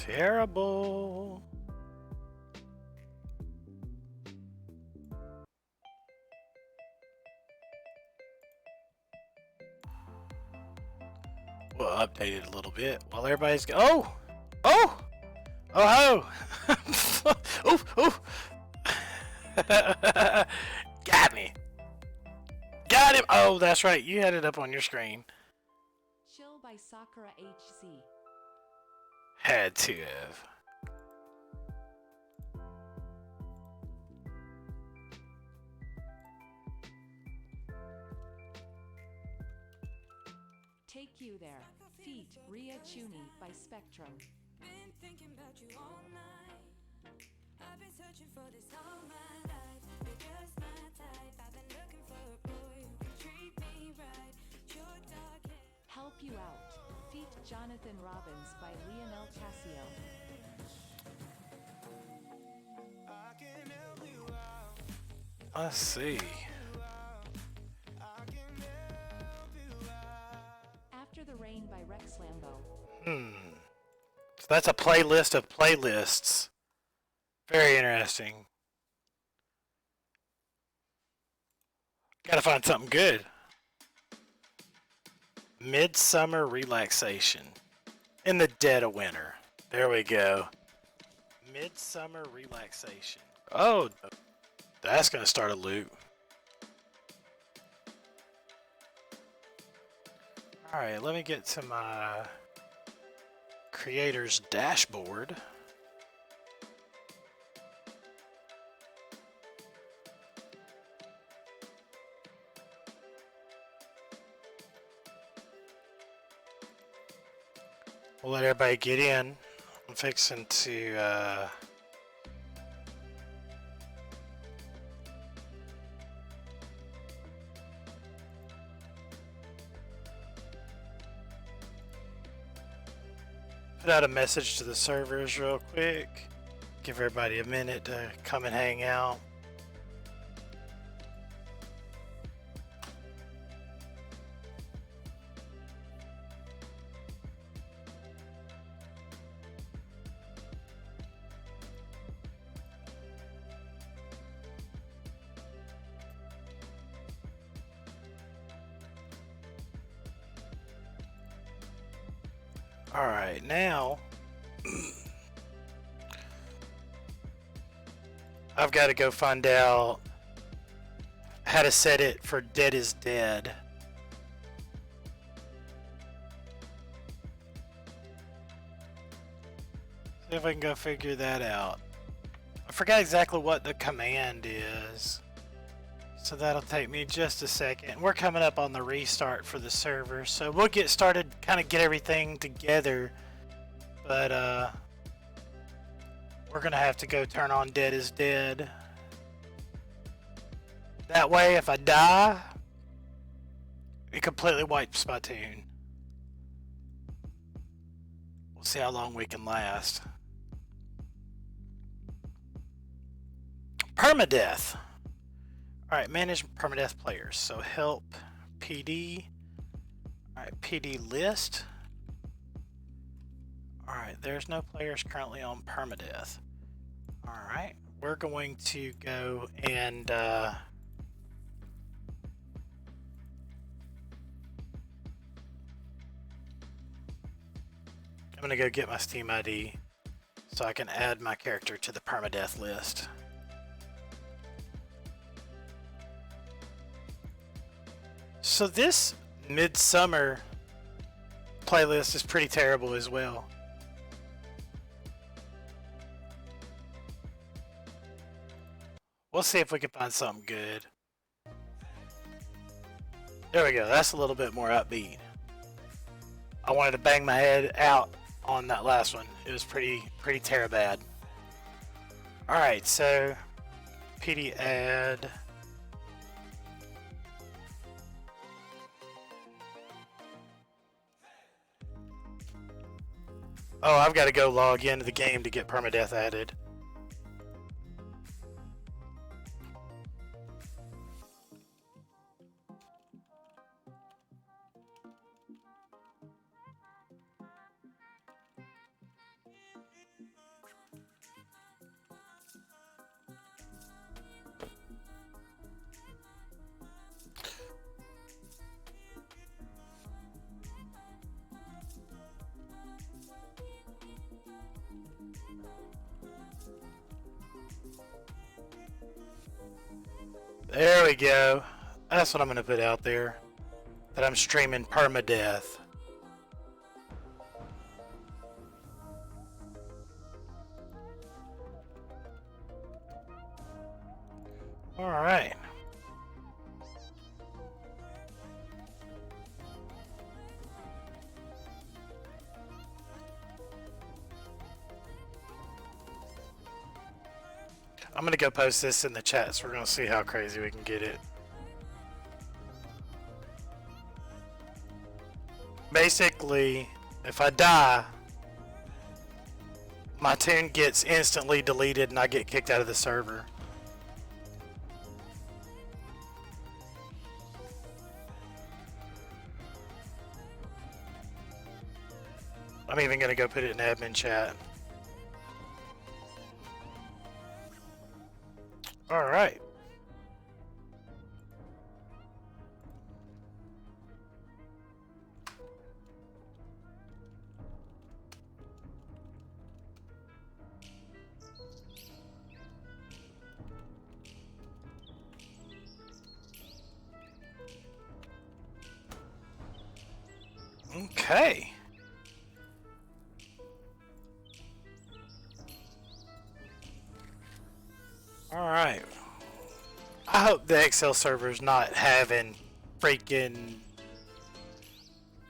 Terrible. We'll update it a little bit while everybody's go. Oh! Oh! Oh ho! Oof! Oof! Got me! Got him! Oh, that's right. You had it up on your screen. Chill by Sakura HC. Had to have. Take You There. Feat. Ria Chuni by Spectrum. Been thinking about you all night. I've been searching for this all my life. You're just my type. I've been looking for a boy who can treat me right. Your dark hair. Help You Out. Feat. Jonathan Robbins by Lionel Casio. I can help you out. Let's see. I can help you out. After the Rain by Rex Lambo. So that's a playlist of playlists. Very interesting. Gotta find something good. Midsummer relaxation. In the dead of winter. There we go. Midsummer relaxation. Oh, that's gonna start a loop. Alright, let me get to my creator's dashboard. We'll let everybody get in. I'm fixing to put out a message to the servers real quick. Give everybody a minute to come and hang out. Alright, now I've got to go find out how to set it for Dead is Dead. See if I can go figure that out. I forgot exactly what the command is, so that'll take me just a second. We're coming up on the restart for the server, so we'll get started, kind of get everything together, but we're gonna have to go turn on Dead is Dead. That way, if I die, it completely wipes my tune. We'll see how long we can last. Permadeath. Alright, manage permadeath players. So help PD. Alright, PD list. Alright, there's no players currently on permadeath. Alright, we're going to go and I'm gonna go get my Steam ID so I can add my character to the permadeath list. So this Midsummer playlist is pretty terrible as well. We'll see if we can find something good. There we go, that's a little bit more upbeat. I wanted to bang my head out on that last one. It was pretty terribad. Alright, so PD add. Oh, I've got to go log into the game to get permadeath added. There we go. That's what I'm going to put out there. That I'm streaming permadeath. Alright. I'm going to go post this in the chat, so we're going to see how crazy we can get it. Basically, if I die, my tune gets instantly deleted and I get kicked out of the server. I'm even going to go put it in admin chat. Alright. Okay. Alright. I hope the XL server's not having freaking...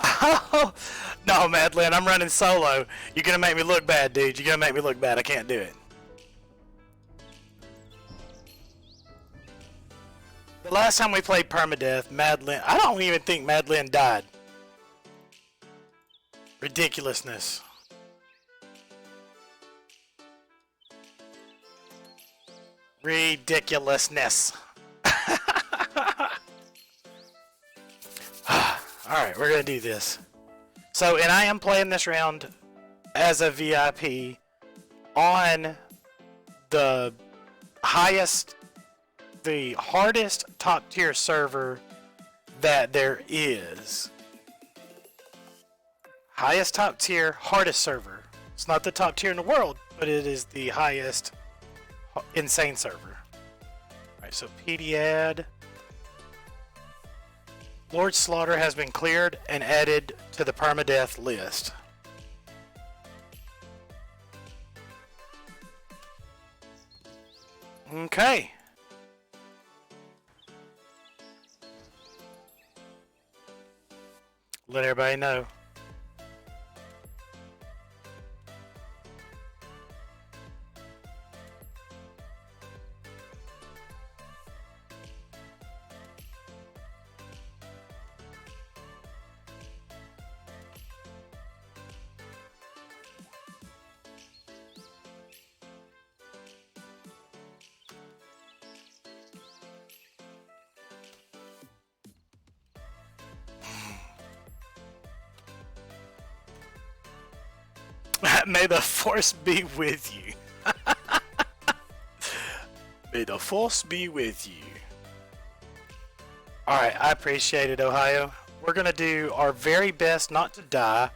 Oh, no, Madeline, I'm running solo. You're gonna make me look bad, dude. You're gonna make me look bad. I can't do it. The last time we played permadeath, Madeline... I don't even think Madeline died. Ridiculousness. Ridiculousness. Alright, we're gonna do this. So, and I am playing this round as a VIP on the highest, the hardest top tier server that there is. Highest top tier, hardest server. It's not the top tier in the world, but it is the highest insane server. Alright, so PD add. Lord Slaughter has been cleared and added to the permadeath list. Okay. Let everybody know. May the force be with you. May the force be with you. Alright, I appreciate it, Ohio. We're going to do our very best not to die.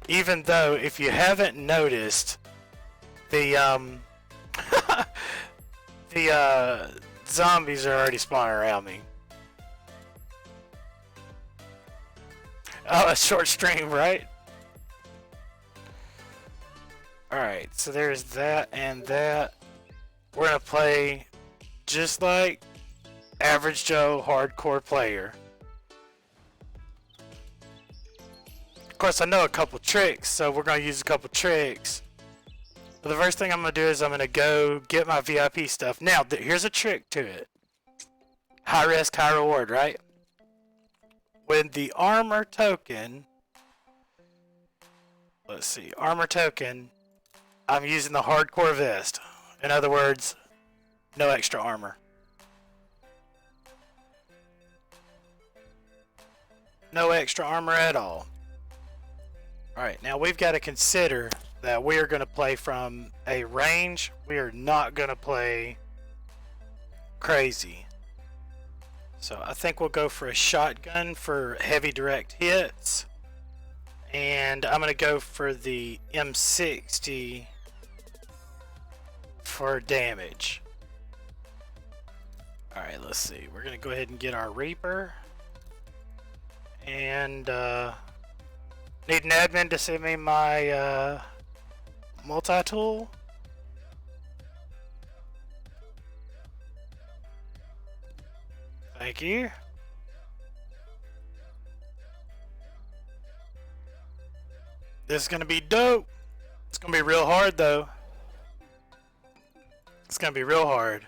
Even though, if you haven't noticed, the zombies are already spawning around me. Oh, a short stream, right? Alright, so there's that and that. We're gonna play just like average Joe hardcore player. Of course, I know a couple tricks, so we're gonna use a couple tricks. But the first thing I'm gonna do is I'm gonna go get my VIP stuff. Now, here's a trick to it. High risk, high reward, right? When the armor token, let's see, armor token, I'm using the hardcore vest. In other words, no extra armor. No extra armor at all. Alright, now we've got to consider that we are going to play from a range. We are not going to play crazy. So I think we'll go for a shotgun for heavy direct hits. And I'm going to go for the M60 for damage. Alright, let's see. We're gonna go ahead and get our Reaper. And need an admin to send me my multi-tool. Thank you. This is gonna be dope. It's gonna be real hard though. It's gonna be real hard.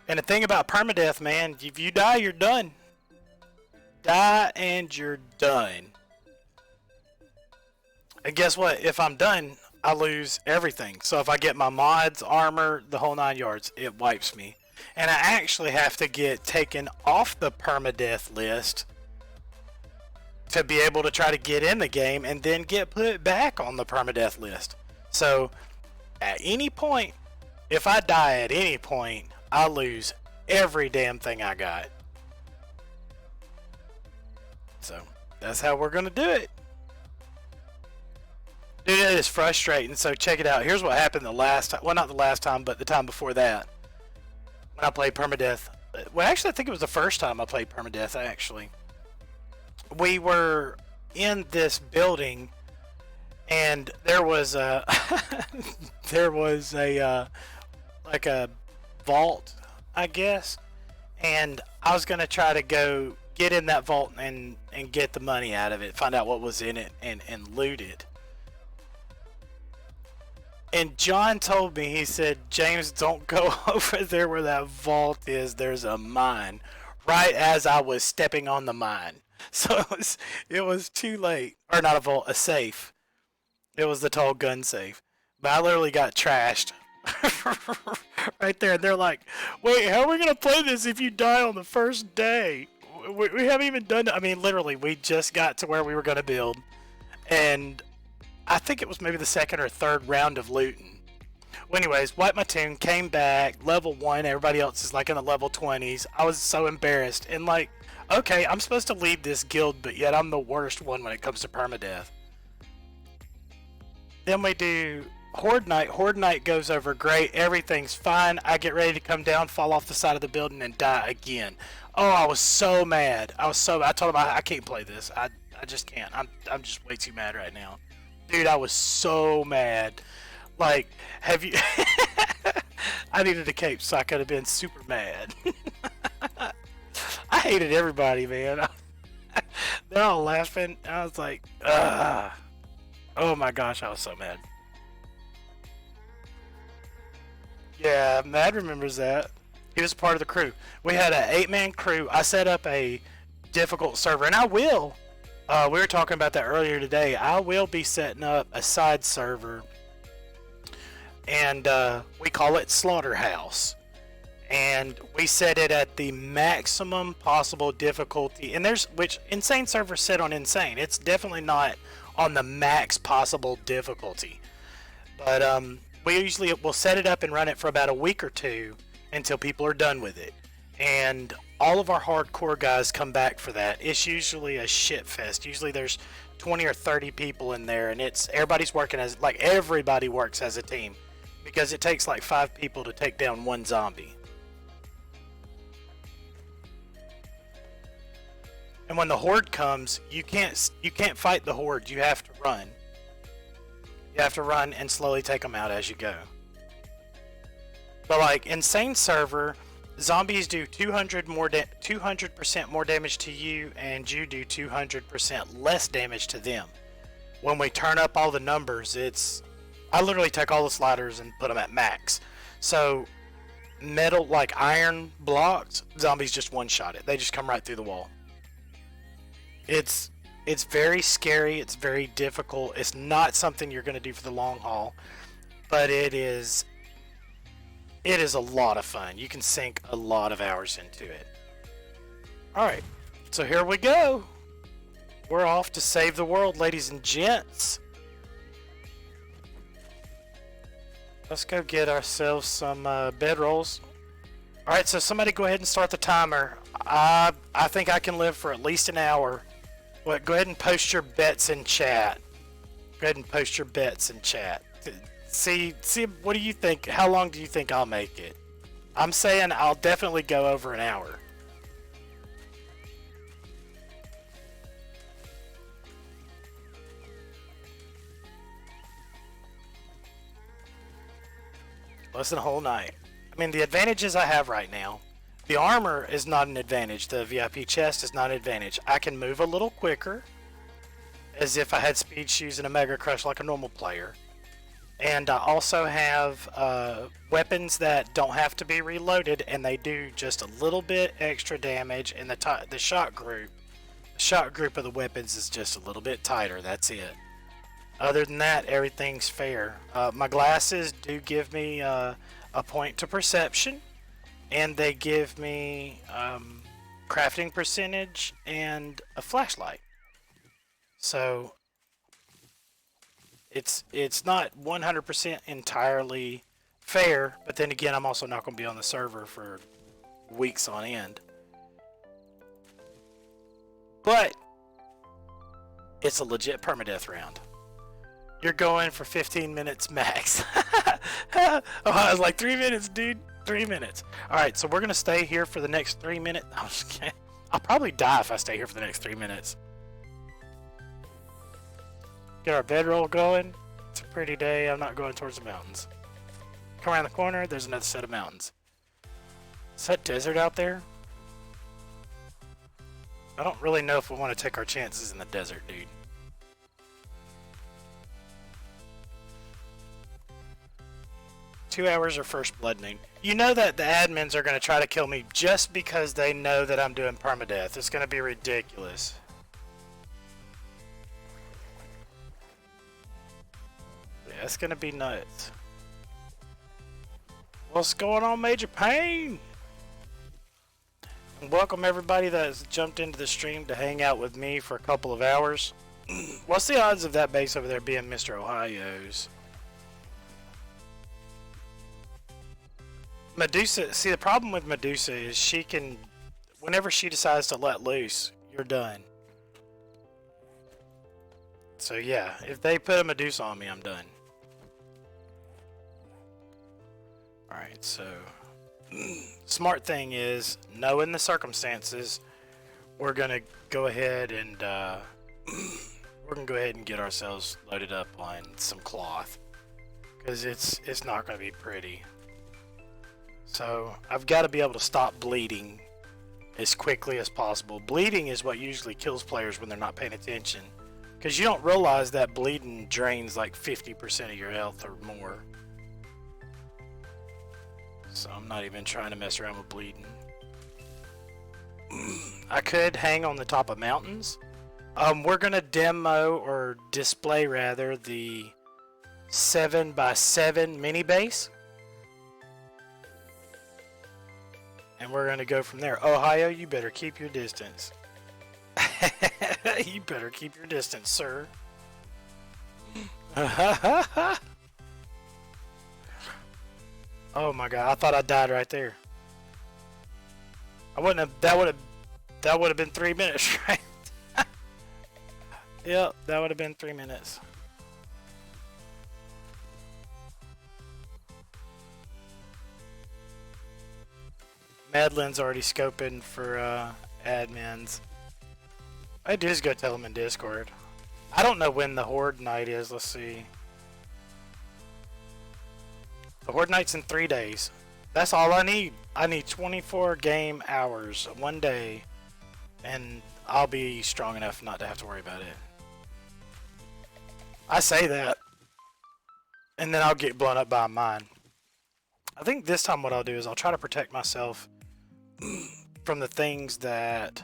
And the thing about permadeath, man, if you die, you're done. Die and you're done. And guess what? If I'm done, I lose everything. So if I get my mods, armor, the whole 9 yards, it wipes me. And I actually have to get taken off the permadeath list to be able to try to get in the game and then get put back on the permadeath list. So at any point, if I die at any point, I lose every damn thing I got. So that's how we're gonna do it. Dude, it is frustrating. So check it out. Here's what happened the last time. Well, not the last time, but the time before that. When I played permadeath. Well, actually, I think it was the first time I played permadeath, actually. We were in this building, and there was a like a vault, I guess, and I was gonna try to go get in that vault and get the money out of it, find out what was in it, and loot it. And John told me, he said, James, don't go over there where that vault is. There's a mine. Right as I was stepping on the mine. So it was too late. Or not a vault, a safe. It was the tall gun safe. But I literally got trashed. Right there. And they're like, wait, how are we going to play this if you die on the first day? We haven't even done it. I mean, literally, we just got to where we were going to build. And I think it was maybe the second or third round of looting. Well, anyways, wiped my tune, came back, level 1, everybody else is like in the level 20s. I was so embarrassed. And like, okay, I'm supposed to lead this guild, but yet I'm the worst one when it comes to permadeath. Then we do Horde Night. Horde Night goes over great, everything's fine. I get ready to come down, fall off the side of the building, and die again. Oh, I was so mad. I told him I can't play this. I just can't. I'm just way too mad right now. Dude, I was so mad. Like, have you... I needed a cape, so I could have been super mad. I hated everybody, man. They're all laughing. I was like, ugh. Oh my gosh, I was so mad. Yeah, Mad remembers that. He was part of the crew. We had an 8-man crew. I set up a difficult server, and I will. We were talking about that earlier today. I will be setting up a side server, and we call it Slaughterhouse. And we set it at the maximum possible difficulty. And which Insane server set on Insane. It's definitely not on the max possible difficulty. But we usually will set it up and run it for about a week or two until people are done with it. And all of our hardcore guys come back for that. It's usually a shit fest. Usually there's 20 or 30 people in there, and everybody's working everybody works as a team, because it takes like 5 people to take down one zombie. And when the horde comes, you can't fight the horde. You have to run. You have to run and slowly take them out as you go. But like Insane server, zombies do 200% more damage to you, and you do 200% less damage to them. When we turn up all the numbers, I literally take all the sliders and put them at max. So metal, like iron blocks, zombies just one-shot it. They just come right through the wall. It's very scary. It's very difficult. It's not something you're going to do for the long haul, but it is a lot of fun. You can sink a lot of hours into it. Alright, so here we go. We're off to save the world, ladies and gents. Let's go get ourselves some bedrolls. Alright, so somebody go ahead and start the timer. I think I can live for at least an hour. Well, go ahead and post your bets in chat. Go ahead and post your bets in chat. See, what do you think? How long do you think I'll make it? I'm saying I'll definitely go over an hour. Less than a whole night. I mean, the advantages I have right now, the armor is not an advantage. The VIP chest is not an advantage. I can move a little quicker, as if I had speed shoes and a mega crush like a normal player. And I also have weapons that don't have to be reloaded, and they do just a little bit extra damage. And the shot group of the weapons is just a little bit tighter. That's it. Other than that, everything's fair. My glasses do give me a point to perception, and they give me crafting percentage and a flashlight. So it's not 100% entirely fair, but then again, I'm also not going to be on the server for weeks on end. But it's a legit permadeath round. You're going for 15 minutes max. Oh, I was like, 3 minutes, dude. 3 minutes. Alright, so we're going to stay here for the next 3 minutes. I'm just kidding. I'll probably die if I stay here for the next 3 minutes. Get our bedroll going. It's a pretty day. I'm not going towards the mountains. Come around the corner, there's another set of mountains. Is that desert out there? I don't really know if we want to take our chances in the desert, dude. $2 or first blood moon. You know that the admins are going to try to kill me just because they know that I'm doing permadeath. It's going to be ridiculous. Yeah, it's going to be nuts. What's going on, Major Pain? And welcome everybody that's jumped into the stream to hang out with me for a couple of hours. What's the odds of that base over there being Mr. Ohio's? Medusa, see the problem with Medusa is she can, whenever she decides to let loose, you're done. So yeah, if they put a Medusa on me, I'm done. Alright, so smart thing is, knowing the circumstances, we're gonna go ahead and get ourselves loaded up on some cloth, because it's not gonna be pretty. So I've got to be able to stop bleeding as quickly as possible. Bleeding is what usually kills players when they're not paying attention, because you don't realize that bleeding drains like 50% of your health or more. So I'm not even trying to mess around with bleeding. I could hang on the top of mountains. We're gonna demo, or display rather, the 7x7 mini base. And we're going to go from there. Ohio, you better keep your distance. You better keep your distance, sir. Oh my god, I thought I died right there. I wouldn't have, that would have been 3 minutes, right? Yep, that would have been 3 minutes. Madeline's already scoping for admins. I just go tell them in Discord. I don't know when the Horde night is. Let's see. The Horde night's in 3 days. That's all I need. I need 24 game hours, 1 day, and I'll be strong enough not to have to worry about it. I say that, and then I'll get blown up by mine. I think this time what I'll do is I'll try to protect myself from the things that...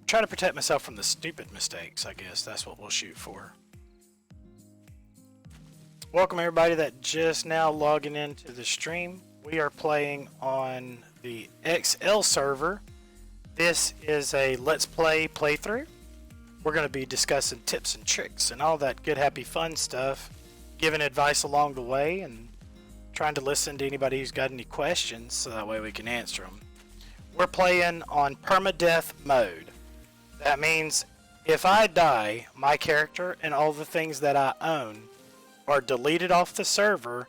Try to protect myself from the stupid mistakes, I guess. That's what we'll shoot for. Welcome everybody that just now logging into the stream. We are playing on the XL server. This is a Let's Play playthrough. We're going to be discussing tips and tricks and all that good, happy, fun stuff. Giving advice along the way and trying to listen to anybody who's got any questions so that way we can answer them. We're playing on permadeath mode. That means if I die, my character and all the things that I own are deleted off the server,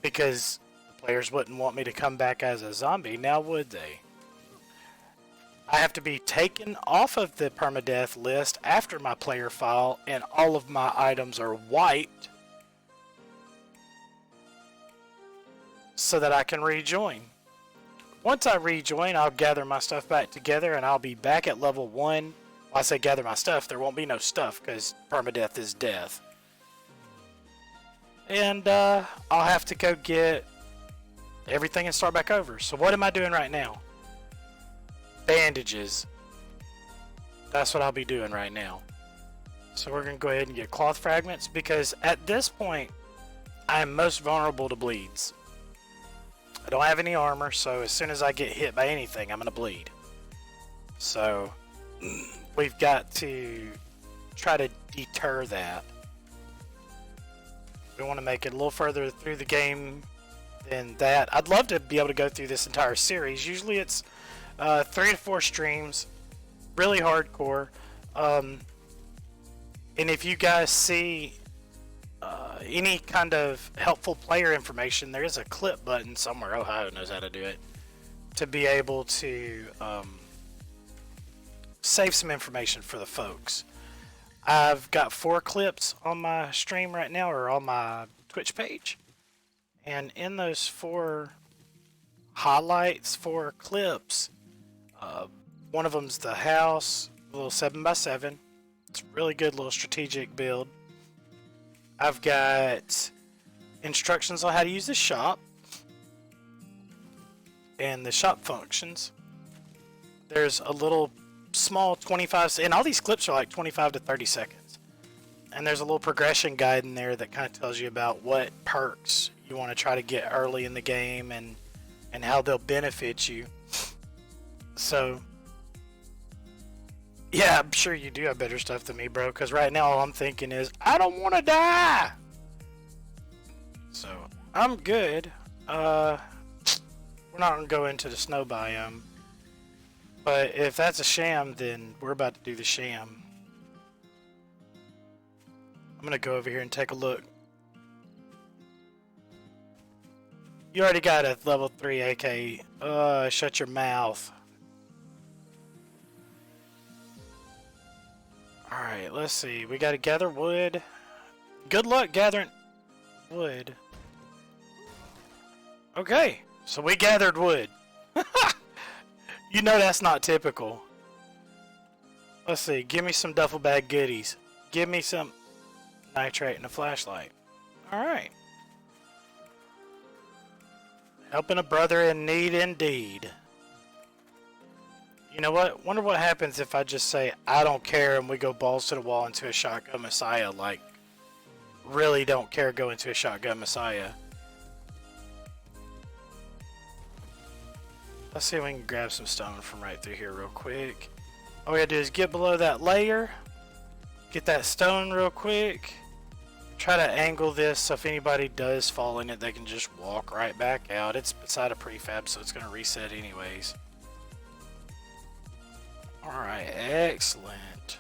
because Players wouldn't want me to come back as a zombie, now would they? I have to be taken off of the permadeath list after my player file, and all of my items are wiped so that I can rejoin. Once I rejoin, I'll gather my stuff back together and I'll be back at level 1. When I say gather my stuff, there won't be no stuff because permadeath is death. And I'll have to go get everything and start back over. So what am I doing right now? Bandages. That's what I'll be doing right now. So we're going to go ahead and get cloth fragments because at this point I am most vulnerable to bleeds. I don't have any armor, so as soon as I get hit by anything, I'm going to bleed. So we've got to try to deter that. We want to make it a little further through the game than that. I'd love to be able to go through this entire series. Usually it's 3 to 4 streams, really hardcore. And if you guys see any kind of helpful player information, there is a clip button somewhere. Ohio knows how to do it, to be able to save some information for the folks. I've got 4 clips on my stream right now, or on my Twitch page, and in those 4 highlights, 4 clips, one of them's the house, a little 7x7. It's a really good little strategic build. I've got instructions on how to use the shop and the shop functions. There's a little small 25, and all these clips are like 25 to 30 seconds. And there's a little progression guide in there that kind of tells you about what perks you want to try to get early in the game and how they'll benefit you. So yeah, I'm sure you do have better stuff than me, bro, because right now all I'm thinking is, I don't want to die! So, I'm good. We're not going to go into the snow biome. But if that's a sham, then we're about to do the sham. I'm going to go over here and take a look. You already got a level 3 AK. Shut your mouth. Alright, let's see. We gotta gather wood. Good luck gathering wood. Okay, so we gathered wood. You know that's not typical. Let's see. Give me some duffel bag goodies. Give me some nitrate and a flashlight. Alright. Helping a brother in need indeed. You know what? Wonder what happens if I just say, I don't care, and we go balls to the wall into a shotgun messiah. Like, really don't care, go into a shotgun messiah. Let's see if we can grab some stone from right through here real quick. All we gotta do is get below that layer, get that stone real quick, try to angle this so if anybody does fall in it, they can just walk right back out. It's beside a prefab, so it's gonna reset anyways. Alright, excellent.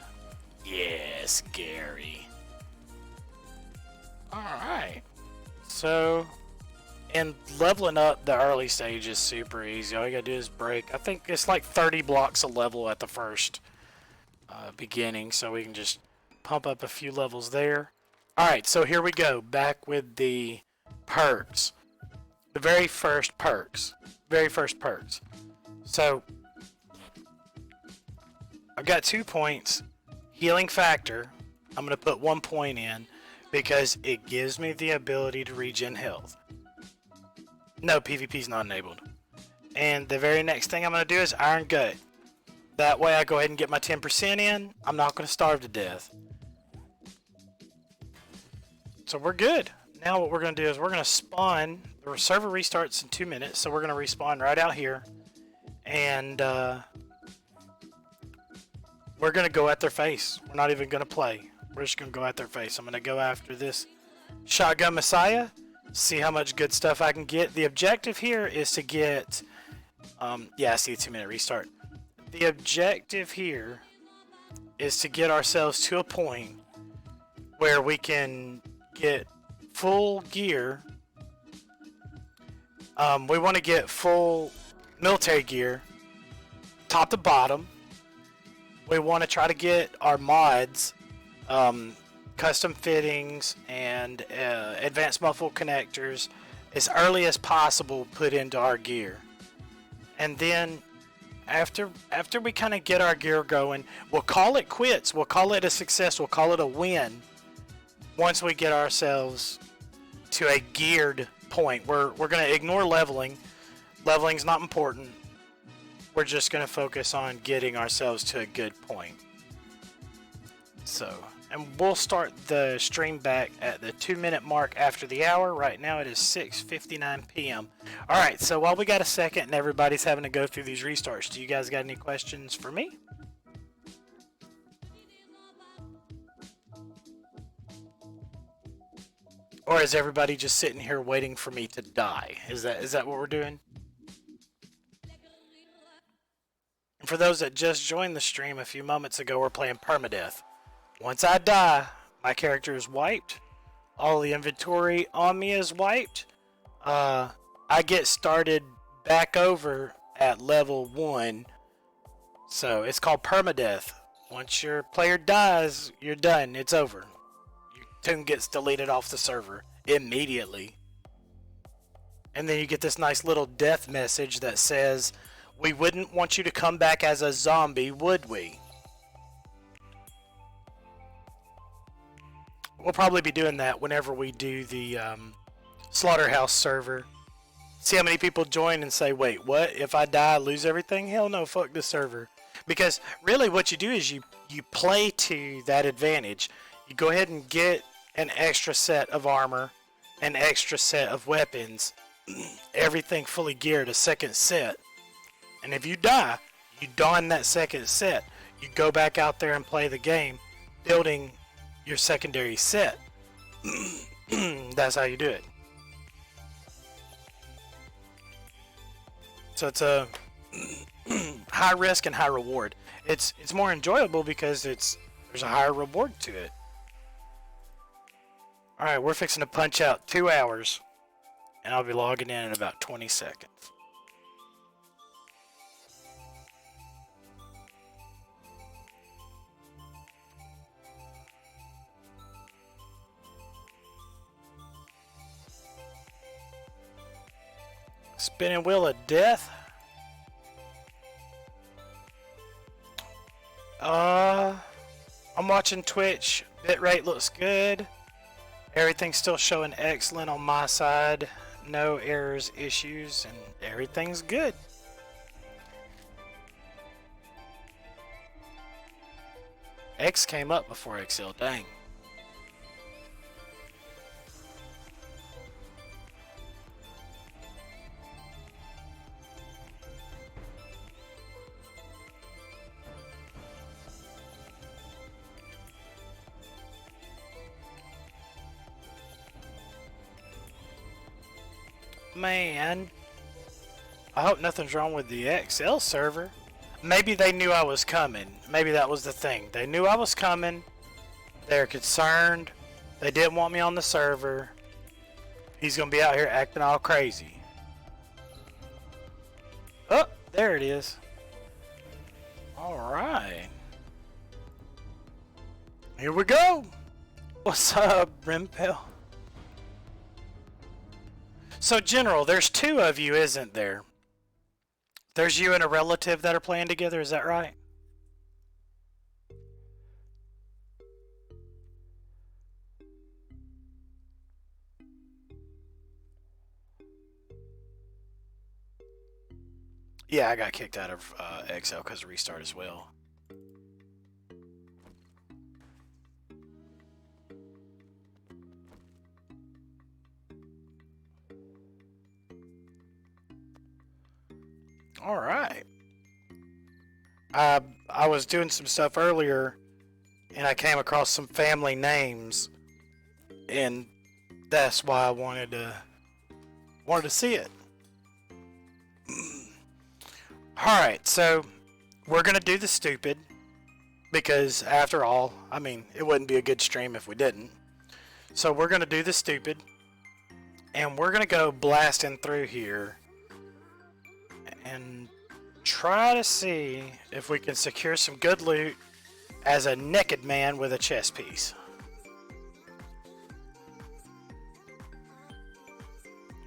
Yes, Gary. Alright. So, and leveling up the early stage is super easy. All you gotta do is break. I think it's like 30 blocks a level at the first beginning, so we can just pump up a few levels there. Alright, so here we go. Back with the perks. The very first perks. So, I've got 2 points. Healing factor, I'm going to put 1 point in because it gives me the ability to regen health. No, PvP's not enabled. And the very next thing I'm going to do is iron gut. That way I go ahead and get my 10% in. I'm not going to starve to death. So we're good. Now what we're going to do is we're going to spawn. The server restarts in 2 minutes, so we're going to respawn right out here. And we're going to go at their face. We're not even going to play. We're just going to go at their face. I'm going to go after this shotgun messiah. See how much good stuff I can get. The objective here is to get... yeah, I see a 2-minute restart. The objective here is to get ourselves to a point where we can get full gear We want to get full military gear, top to bottom. We want to try to get our mods, custom fittings, and advanced muffle connectors as early as possible put into our gear. And then after we kind of get our gear going, we'll call it quits. We'll call it a success. We'll call it a win once we get ourselves to a geared point. We're going to ignore leveling. Leveling's not important. We're just going to focus on getting ourselves to a good point. So, and we'll start the stream back at the 2-minute mark after the hour. Right now it is 6:59 p.m. Alright, so while we got a second and everybody's having to go through these restarts, do you guys got any questions for me? Or is everybody just sitting here waiting for me to die? Is that what we're doing? And for those that just joined the stream a few moments ago, we're playing permadeath. Once I die, my character is wiped. All the inventory on me is wiped. I get started back over at level 1. So it's called permadeath. Once your player dies, you're done. It's over. Your tune gets deleted off the server immediately. And then you get this nice little death message that says, "We wouldn't want you to come back as a zombie, would we?" We'll probably be doing that whenever we do the Slaughterhouse server. See how many people join and say, "Wait, what? If I die, I lose everything?" Hell no, fuck this server. Because really what you do is you play to that advantage. You go ahead and get an extra set of armor, an extra set of weapons, everything fully geared, a second set. And if you die, you don that second set. You go back out there and play the game, building your secondary set. That's how you do it. So it's a high risk and high reward. It's more enjoyable because there's a higher reward to it. Alright, we're fixing to punch out 2 hours, and I'll be logging in about 20 seconds. Spinning wheel of death. I'm watching Twitch. Bitrate looks good. Everything's still showing excellent on my side. No errors, issues, and everything's good. X came up before XL, dang. Man, I hope nothing's wrong with the XL server. Maybe they knew I was coming. Maybe that was the thing. They knew I was coming. They're concerned. They didn't want me on the server. He's gonna be out here acting all crazy. Oh, there it is. Alright. Here we go. What's up, Rimpel? So, General, there's 2 of you, isn't there? There's you and a relative that are playing together, is that right? Yeah, I got kicked out of XL because of restart as well. All right. I was doing some stuff earlier, and I came across some family names, and that's why I wanted to see it. All right, so we're gonna do the stupid because, after all, I mean, it wouldn't be a good stream if we didn't. So we're gonna do the stupid, And we're gonna go blasting through here and try to see if we can secure some good loot as a naked man with a chest piece.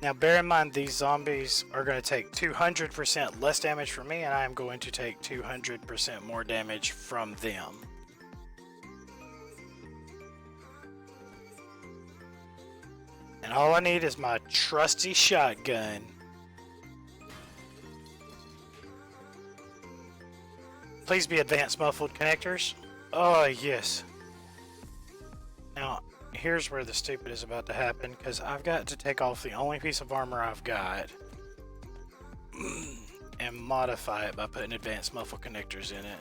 Now bear in mind these zombies are going to take 200% less damage from me, and I am going to take 200% more damage from them. And all I need is my trusty shotgun. Please be advanced muffled connectors. Oh yes. Now here's where the stupid is about to happen, because I've got to take off the only piece of armor I've got and modify it by putting advanced muffle connectors in it.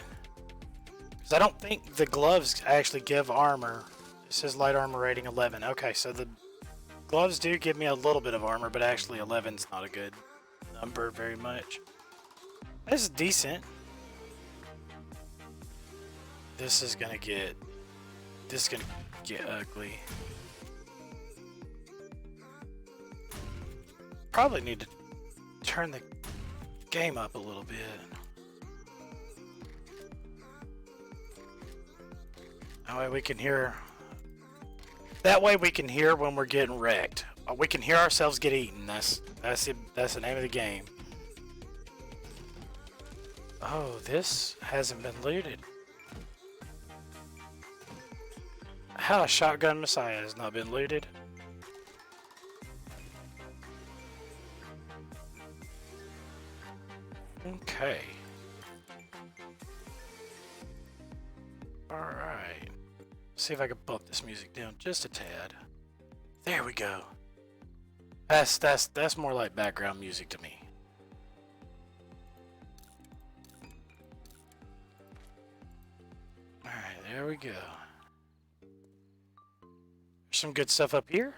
Because I don't think the gloves actually give armor. It says light armor rating 11. Okay, so the gloves do give me a little bit of armor, but actually 11's not a good number very much. This is decent. This is gonna get ugly. Probably need to turn the game up a little bit. That way we can hear. That way we can hear when we're getting wrecked. We can hear ourselves get eaten. That's the name of the game. Oh, this hasn't been looted. How a shotgun messiah has not been looted. Okay. Alright. See if I can bump this music down just a tad. There we go. That's more like background music to me. Alright, there we go. There's some good stuff up here.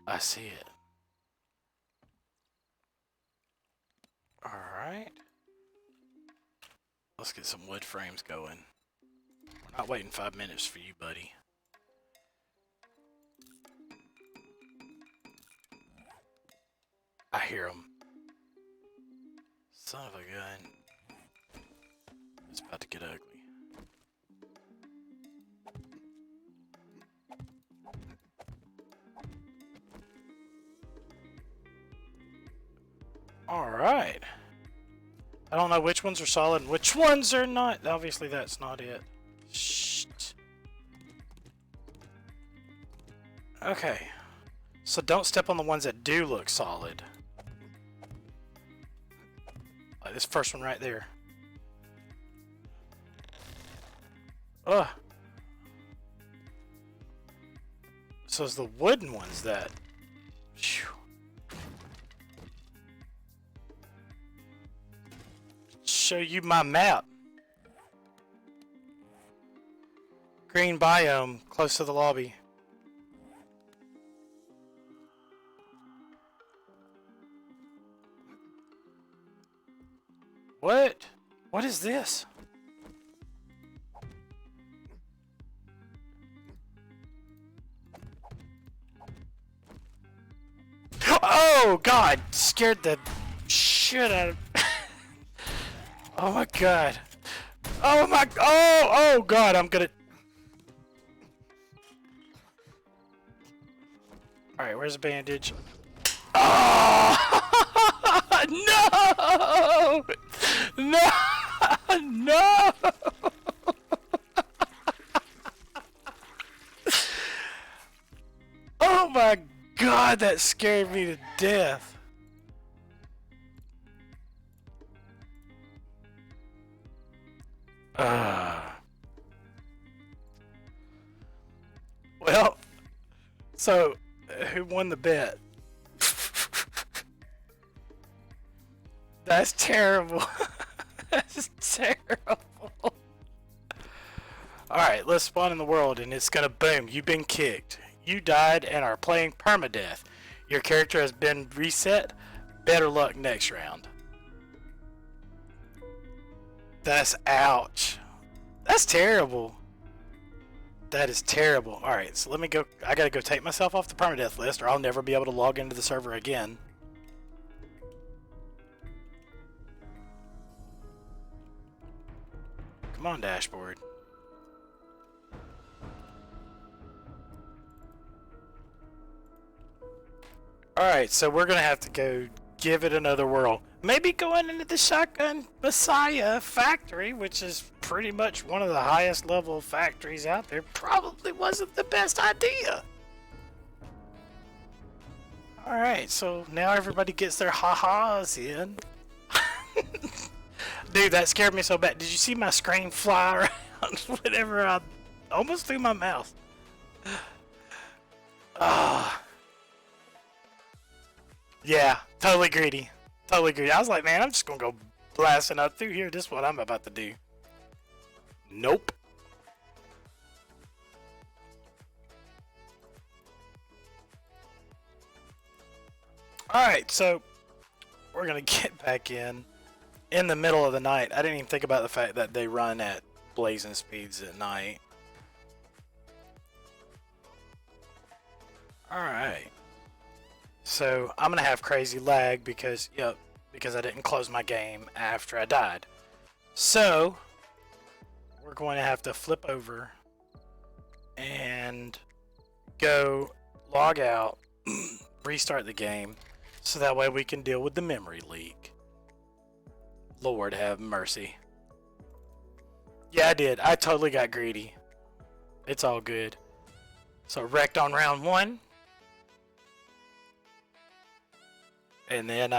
I see it. Alright. Let's get some wood frames going. We're not waiting 5 minutes for you, buddy. I hear him. Son of a gun. It's about to get ugly. Alright. I don't know which ones are solid and which ones are not. Obviously that's not it. Shh. Okay. So don't step on the ones that do look solid. Like this first one right there. Ugh. So it's the wooden ones that... Phew. Show you my map. Green biome close to the lobby. What? What is this? Oh God! Scared the shit out of. Oh my God! Oh my! Oh God! I'm gonna. All right, where's the bandage? Oh! No! No! No! Oh my God! That scared me to death. Well, so who won the bet? That's terrible. That's terrible. Alright, let's spawn in the world and it's gonna boom. You've been kicked. You died and are playing permadeath. Your character has been reset. Better luck next round. That's ouch. That's terrible. That is terrible. Alright, so let me go. I gotta go take myself off the permadeath list or I'll never be able to log into the server again. Come on, dashboard. Alright, so we're gonna have to go give it another whirl. Maybe going into the Shotgun Messiah factory, which is pretty much one of the highest level factories out there, probably wasn't the best idea. Alright, so now everybody gets their ha-has in. Dude, that scared me so bad. Did you see my screen fly around whenever I almost threw my mouth? Ah. Yeah, totally greedy. Totally greedy. I was like, man, I'm just gonna go blasting up through here. This is what I'm about to do. Nope. Alright, so we're gonna get back in the middle of the night. I didn't even think about the fact that they run at blazing speeds at night. Alright. So I'm gonna have crazy lag because because I didn't close my game after I died. So we're going to have to flip over and go log out, restart the game, so that way we can deal with the memory leak. Lord have mercy. Yeah, I did. I totally got greedy. It's all good. So wrecked on round 1. And then,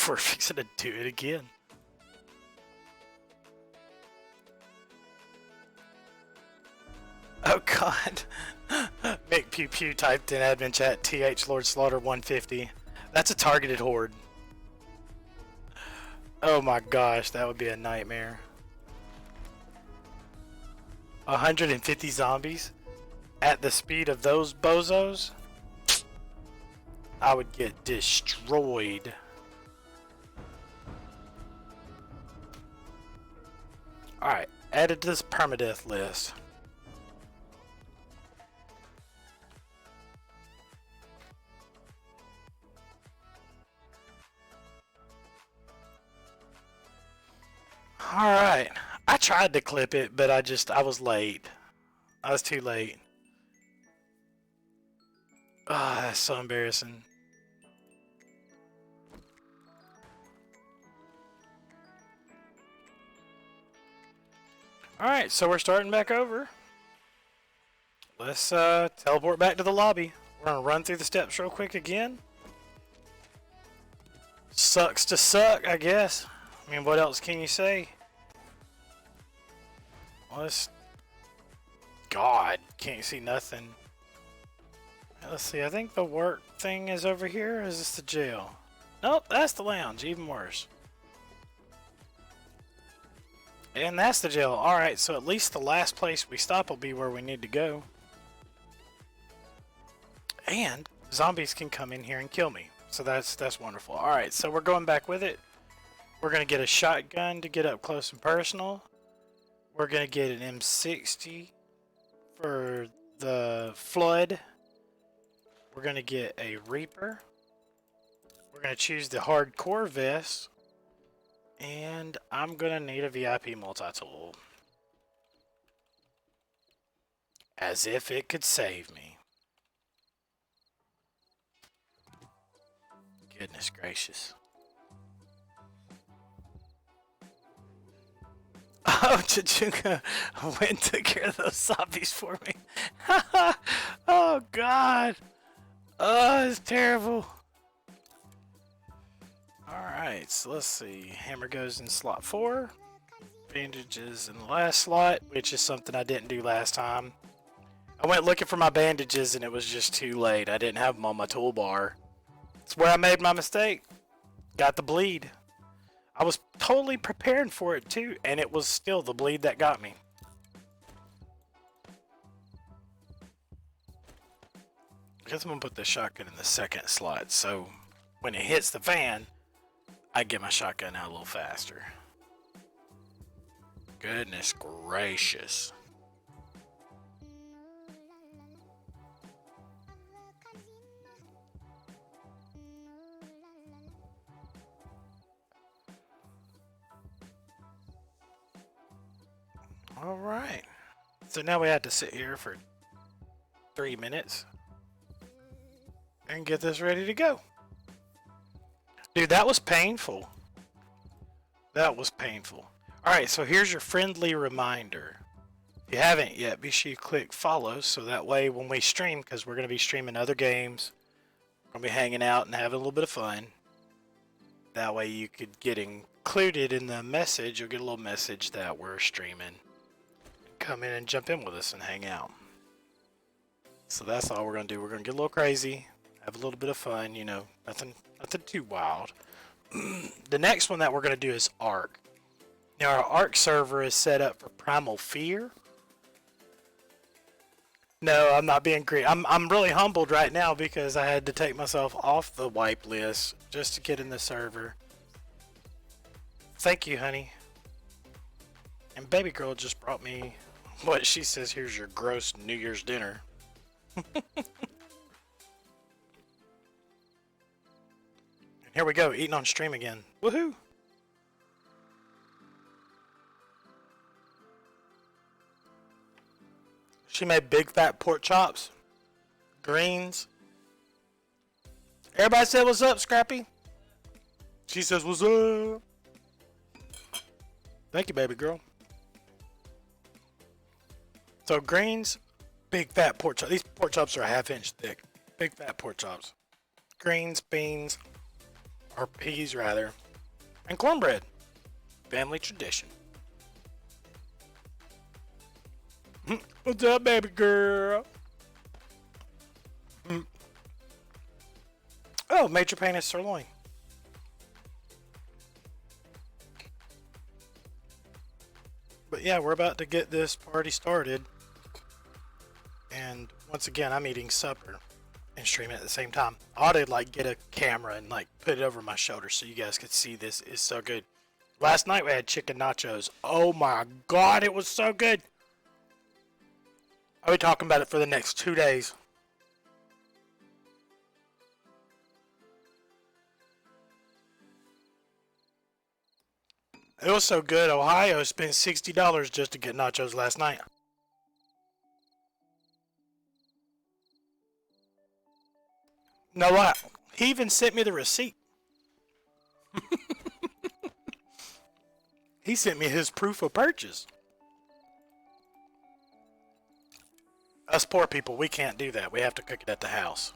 we're fixing to do it again. Oh god. Mick Pew Pew typed in admin chat TH Lord Slaughter 150. That's a targeted horde. Oh my gosh, that would be a nightmare. 150 zombies at the speed of those bozos? I would get destroyed. Alright, added to this permadeath list. Alright, I tried to clip it, but I was late. I was too late. Ah, that's so embarrassing. Alright, so we're starting back over. Let's teleport back to the lobby. We're gonna run through the steps real quick again. Sucks to suck, I guess. I mean, what else can you say? Let's... God, can't see nothing. Let's see, I think the work thing is over here. Is this the jail? Nope, that's the lounge, even worse. And that's the jail. Alright, so at least the last place we stop will be where we need to go. And zombies can come in here and kill me. So that's wonderful. Alright, so we're going back with it. We're going to get a shotgun to get up close and personal. We're going to get an M60 for the flood. We're going to get a Reaper. We're going to choose the hardcore vest. And I'm going to need a VIP multi-tool. As if it could save me. Goodness gracious. Oh, Chachunga went and took care of those zombies for me. Oh, God. Oh, it's terrible. Alright, so let's see. Hammer goes in slot 4. Bandages in the last slot, which is something I didn't do last time. I went looking for my bandages and it was just too late. I didn't have them on my toolbar. That's where I made my mistake. Got the bleed. I was totally preparing for it too, and it was still the bleed that got me. I guess I'm gonna put the shotgun in the second slot, so when it hits the fan, I get my shotgun out a little faster. Goodness gracious. All right. So now we had to sit here for 3 minutes and get this ready to go. Dude, that was painful. That was painful. All right, so here's your friendly reminder. If you haven't yet, be sure you click follow so that way when we stream, because we're going to be streaming other games, we're going to be hanging out and having a little bit of fun. That way you could get included in the message. You'll get a little message that we're streaming. Come in and jump in with us and hang out. So that's all we're going to do. We're going to get a little crazy, have a little bit of fun, you know, nothing too wild. The next one that we're going to do is Ark. Now our Ark server is set up for Primal Fear. No, I'm not being greedy. I'm really humbled right now because I had to take myself off the wipe list just to get in the server. Thank you, honey. And baby girl just brought me what she says, here's your gross New Year's dinner. And here we go, eating on stream again. Woohoo! She made big fat pork chops, greens. Everybody said what's up, Scrappy? She says what's up. Thank you, baby girl. So greens, big fat pork chops. These pork chops are a half-inch thick. Big fat pork chops. Greens, beans, or peas rather, and cornbread. Family tradition. What's up, baby girl? Oh, major pain is sirloin. But yeah, we're about to get this party started. And once again, I'm eating supper and streaming at the same time. I ought to like get a camera and like put it over my shoulder so you guys could see this. It's so good. Last night we had chicken nachos. Oh my god, it was so good. I'll be talking about it for the next 2 days. It was so good. Ohio spent $60 just to get nachos last night. Know what? He even sent me the receipt. He sent me his proof of purchase. Us poor people, we can't do that. We have to cook it at the house.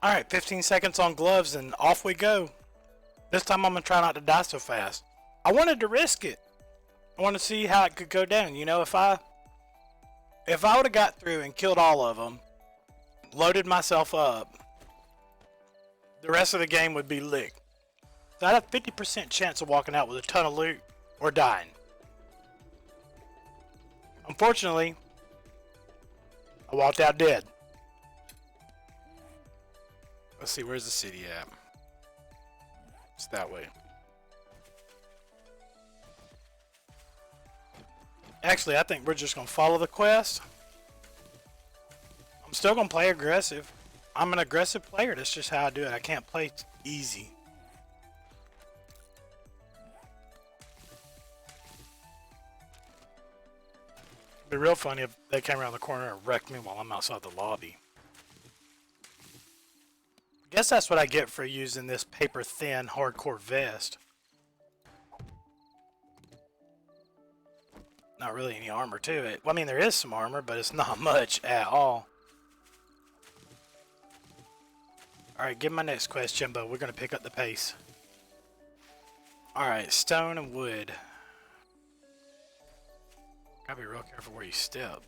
Alright, 15 seconds on gloves and off we go. This time I'm going to try not to die so fast. I wanted to risk it. I want to see how it could go down. You know, if I would have got through and killed all of them, loaded myself up, the rest of the game would be licked. So I had a 50% chance of walking out with a ton of loot or dying. Unfortunately, I walked out dead. Let's see, where's the city at? It's that way. Actually, I think we're just going to follow the quest. I'm still going to play aggressive. I'm an aggressive player. That's just how I do it. I can't play easy. It'd be real funny if they came around the corner and wrecked me while I'm outside the lobby. I guess that's what I get for using this paper thin hardcore vest. Not really any armor to it. Well, I mean, there is some armor, but it's not much at all. Alright, give my next quest, Jimbo. We're going to pick up the pace. Alright, stone and wood. Gotta be real careful where you step.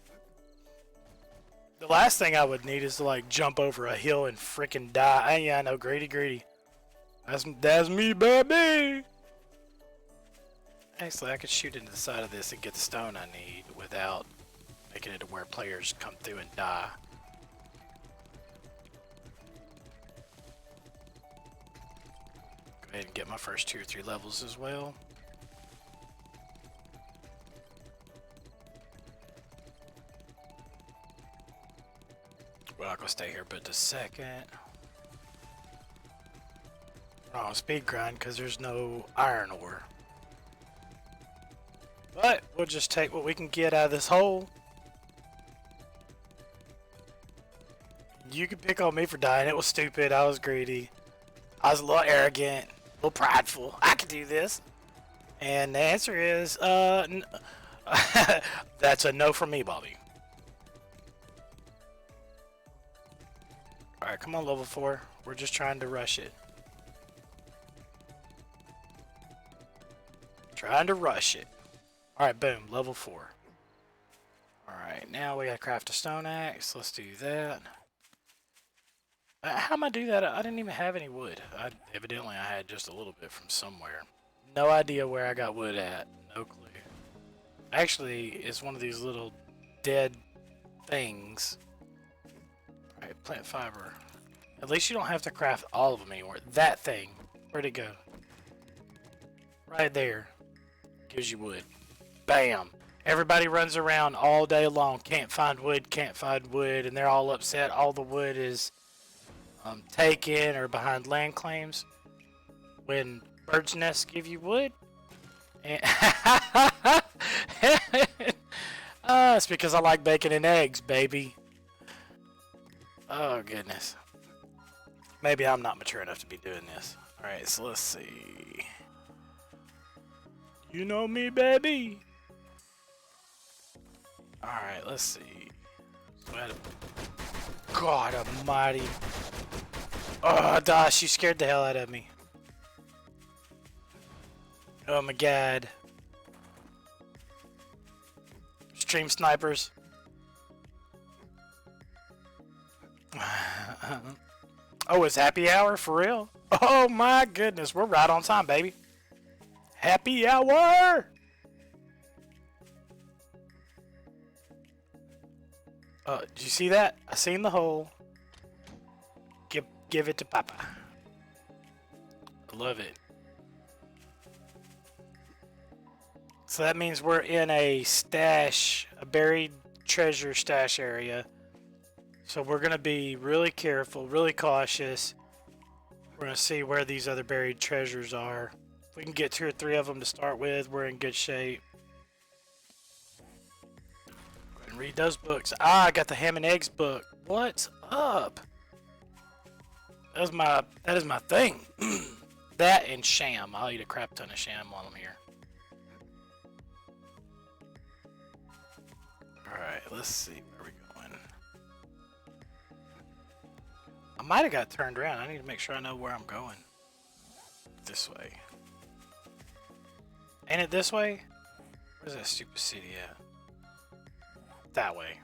The last thing I would need is to like jump over a hill and freaking die. Yeah, I know, greedy. That's me, baby. Actually, I could shoot into the side of this and get the stone I need without making it to where players come through and die. Go ahead and get my first 2 or 3 levels as well. We're not gonna stay here but a second. We're not on speed grind because there's no iron ore. But we'll just take what we can get out of this hole. You can pick on me for dying. It was stupid. I was greedy. I was a little arrogant, a little prideful. I could do this. And the answer is, that's a no from me, Bobby. Alright, come on, level 4. We're just trying to rush it. Trying to rush it. Alright, boom, level 4. Alright, now we gotta craft a stone axe. Let's do that. How am I do that? I didn't even have any wood. Evidently, I had just a little bit from somewhere. No idea where I got wood at. No clue. Actually, it's one of these little dead things. Alright, plant fiber. At least you don't have to craft all of them anymore. That thing. Where'd it go? Right there. Gives you wood. Bam! Everybody runs around all day long. Can't find wood, and they're all upset. All the wood is taken or behind land claims. When birds' nests give you wood. And it's because I like bacon and eggs, baby. Oh, goodness. Maybe I'm not mature enough to be doing this. Alright, so let's see. You know me, baby. Alright, let's see. God almighty. Oh, gosh, you scared the hell out of me. Oh my god. Stream snipers. Oh, it's happy hour for real? Oh my goodness, we're right on time, baby. Happy hour! Did you see that? I seen the hole. Give it to Papa. I love it. So that means we're in a stash, a buried treasure stash area. So we're going to be really careful, really cautious. We're going to see where these other buried treasures are. If we can get 2 or 3 of them to start with, we're in good shape. Go ahead and read those books. Ah, I got the ham and eggs book. What's up? That is my thing. That and sham. I'll eat a crap ton of sham while I'm here. Alright, let's see where we're going. I might have got turned around. I need to make sure I know where I'm going. This way. Ain't it this way? Where's that stupid city at? That way.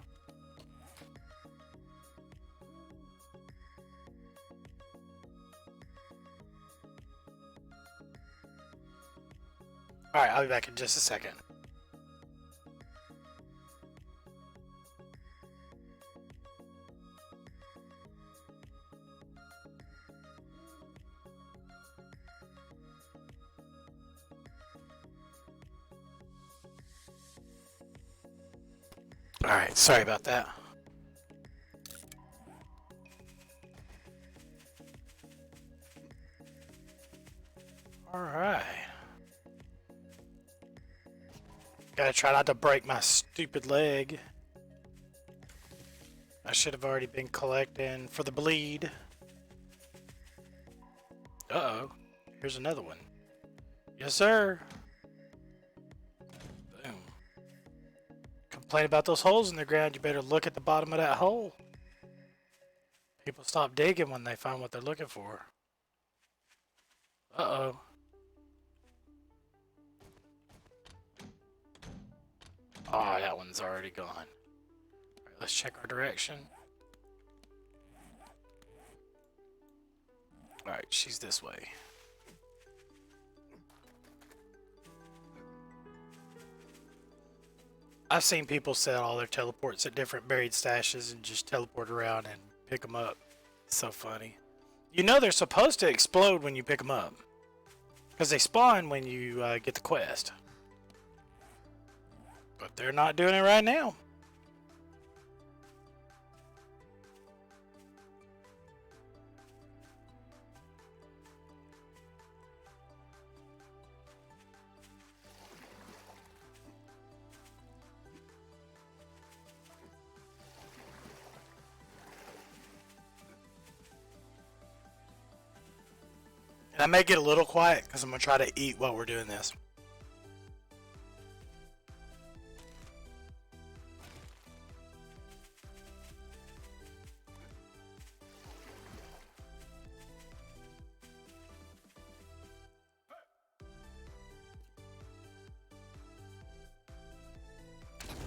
Alright, I'll be back in just a second. Alright, sorry about that. Alright. Gotta try not to break my stupid leg. I should have already been collecting for the bleed. Uh-oh. Here's another one. Yes, sir. Boom. Complain about those holes in the ground, you better look at the bottom of that hole. People stop digging when they find what they're looking for. Uh-oh. Oh, that one's already gone. All right, let's check our direction. Alright, she's this way. I've seen people set all their teleports at different buried stashes and just teleport around and pick them up. It's so funny. You know they're supposed to explode when you pick them up. Because they spawn when you get the quest. But they're not doing it right now. And I may get a little quiet because I'm going to try to eat while we're doing this.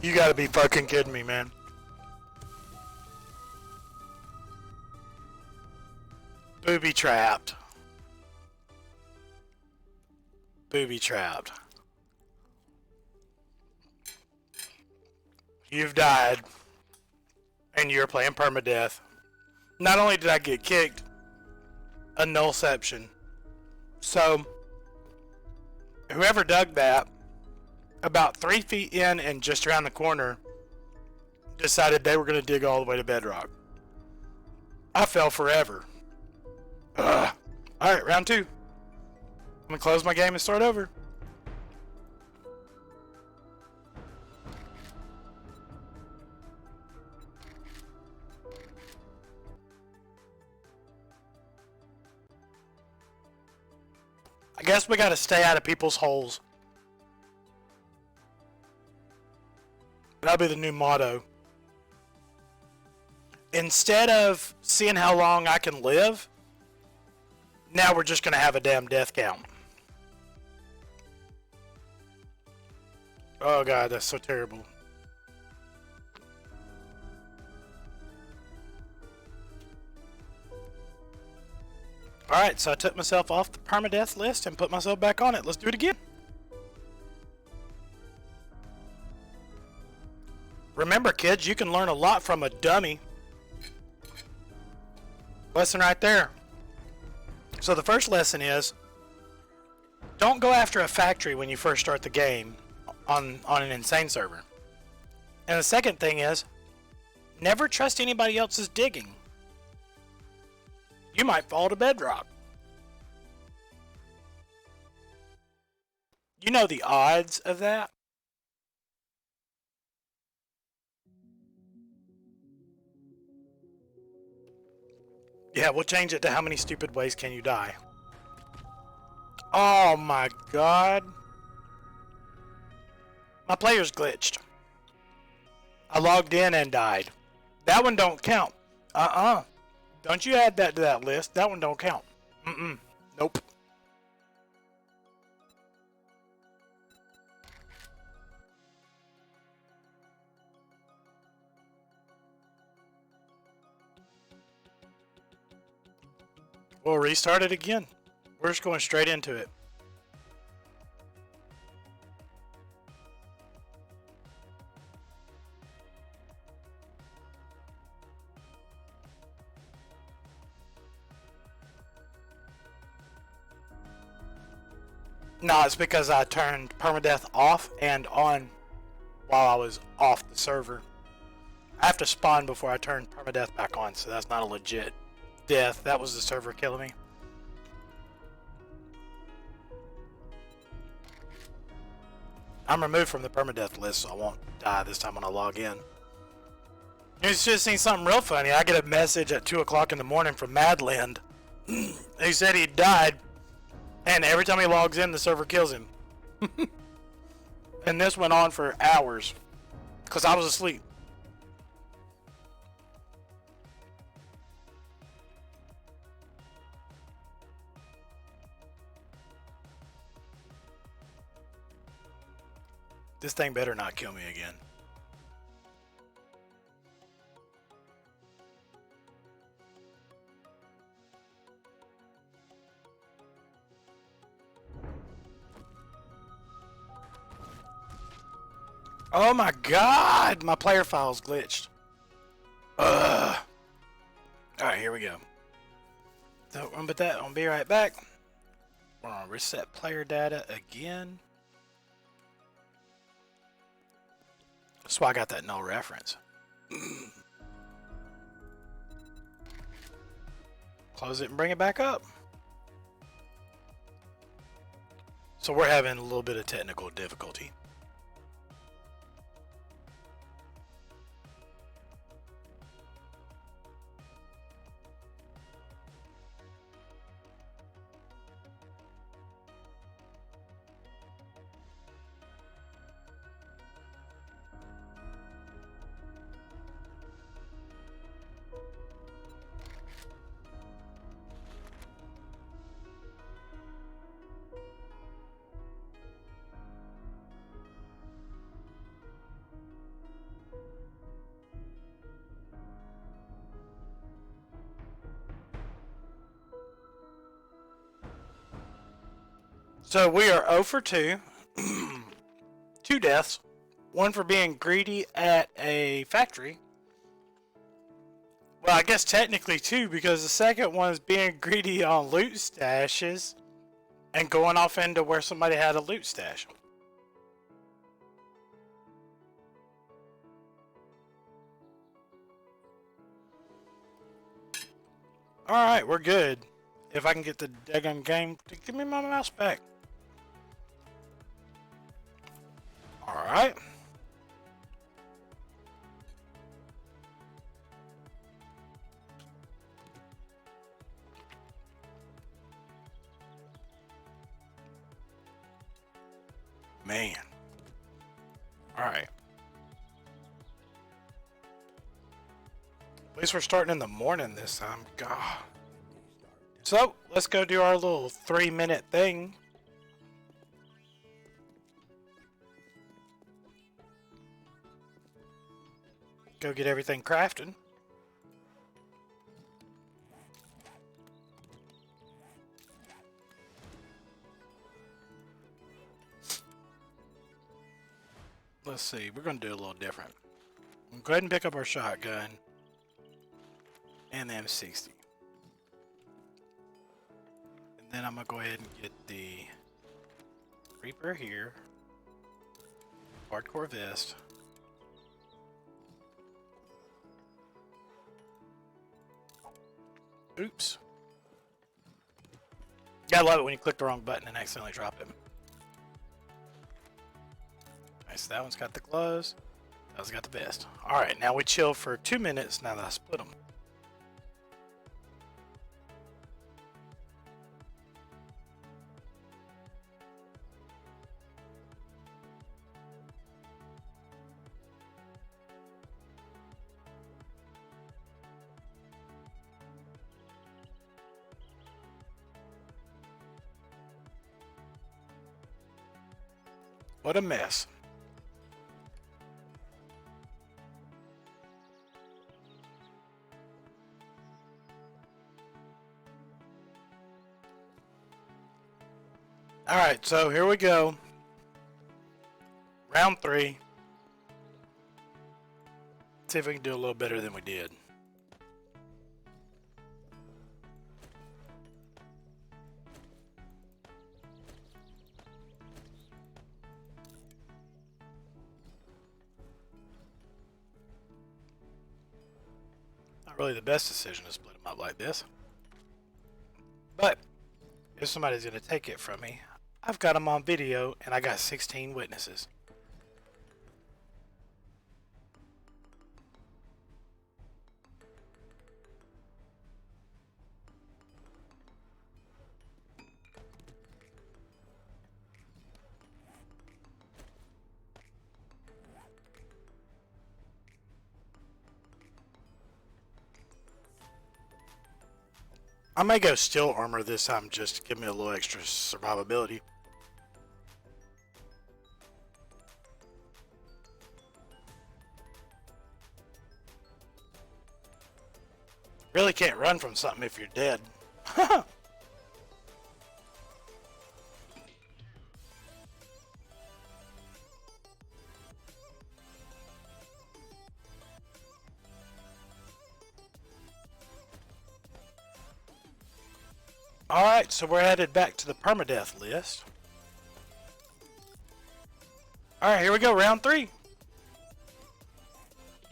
You gotta be fucking kidding me, man. Booby trapped. Booby trapped. You've died. And you're playing permadeath. Not only did I get kicked, a nullception. So, whoever dug that, about 3 feet in and just around the corner, decided they were going to dig all the way to bedrock. I fell forever. Ugh. Alright, round 2. I'm going to close my game and start over. I guess we got to stay out of people's holes. That'll be the new motto. Instead of seeing how long I can live, now we're just going to have a damn death count. Oh god, that's so terrible. Alright, so I took myself off the permadeath list and put myself back on it. Let's do it again. Remember, kids, you can learn a lot from a dummy. Lesson right there. So the first lesson is, don't go after a factory when you first start the game on an insane server. And the second thing is, never trust anybody else's digging. You might fall to bedrock. You know the odds of that? Yeah, we'll change it to how many stupid ways can you die. Oh my god. My player's glitched. I logged in and died. That one don't count. Don't you add that to that list. That one don't count. Nope. We'll restart it again. We're just going straight into it. No, it's because I turned permadeath off and on while I was off the server. I have to spawn before I turn permadeath back on, so that's not a legit death. That was the server killing me. I'm removed from the permadeath list, so I won't die this time when I log in. You should have seen something real funny. I get a message at 2 o'clock in the morning from Madland. He said he died, and every time he logs in, the server kills him. And this went on for hours, because I was asleep. This thing better not kill me again. Oh my god! My player file's glitched. Ugh. Alright, here we go. So, but that, I'll be right back. We're gonna reset player data again. That's why I got that null reference. Close it and bring it back up. So we're having a little bit of technical difficulty. So we are 0 for 2. 2 deaths. 1 for being greedy at a factory. Well, I guess technically 2 because the second one is being greedy on loot stashes and going off into where somebody had a loot stash. Alright, we're good. If I can get the daggone game to give me my mouse back. Alright. Man. Alright. At least we're starting in the morning this time. God. So, let's go do our little 3-minute thing. Go get everything crafted. Let's see, we're going to do a little different. We'll go ahead and pick up our shotgun and the M60. And then I'm going to go ahead and get the Reaper here, hardcore vest. Oops. Gotta love it when you click the wrong button and accidentally drop him. Alright, so that one's got the gloves. That one's got the vest. Alright, now we chill for 2 minutes now that I split them. What a mess. Alright, so here we go. Round 3. See if we can do a little better than we did. Not really the best decision to split them up like this. But if somebody's going to take it from me, I've got them on video and I got 16 witnesses. I may go steel armor this time just to give me a little extra survivability. Really can't run from something if you're dead. Alright, so we're headed back to the permadeath list. Alright, here we go, round 3.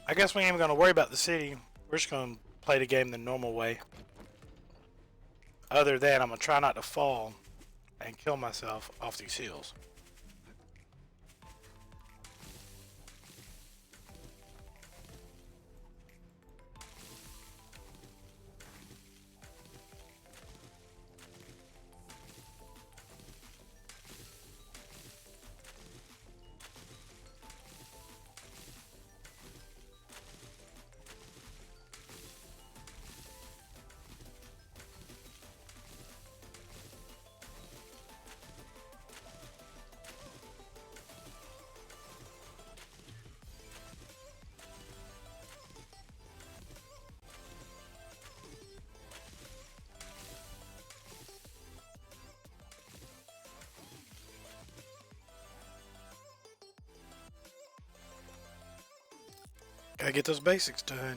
I guess we ain't even going to worry about the city. We're just going to play the game the normal way. Other than I'm going to try not to fall and kill myself off these hills. Gotta get those basics done.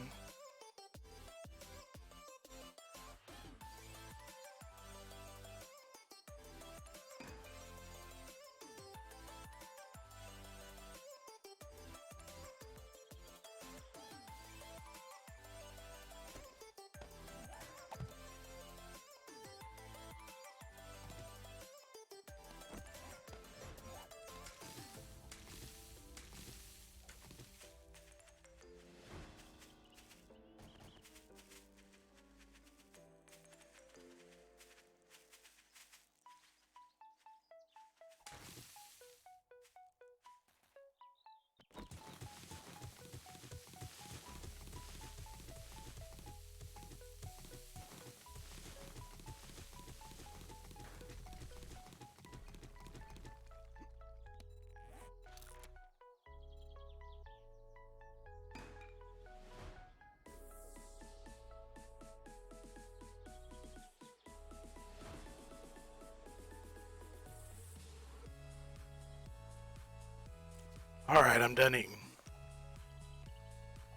Alright, I'm done eating.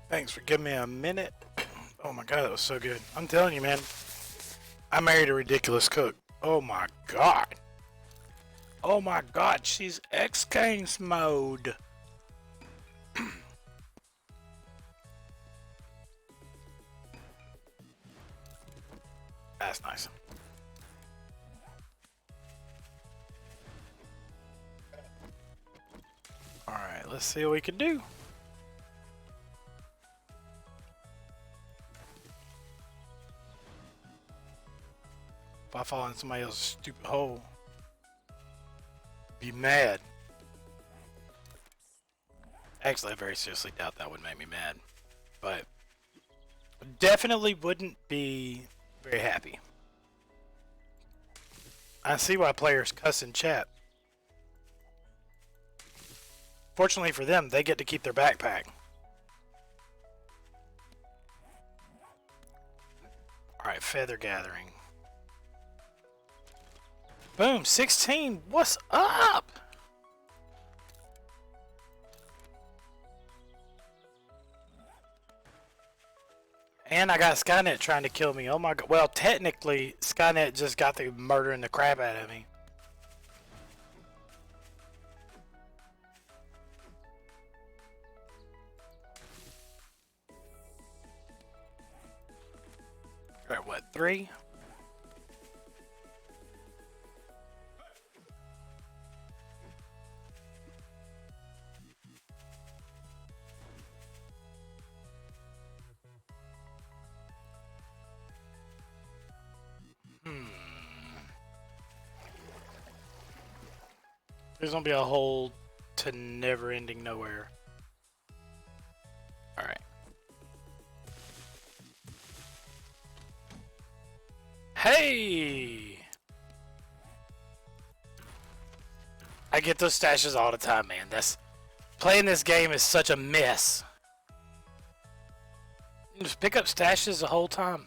Thanks for giving me a minute. Oh my god, that was so good. I'm telling you, man. I married a ridiculous cook. Oh my god. Oh my god, she's X-Games mode. That's nice. Alright, let's see what we can do. If I fall in somebody else's stupid hole, be mad. Actually, I very seriously doubt that would make me mad. But definitely wouldn't be very happy. I see why players cuss in chat. Fortunately for them, they get to keep their backpack. Alright, feather gathering. Boom, 16. What's up? And I got Skynet trying to kill me. Oh my god. Well, technically, Skynet just got the murdering the crap out of me. Alright, what, 3? There's gonna be a hole to never ending nowhere. Alright. Hey! I get those stashes all the time, man. Playing this game is such a mess. You just pick up stashes the whole time.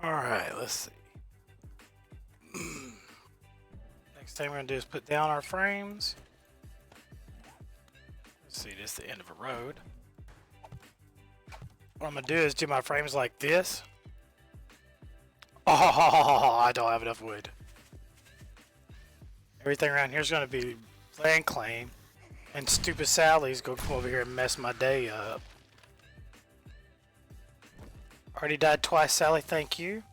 Alright, let's see. Next thing we're going to do is put down our frames. Let's see, this is the end of a road. What I'm going to do is do my frames like this. Oh, I don't have enough wood. Everything around here is going to be land claim. And stupid Sally's going to come over here and mess my day up. Already died twice, Sally. Thank you.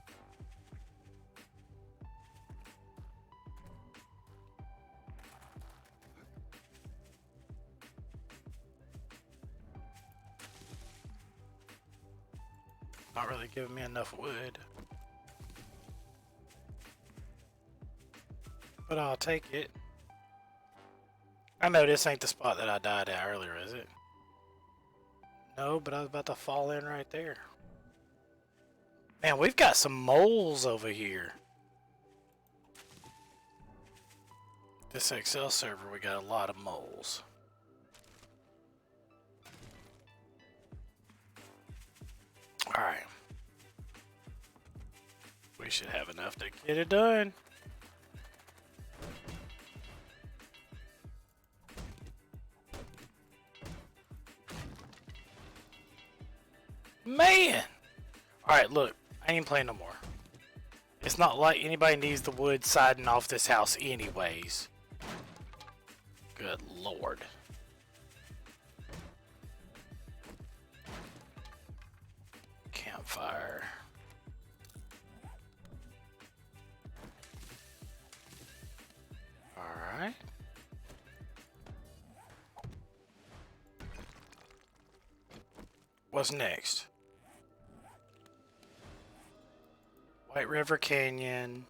Not really giving me enough wood. But I'll take it. I know this ain't the spot that I died at earlier, is it? No, but I was about to fall in right there. Man, we've got some moles over here. This XL server, we got a lot of moles. Alright. We should have enough to get it done. Man! Alright, look. I ain't playing no more. It's not like anybody needs the wood siding off this house anyways. Good lord. Campfire. Alright. What's next? White River Canyon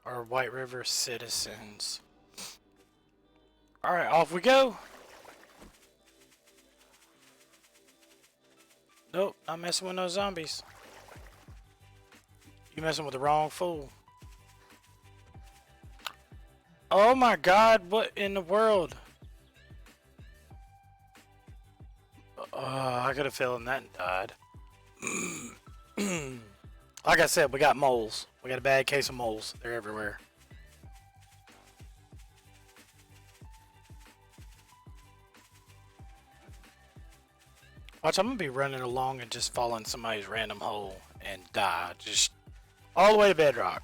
or White River Citizens. Alright, off we go. Nope, not messing with no zombies. You messing with the wrong fool. Oh my god, what in the world? I could have fell in that and died. Like I said, we got moles. We got a bad case of moles. They're everywhere. Watch, I'm gonna be running along and just fall in somebody's random hole and die. Just all the way to bedrock.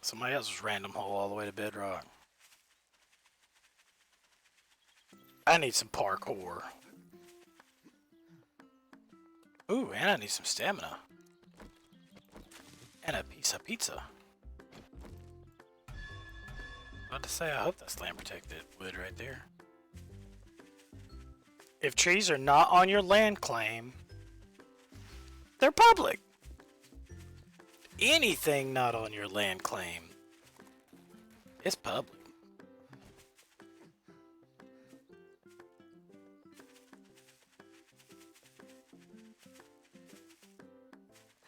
Somebody else's random hole all the way to bedrock. I need some parkour. Ooh, and I need some stamina. And a piece of pizza. About to say, I hope that's land protected wood right there. If trees are not on your land claim, they're public. Anything not on your land claim is public.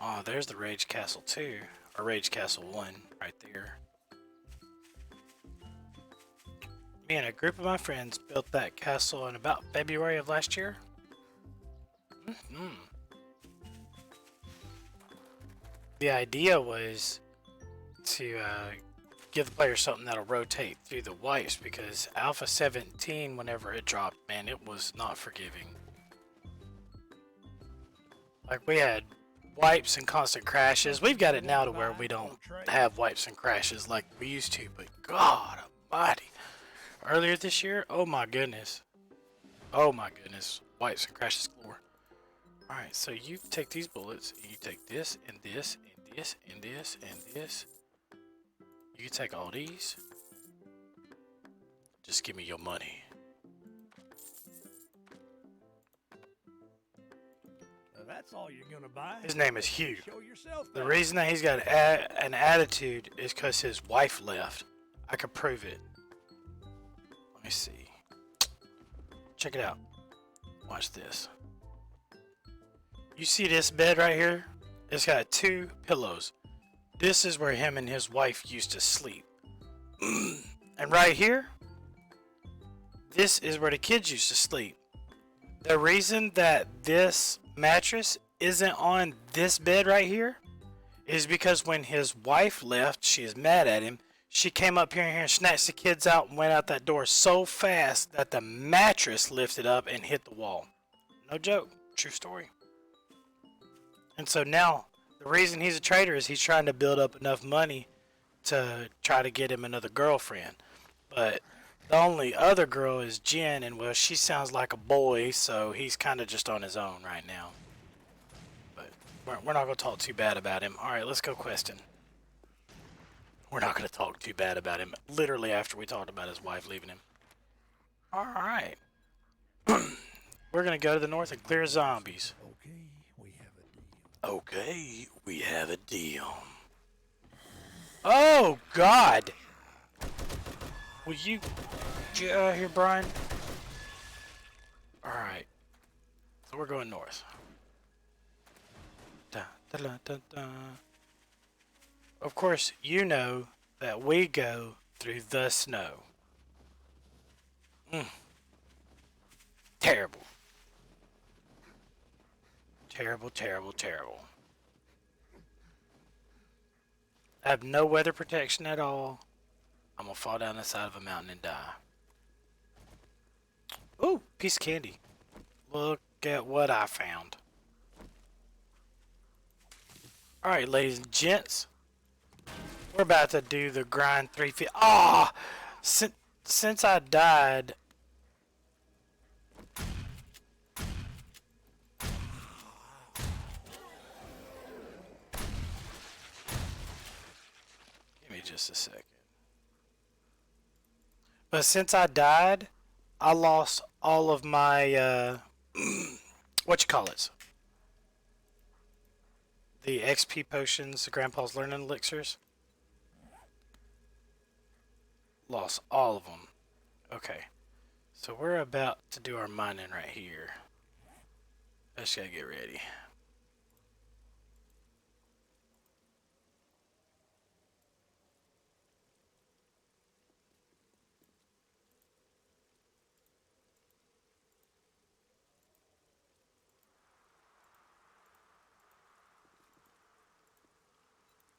Oh, there's the Rage Castle 2, or Rage Castle 1, right there. Me and a group of my friends built that castle in about February of last year. The idea was to give the player something that'll rotate through the wipes, because Alpha 17, whenever it dropped, man, it was not forgiving. Like, we had wipes and constant crashes. We've got it now to where we don't have wipes and crashes like we used to, but God almighty. Earlier this year, oh my goodness. Oh my goodness. Wipes and crashes galore. Alright, so you take these bullets, and you take this, and this, and this, and this, and this. You can take all these. Just give me your money. That's all you're gonna buy. His name is Hugh. Show yourself. The reason that he's got an attitude is because his wife left. I could prove it. Let me see. Check it out. Watch this. You see this bed right here? It's got 2 pillows. This is where him and his wife used to sleep. And right here, this is where the kids used to sleep. The reason that this mattress isn't on this bed right here is because when his wife left, she is mad at him. She came up here and snatched the kids out and went out that door so fast that the mattress lifted up and hit the wall. No joke. True story. And so now, the reason he's a traitor is he's trying to build up enough money to try to get him another girlfriend. But the only other girl is Jen, and well, she sounds like a boy, so he's kind of just on his own right now. But we're not going to talk too bad about him. Alright, let's go questing. We're not going to talk too bad about him, literally after we talked about his wife leaving him. Alright. We're gonna go to the north and clear zombies. Okay, we have a deal. Okay, we have a deal. Oh, God! Will you get out of here, Brian? Alright. So we're going north. Da, da, da, da, da. Of course, you know that we go through the snow. Terrible. Terrible, terrible, terrible. I have no weather protection at all. I'm gonna fall down the side of a mountain and die. Ooh, piece of candy. Look at what I found. Alright, ladies and gents. We're about to do the grind 3 feet. Ah! Since I died... Give me just a second. But since I died, I lost all of my, what you call it? The XP potions, the Grandpa's Learning Elixirs. Lost all of them. Okay. So we're about to do our mining right here. I just gotta get ready.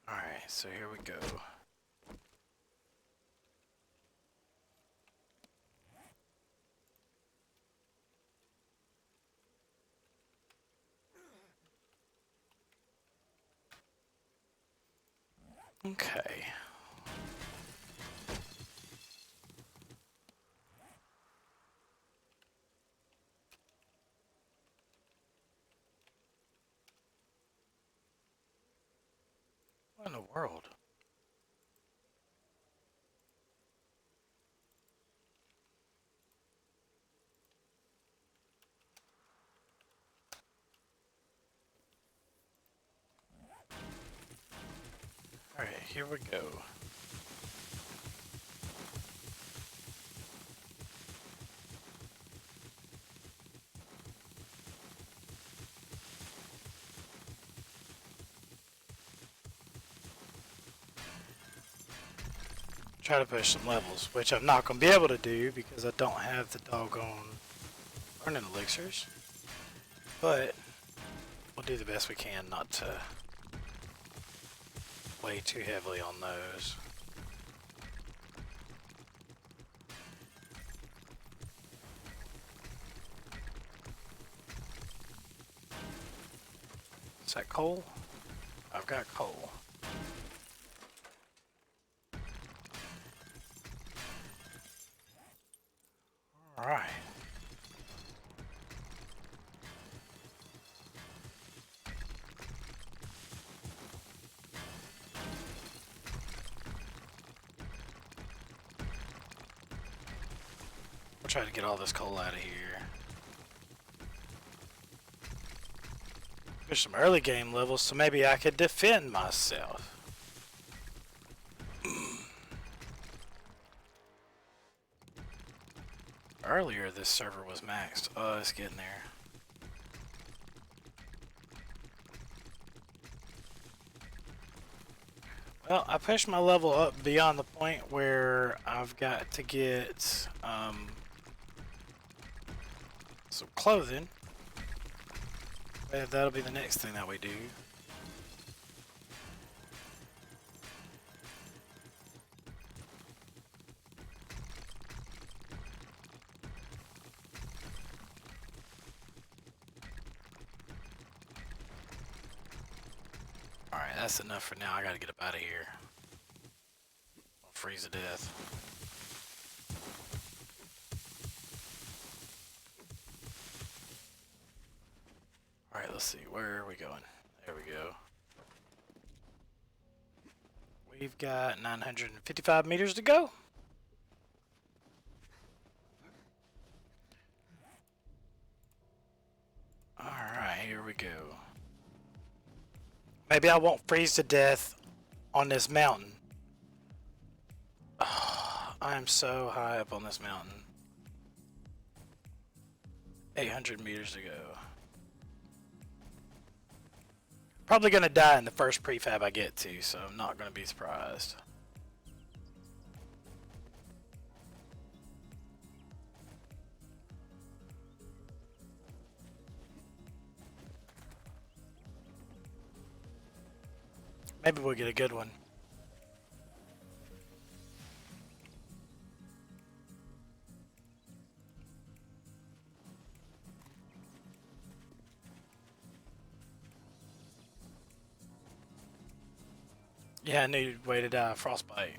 Alright, so here we go. Okay. What in the world? Alright, here we go. Try to push some levels, which I'm not going to be able to do because I don't have the doggone learning elixirs. But we'll do the best we can not to weigh too heavily on those. Is that coal? I've got coal. Alright. We'll try to get all this coal out of here. There's some early game levels, so maybe I could defend myself. Earlier this server was maxed. Oh, it's getting there. Well, I pushed my level up beyond the point where I've got to get some clothing. That'll be the next thing that we do. Alright, that's enough for now. I gotta get up out of here. I'll freeze to death. Alright, let's see. Where are we going? There we go. We've got 955 meters to go. we go. Maybe I won't freeze to death on this mountain. Oh, I am so high up on this mountain. 800 meters to go. Probably gonna die in the first prefab I get to, so I'm not gonna be surprised. Maybe we'll get a good one. Yeah, I knew way to die, frostbite.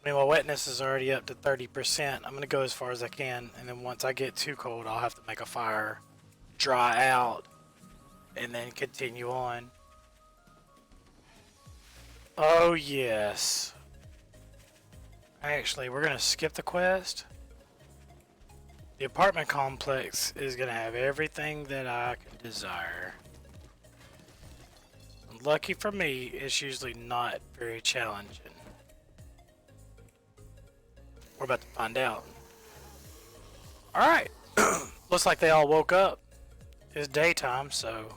I mean, my wetness is already up to 30%. I'm gonna go as far as I can, and then once I get too cold, I'll have to make a fire, dry out, and then continue on. Oh yes. Actually, we're gonna skip the quest. The apartment complex is gonna have everything that I could desire. Lucky for me, it's usually not very challenging. We're about to find out. Alright. Looks like they all woke up. It's daytime, so...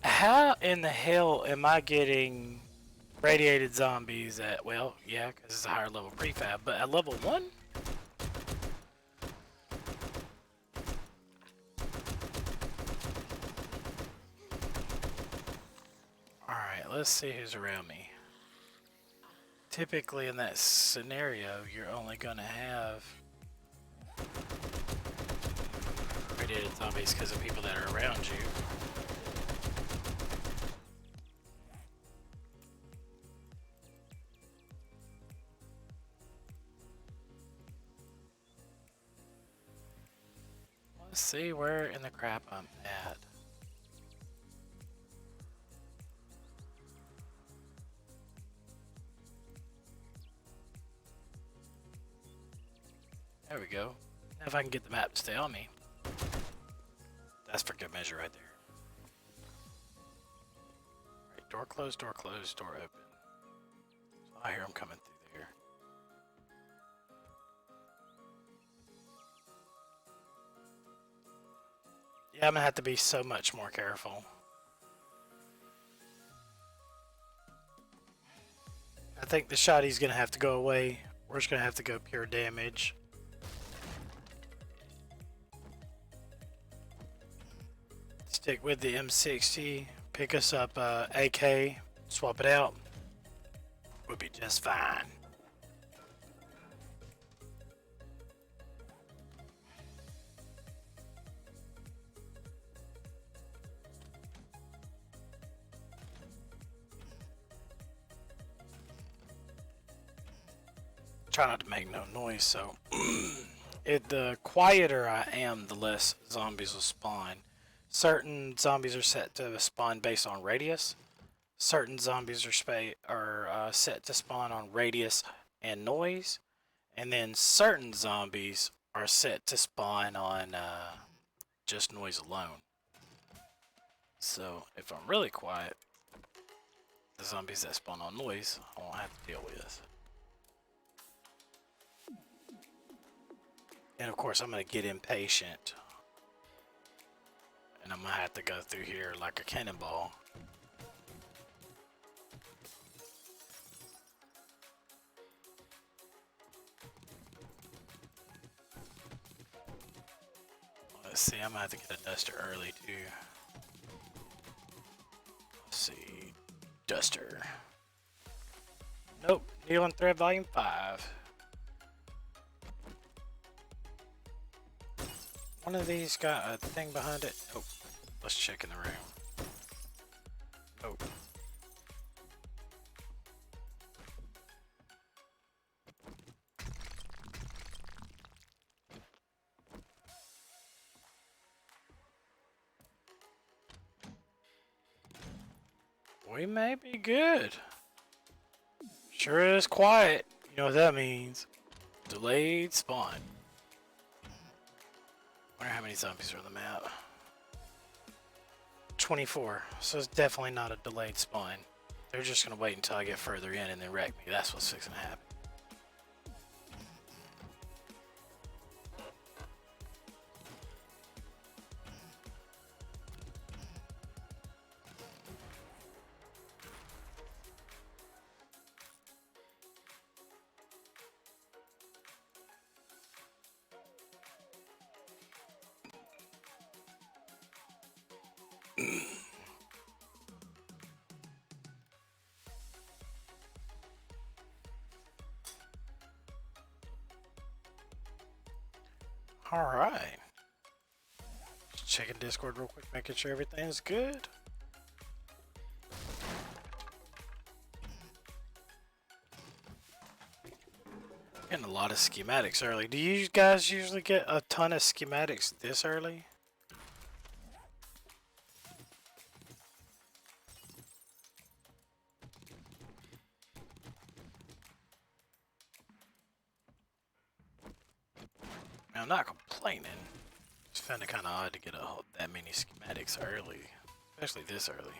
How in the hell am I getting radiated zombies at... Well, yeah, because it's a higher level prefab, but at level 1? Alright, let's see who's around me. Typically in that scenario, you're only gonna have radiated zombies because of people that are around you. Let's see where in the crap I'm at. There we go. Now if I can get the map to stay on me. That's for good measure right there. Right, door closed, door open. So I hear them coming through there. Yeah, I'm gonna have to be so much more careful. I think the shotty's gonna have to go away. We're just gonna have to go pure damage. Stick with the M60, pick us up AK, swap it out. We'll be just fine. Try not to make no noise, so the quieter I am, the less zombies will spawn. Certain zombies are set to spawn based on radius. Certain zombies are set to spawn on radius and noise, and then certain zombies are set to spawn on just noise alone. So if I'm really quiet, the zombies that spawn on noise I won't have to deal with. And of course I'm gonna get impatient, and I'm gonna have to go through here like a cannonball. Let's see, I'm gonna have to get a duster early too. Let's see, duster. Nope, Needle and Thread Volume 5. One of these got a thing behind it. Nope. Let's check in the room. Nope. We may be good. Sure is quiet. You know what that means. Delayed spawn. Wonder how many zombies are on the map. 24. So it's definitely not a delayed spawn. They're just gonna wait until I get further in and then wreck me. That's what's fixing to happen. Alright. Just checking Discord real quick, making sure everything's good. Getting a lot of schematics early. Do you guys usually get a ton of schematics this early? I'm not complaining. Just found it kind of odd to get that many schematics early, especially this early.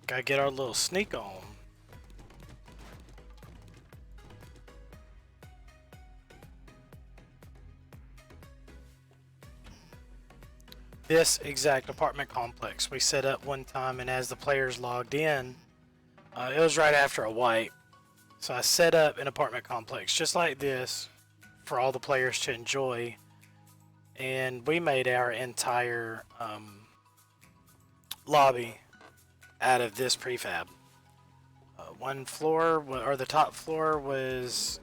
Gotta get our little sneak on. This exact apartment complex we set up one time, and as the players logged in, it was right after a wipe. So I set up an apartment complex just like this for all the players to enjoy, and we made our entire lobby out of this prefab. One floor, or the top floor, was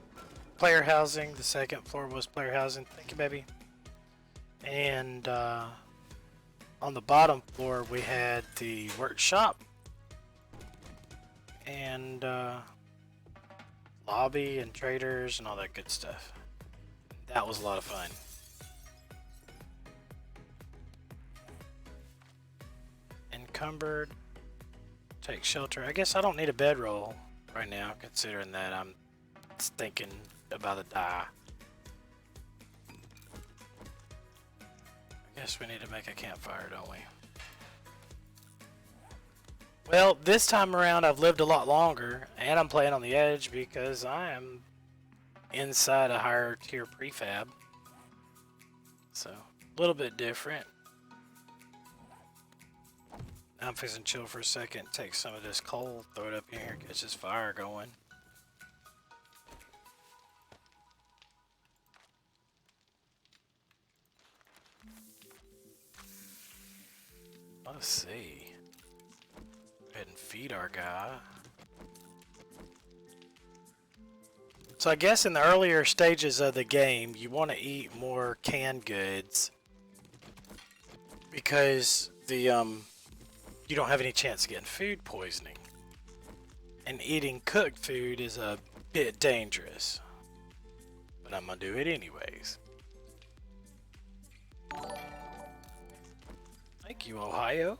player housing. The second floor was player housing. Thank you, baby. And on the bottom floor, we had the workshop and lobby and traders and all that good stuff. That was a lot of fun. Encumbered. Take shelter. I guess I don't need a bedroll right now, considering that I'm thinking about to die. I guess we need to make a campfire, don't we? Well, this time around I've lived a lot longer, and I'm playing on the edge because I am inside a higher tier prefab. So, a little bit different. Now I'm fixing to chill for a second, take some of this coal, throw it up in here, get this fire going. Let's see. Go ahead and feed our guy. So I guess in the earlier stages of the game, you want to eat more canned goods because the you don't have any chance of getting food poisoning. And eating cooked food is a bit dangerous. But I'm gonna do it anyways. Thank you, Ohio.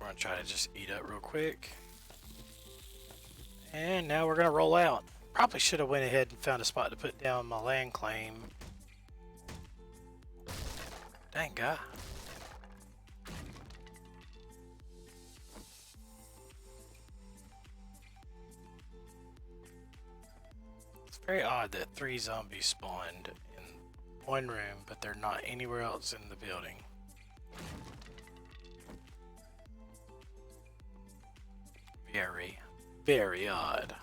We're gonna try to just eat up real quick. And now we're gonna roll out. Probably should have went ahead and found a spot to put down my land claim. Dang guy. It's very odd that 3 zombies spawned in one room, but they're not anywhere else in the building. Very, very odd.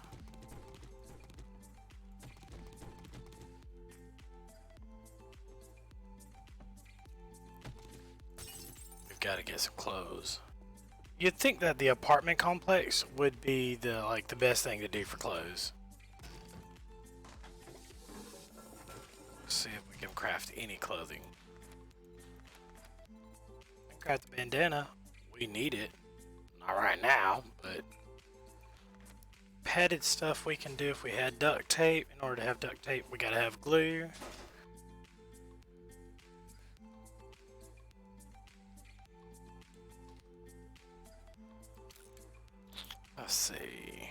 We've got to get get some clothes. You'd think that the apartment complex would be the best thing to do for clothes. Let's see if we can craft any clothing. Craft the bandana. We need it. Not right now, but padded stuff we can do if we had duct tape. In order to have duct tape, we gotta have glue. Let's see.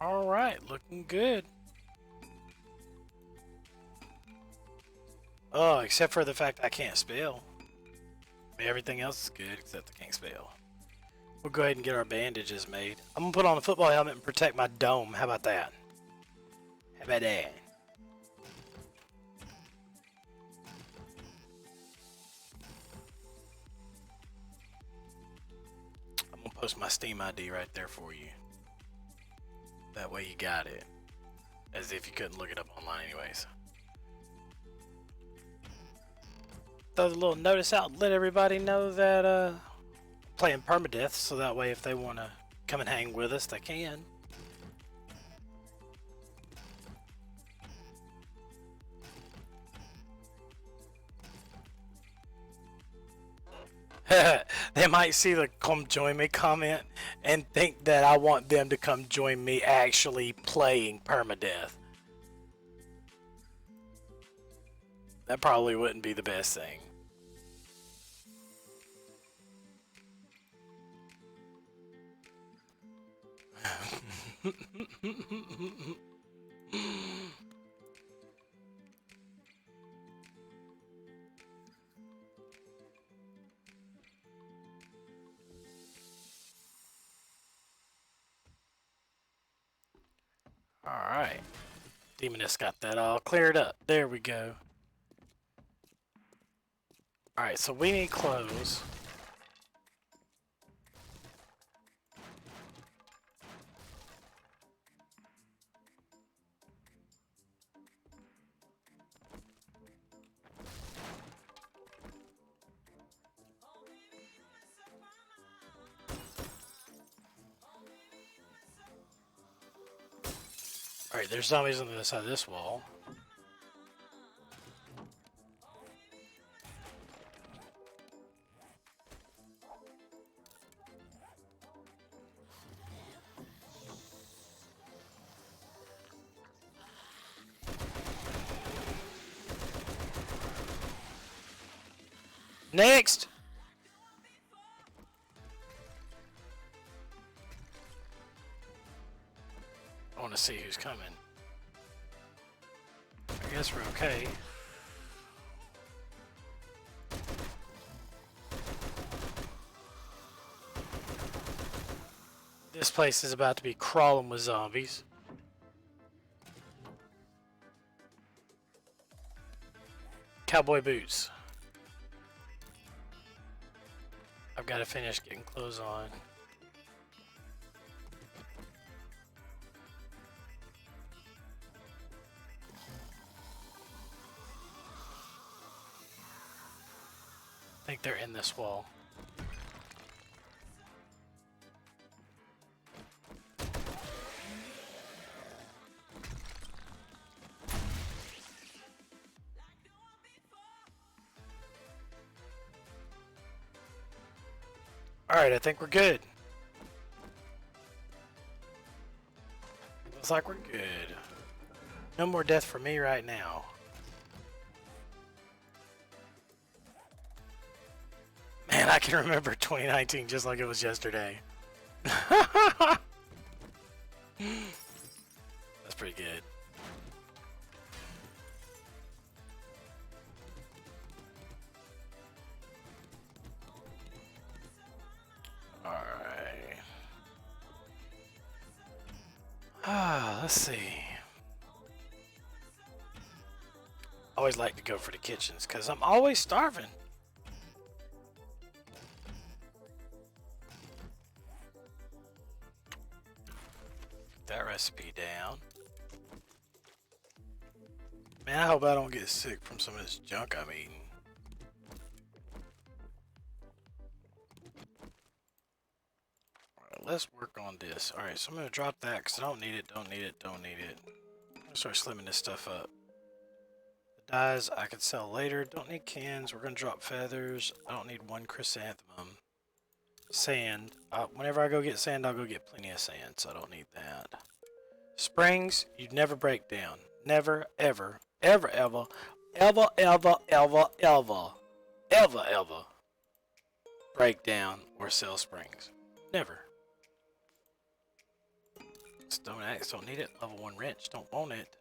All right, looking good. Oh, except for the fact I can't spell. Everything else is good except I can't spell. We'll go ahead and get our bandages made. I'm gonna put on a football helmet and protect my dome. How about that? How about that? I'm gonna post my Steam ID right there for you. That way you got it. As if you couldn't look it up online anyways. Throw the little notice out, let everybody know that playing permadeath, so that way if they want to come and hang with us, they can. They might see the "come join me" comment and think that I want them to come join me actually playing permadeath. That probably wouldn't be the best thing. Alright. Demoness got that all cleared up. There we go. Alright, so we need clothes. Alright, there's zombies on the other side of this wall. Next! I want to see who's coming. I guess we're okay. This place is about to be crawling with zombies. Cowboy boots. I've got to finish getting clothes on. I think they're in this wall. Alright, I think we're good. Looks like we're good. No more death for me right now. Man, I can remember 2019 just like it was yesterday. That's pretty good. Alright. Let's see. I always like to go for the kitchens because I'm always starving. That recipe down. Man, I hope I don't get sick from some of this junk I'm eating. Alright, let's work on this. Alright, so I'm gonna drop that because I don't need it, don't need it, don't need it. I'm gonna start slimming this stuff up. The dyes I could sell later. Don't need cans. We're gonna drop feathers. I don't need one chrysanthemum. Sand. Whenever I go get sand, I'll go get plenty of sand, so I don't need that. Springs, you never break down. Never, ever, ever, ever, ever, ever, ever, ever, ever, ever break down or sell springs. Never. Stone axe, don't need it. Level 1 wrench, don't want it.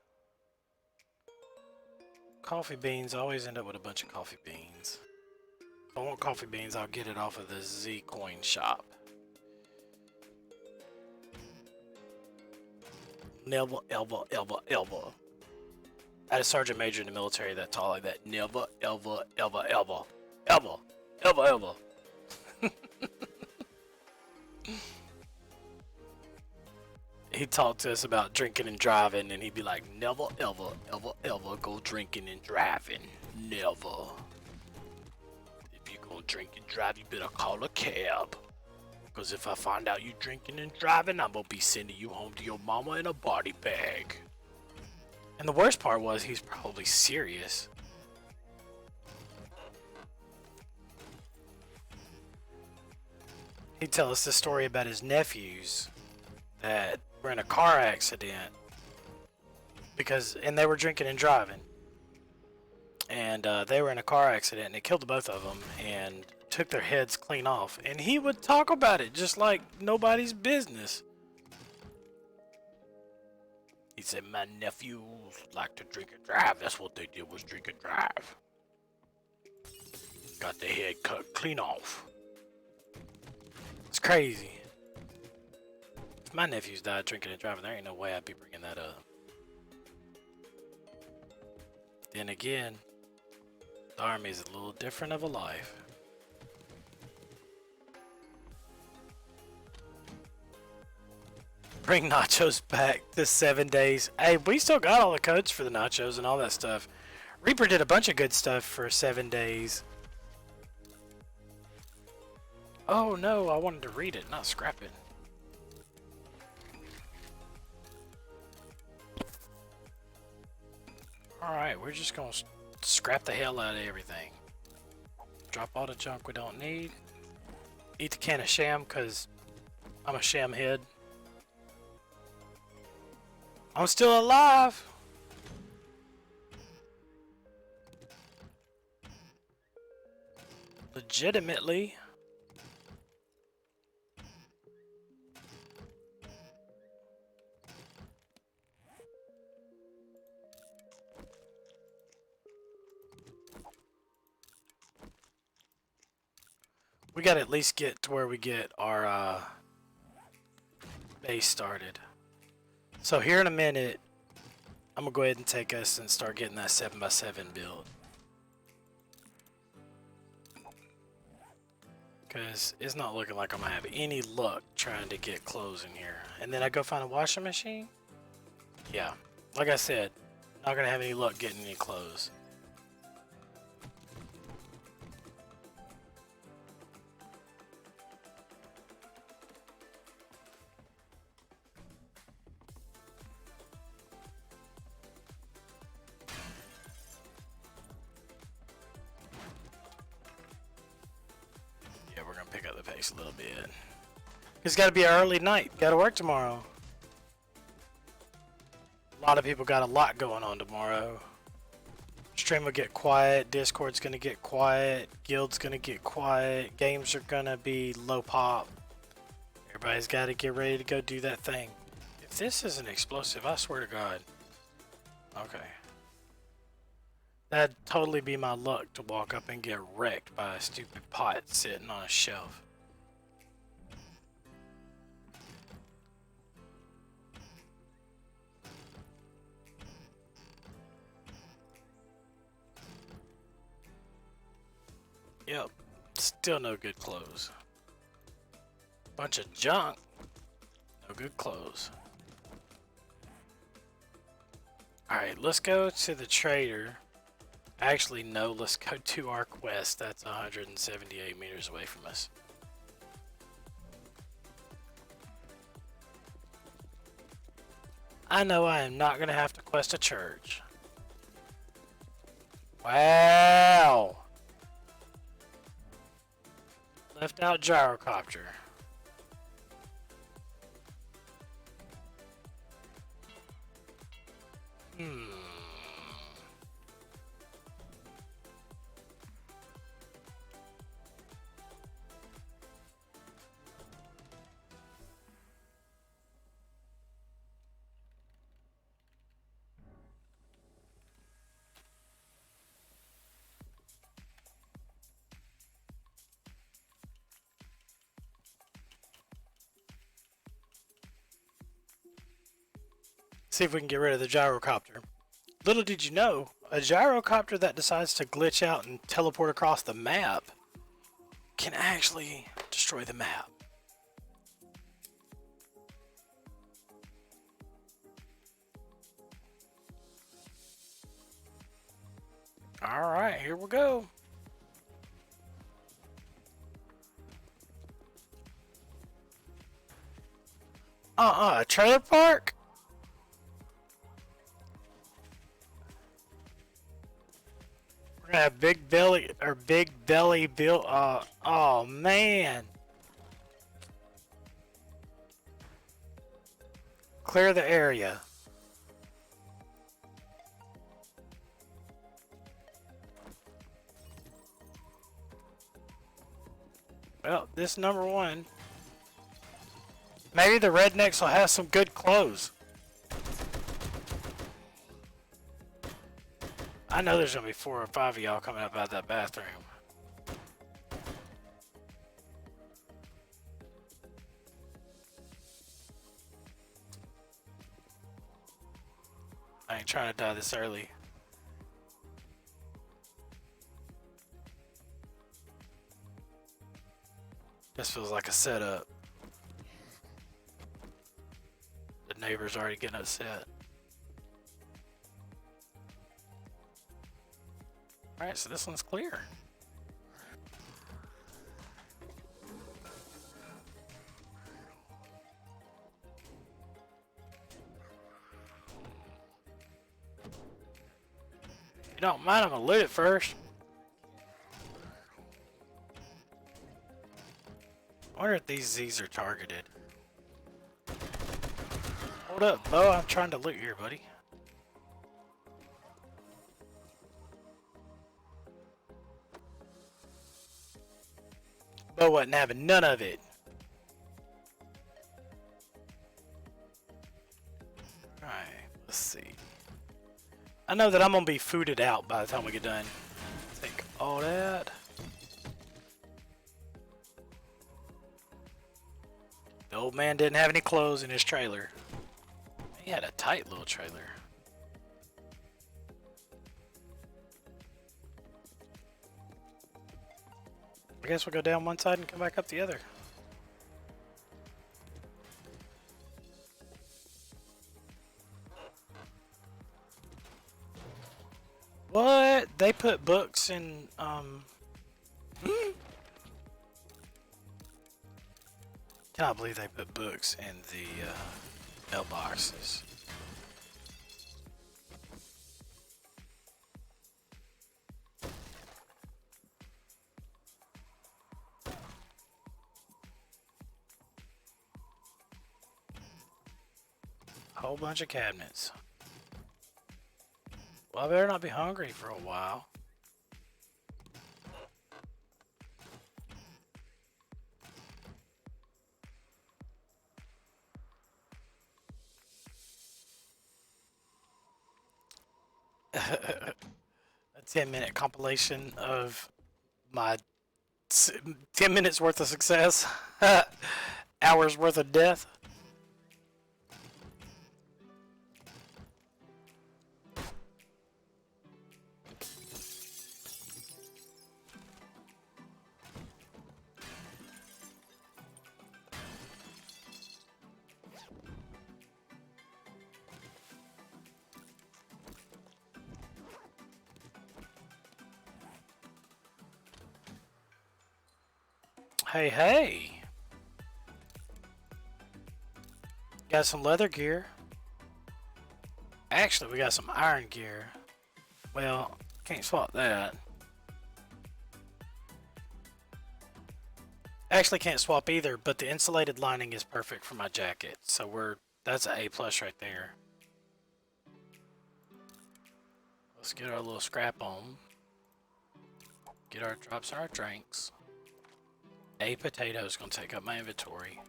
Coffee beans, I always end up with a bunch of coffee beans. If I want coffee beans, I'll get it off of the Z coin shop. Never, ever, ever, ever. I had a sergeant major in the military that taught like that. Never, ever, ever, ever, ever, ever, ever. He talked to us about drinking and driving, and he'd be like, never, ever, ever, ever go drinking and driving. Never. If you go drink and drive, you better call a cab. Because if I find out you drinking and driving, I'm going to be sending you home to your mama in a body bag. And the worst part was, he's probably serious. He'd tell us the story about his nephews that were in a car accident and they were drinking and driving. And they were in a car accident and it killed the both of them and took their heads clean off. And he would talk about it just like nobody's business. He said, my nephews like to drink and drive. That's what they did, was drink and drive. Got their head cut clean off. It's crazy. If my nephews died drinking and driving, there ain't no way I'd be bringing that up. Then again, the Army is a little different of a life. Bring nachos back to 7 days. Hey, we still got all the codes for the nachos and all that stuff. Reaper did a bunch of good stuff for 7 days. Oh no, I wanted to read it, not scrap it. Alright, we're just gonna scrap the hell out of everything. Drop all the junk we don't need. Eat the can of sham, because I'm a sham head. I'm still alive! Legitimately. We gotta at least get to where we get our base started. So here in a minute, I'm gonna go ahead and take us and start getting that 7x7 build. Because it's not looking like I'm gonna have any luck trying to get clothes in here. And then I go find a washing machine? Yeah, like I said, not gonna have any luck getting any clothes. Pick up the pace a little bit. It's got to be an early night. Got to work tomorrow. A lot of people got a lot going on tomorrow. Stream will get quiet. Discord's going to get quiet. Guild's going to get quiet. Games are going to be low pop. Everybody's got to get ready to go do that thing. If this is an explosive, I swear to God. Okay. That'd totally be my luck to walk up and get wrecked by a stupid pot sitting on a shelf. Yep, still no good clothes. Bunch of junk, no good clothes. Alright, let's go to the trader. Actually, no, let's go to our quest. That's 178 meters away from us. I know I am not going to have to quest a church. Wow! Left out gyrocopter. See if we can get rid of the gyrocopter. Little did you know, a gyrocopter that decides to glitch out and teleport across the map can actually destroy the map. Alright, here we go. A trailer park? We're gonna have big belly built. Oh man. Clear the area. Well, this number one. Maybe the rednecks will have some good clothes. I know there's gonna be 4 or 5 of y'all coming up out of that bathroom. I ain't trying to die this early. This feels like a setup. The neighbor's already getting upset. Alright, so this one's clear. If you don't mind, I'm gonna loot it first. I wonder if these Z's are targeted. Hold up, Bo, I'm trying to loot here, buddy. Bo wasn't having none of it. Alright, let's see. I know that I'm gonna be fooded out by the time we get done. Take all that. The old man didn't have any clothes in his trailer. He had a tight little trailer. I guess we'll go down one side and come back up the other. What? They put books in, Cannot believe they put books in the mailboxes. Whole bunch of cabinets. Well, I better not be hungry for a while. A 10-minute compilation of my 10 minutes worth of success, hours worth of death. Hey, hey! Got some leather gear. Actually, we got some iron gear. Well, can't swap that. Actually, can't swap either, but the insulated lining is perfect for my jacket. So that's an A+ right there. Let's get our little scrap on. Get our drops and our drinks. A potato is going to take up my inventory.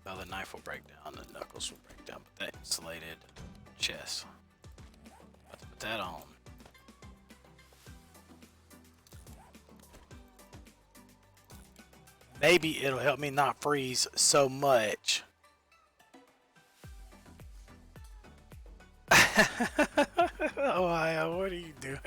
Well, the knife will break down, the knuckles will break down, but that insulated chest. Let's put that on. Maybe it'll help me not freeze so much. Ohio, what are you doing?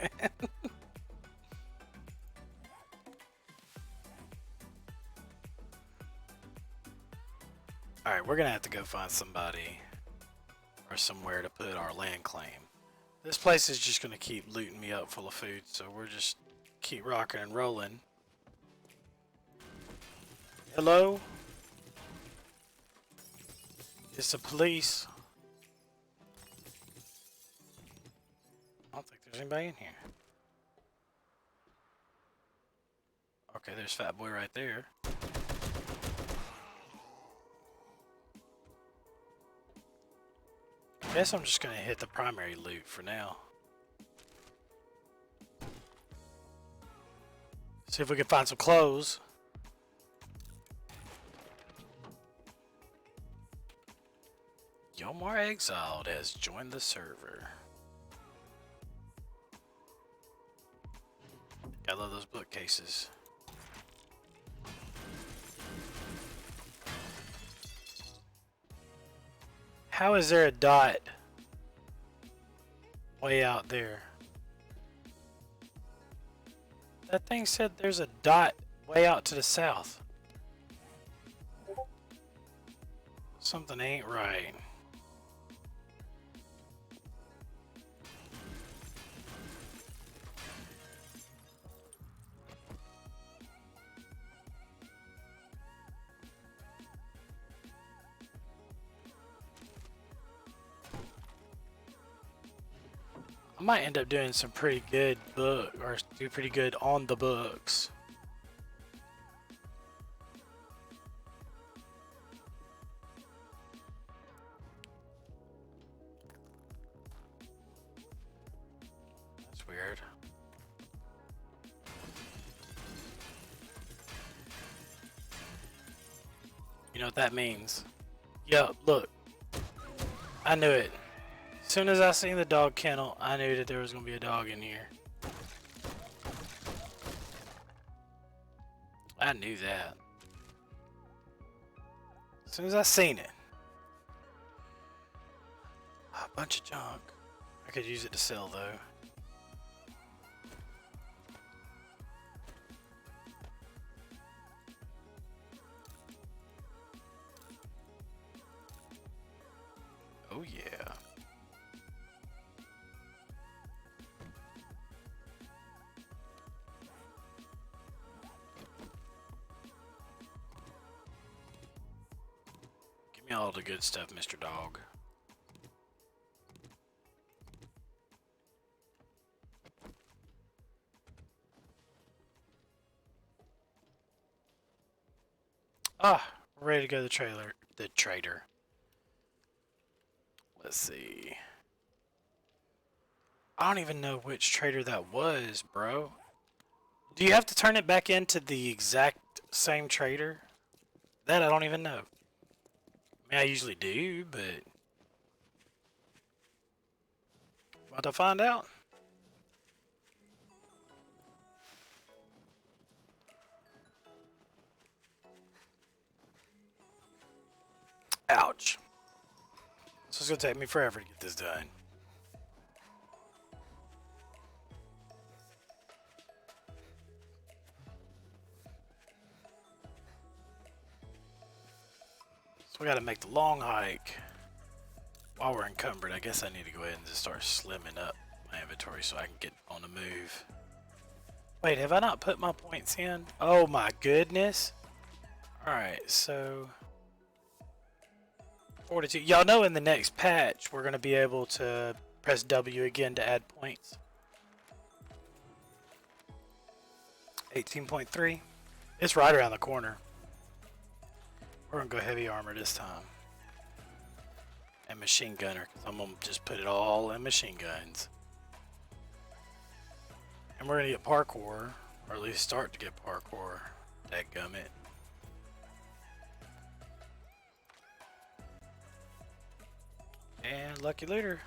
Alright, we're gonna have to go find somebody or somewhere to put our land claim. This place is just gonna keep looting me up full of food, so we're just keep rocking and rolling. Hello? It's the police. I don't think there's anybody in here. Okay, there's Fat Boy right there. Guess I'm just gonna hit the primary loot for now. See if we can find some clothes. Yomar Exiled has joined the server. I love those bookcases. How is there a dot way out there? That thing said there's a dot way out to the south. Something ain't right. I might end up doing some pretty good or do pretty good on the books. That's weird. You know what that means? Yo, look. I knew it. As soon as I seen the dog kennel, I knew that there was going to be a dog in here. I knew that. As soon as I seen it. A bunch of junk. I could use it to sell though. Oh yeah. Give me all the good stuff, Mr. Dog. Ah, we're ready to go to the trader. Let's see. I don't even know which trader that was, bro. Do you have to turn it back into the exact same trader? That I don't even know. I mean, I usually do, but about to find out. Ouch. So it's gonna take me forever to get this done. So we gotta make the long hike while we're encumbered. I guess I need to go ahead and just start slimming up my inventory so I can get on the move. Wait, have I not put my points in? Oh my goodness. Alright, so 42. Y'all know in the next patch we're going to be able to press W again to add points. 18.3. It's right around the corner. We're going to go heavy armor this time. And machine gunner, because I'm going to just put it all in machine guns. And we're going to get parkour, or at least start to get parkour. Dadgummit. And lucky looter.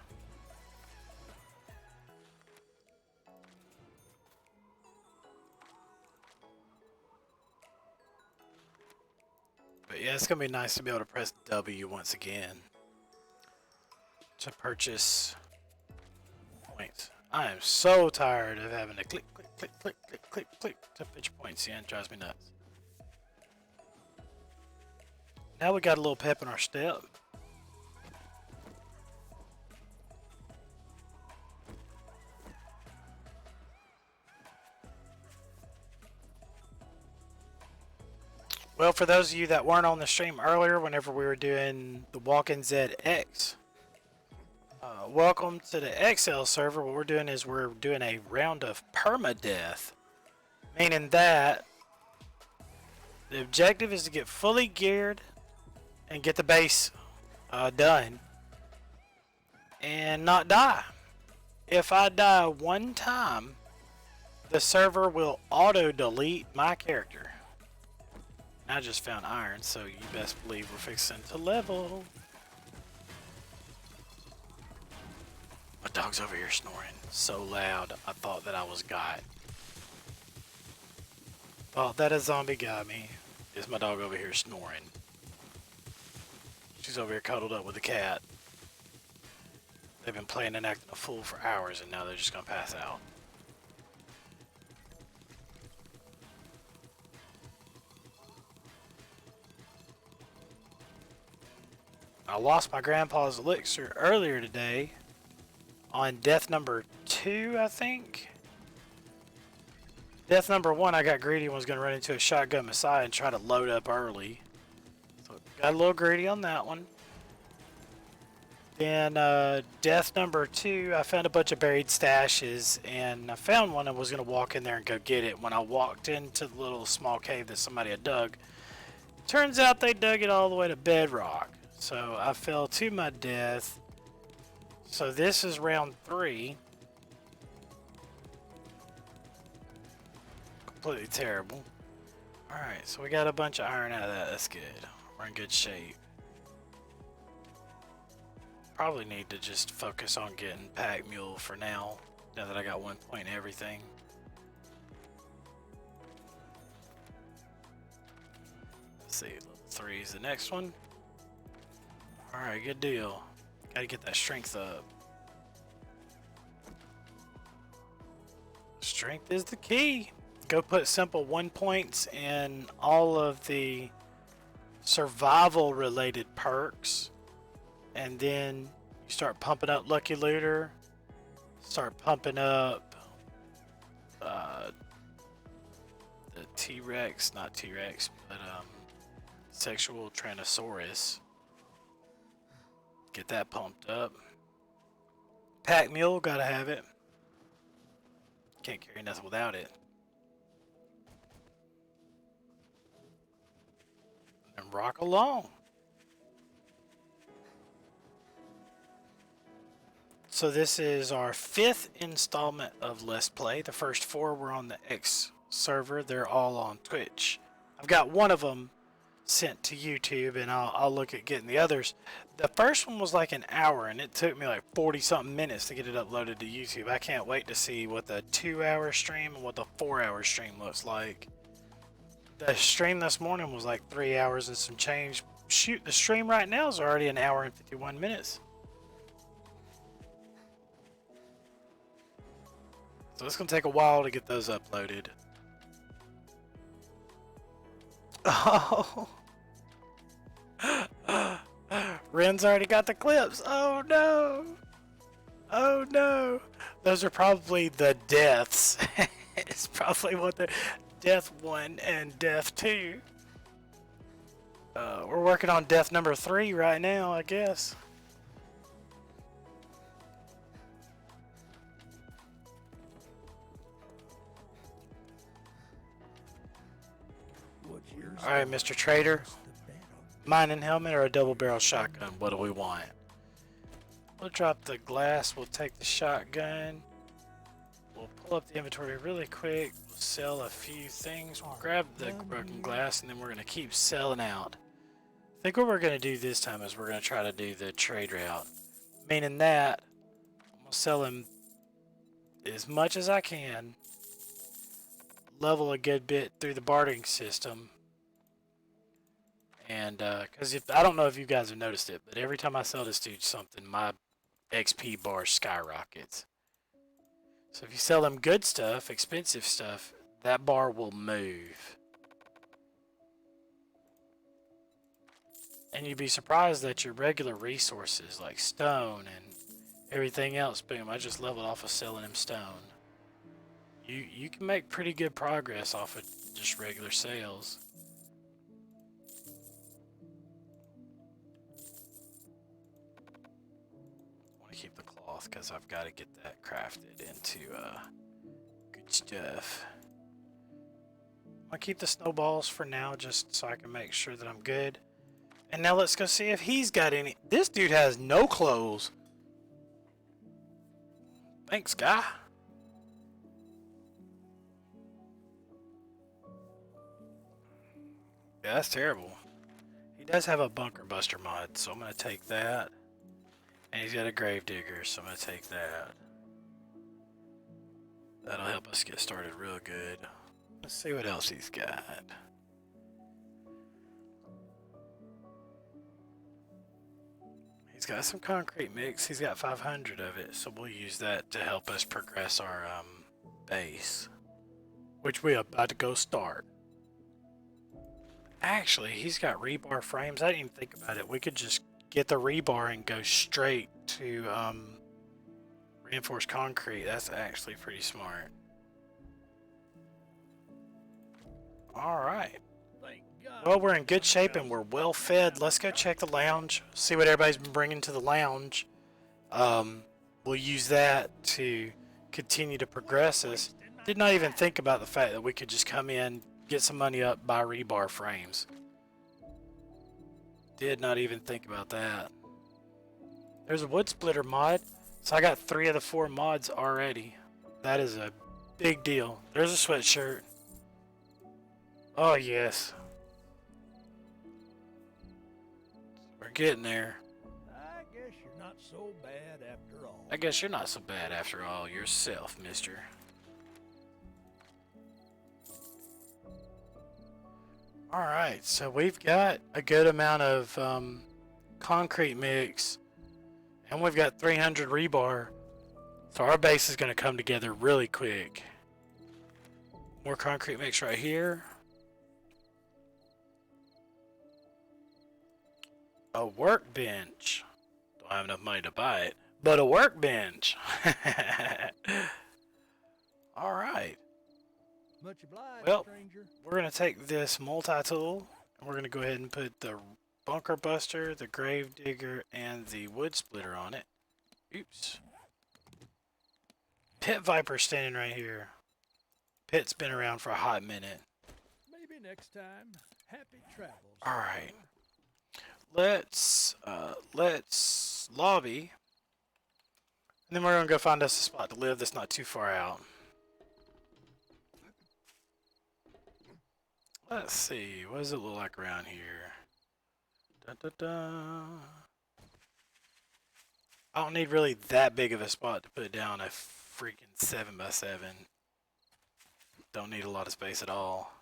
But yeah, it's going to be nice to be able to press W once again to purchase points. I am so tired of having to click, click, click, click, click, click, click to put your points in. It drives me nuts. Now we got a little pep in our step. Well, for those of you that weren't on the stream earlier, whenever we were doing the TheWalkingZed X, welcome to the XL server. What we're doing is we're doing a round of permadeath, meaning that the objective is to get fully geared and get the base done and not die. If I die one time, the server will auto delete my character. I just found iron, so you best believe we're fixing to level. My dog's over here snoring so loud, I thought that I was got. Thought that a zombie got me. Is my dog over here snoring. She's over here cuddled up with the cat. They've been playing and acting a fool for hours, and now they're just gonna pass out. I lost my grandpa's elixir earlier today on death number 2, I think. Death number 1, I got greedy and was going to run into a shotgun messiah and try to load up early. So got a little greedy on that one. Then death number 2, I found a bunch of buried stashes and I found one and was going to walk in there and go get it. When I walked into the little small cave that somebody had dug, turns out they dug it all the way to bedrock. So I fell to my death. So this is round 3. Completely terrible. Alright, so we got a bunch of iron out of that. That's good. We're in good shape. Probably need to just focus on getting pack mule for now. Now that I got 1 point in everything. Let's see, level 3 is the next one. Alright, good deal. Gotta get that strength up. Strength is the key. Go put simple 1 points in all of the survival related perks. And then you start pumping up Lucky Looter. Start pumping up the T-Rex, not T-Rex, but Sexual Tyrannosaurus. Get that pumped up. Pack mule, gotta have it. Can't carry nothing without it. And rock along. So this is our 5th installment of Let's Play. The first 4 were on the X server. They're all on Twitch. I've got one of them sent to YouTube, and I'll look at getting the others. The first one was like an hour, and it took me like 40-something minutes to get it uploaded to YouTube. I can't wait to see what the 2-hour stream and what the 4-hour stream looks like. The stream this morning was like 3 hours and some change. Shoot, the stream right now is already an hour and 51 minutes. So it's going to take a while to get those uploaded. Oh. Ren's already got the clips. Oh no. Oh no. Those are probably the deaths. It's probably what the death 1 and death 2. We're working on death number 3 right now, I guess. What's yours? All right, Mr. Trader. The bet on Mining helmet or a double barrel shotgun? What do we want? We'll drop the glass. We'll take the shotgun. We'll pull up the inventory really quick. We'll sell a few things. We'll grab the broken glass, and then we're going to keep selling out. I think what we're going to do this time is we're going to try to do the trade route. Meaning that I'm going to sell him as much as I can. Level a good bit through the bartering system. And, because I don't know if you guys have noticed it, but every time I sell this dude something, my XP bar skyrockets. So if you sell them good stuff, expensive stuff, that bar will move. And you'd be surprised that your regular resources like stone and everything else, boom, I just leveled off of selling him stone. You can make pretty good progress off of just regular sales. Keep the cloth because I've got to get that crafted into good stuff. I'll keep the snowballs for now just so I can make sure that I'm good. And now let's go see if he's got any. This dude has no clothes. Thanks, guy. Yeah, that's terrible. He does have a bunker buster mod, so I'm going to take that. And he's got a grave digger, so I'm going to take that. That'll help us get started real good. Let's see what else he's got. He's got some concrete mix. He's got 500 of it, so we'll use that to help us progress our base. Which we're about to go start. Actually, he's got rebar frames. I didn't even think about it. We could just get the rebar and go straight to reinforced concrete. That's actually pretty smart. Alright. Thank God. Well, we're in good shape and we're well fed. Let's go check the lounge. See what everybody's been bringing to the lounge. We'll use that to continue to progress us. Did not even think about the fact that we could just come in, get some money up, buy rebar frames. Did not even think about that. There's a wood splitter mod. So I got 3 of the 4 mods already. That is a big deal. There's a sweatshirt. Oh yes. We're getting there. I guess you're not so bad after all. I guess you're not so bad after all yourself, mister. Alright, so we've got a good amount of concrete mix, and we've got 300 rebar, so our base is going to come together really quick. More concrete mix right here. A workbench. Don't have enough money to buy it, but a workbench. Alright. Much obliged, Well, stranger. we're going to take this multi-tool, and we're going to go ahead and put the bunker buster, the grave digger, and the wood splitter on it. Oops. Pit Viper standing right here. Pit's been around for a hot minute. Maybe next time. Happy travels. Alright. Let's lobby. And then we're going to go find us a spot to live that's not too far out. Let's see, what does it look like around here? Dun, dun, dun. I don't need really that big of a spot to put down a freaking 7x7. Don't need a lot of space at all.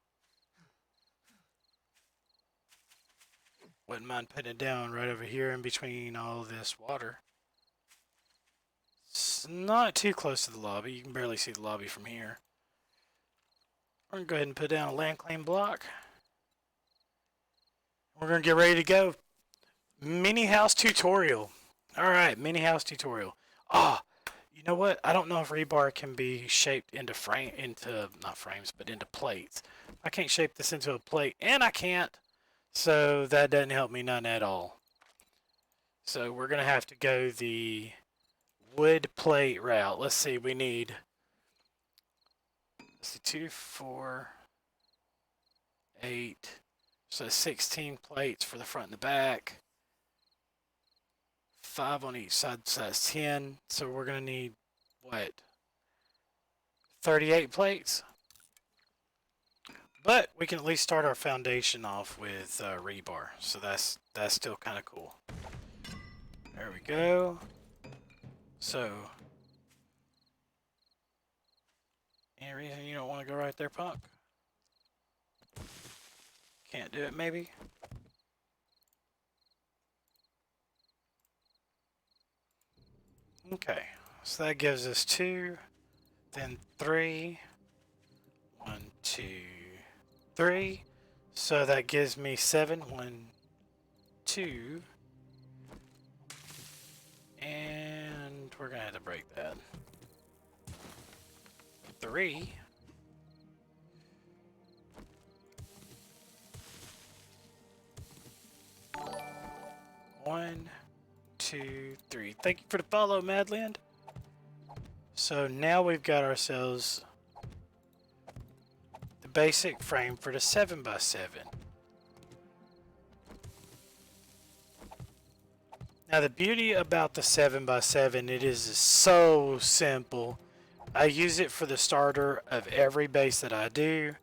Wouldn't mind putting it down right over here in between all this water. It's not too close to the lobby. You can barely see the lobby from here. We're going to go ahead and put down a land claim block. We're going to get ready to go. Mini house tutorial. Alright, mini house tutorial. Ah, you You know what? I don't know if rebar can be shaped into not frames, but into plates. I can't shape this into a plate, and I can't. So that doesn't help me none at all. So we're gonna have to go the wood plate route. Let's see, we need 2, 4, 8. So 16 plates for the front and the back. 5 on each side, so that's 10. So we're gonna need what? 38 plates. But we can at least start our foundation off with rebar, so that's still kind of cool. There we go. So, any reason you don't want to go right there, punk? Can't do it, maybe? Okay, so that gives us 2, then 3. 1, 2, 3. So that gives me 7. 1, 2. And we're gonna have to break that. 3. 1, 2, 3. Thank you for the follow, Madland. So now we've got ourselves the basic frame for the 7x7. Now the beauty about the 7x7, it is so simple. I use it for the starter of every base that I do.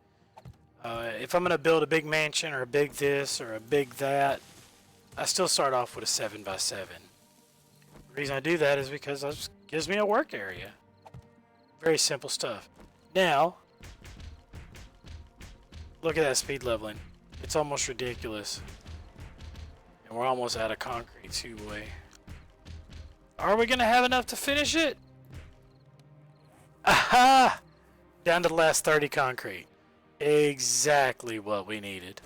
If I'm going to build a big mansion or a big this or a big that, I still start off with a 7x7. The reason I do that is because it gives me a work area. Very simple stuff. Now, look at that speed leveling. It's almost ridiculous. And we're almost out of concrete too, boy. Are we going to have enough to finish it? Aha! Down to the last 30 concrete. Exactly what we needed.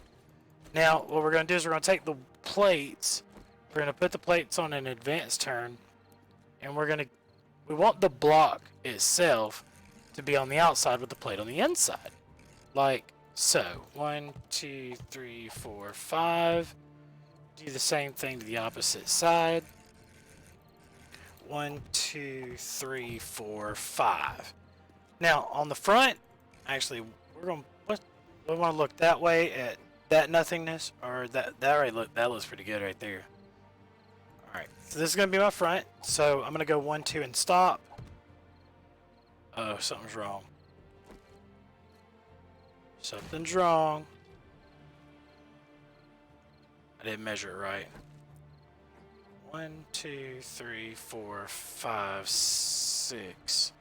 Now, what we're going to do is we're going to take the plates. We're going to put the plates on an advanced turn. And we want the block itself to be on the outside with the plate on the inside. Like so. 1, 2, 3, 4, 5. Do the same thing to the opposite side. 1, 2, 3, 4, 5. Now on the front, actually, we want to look that way at that nothingness, or that looks pretty good right there. All right, so this is gonna be my front. So I'm gonna go 1, 2, and stop. Oh, something's wrong. Something's wrong. I didn't measure it right. 1, 2, 3, 4, 5, 6.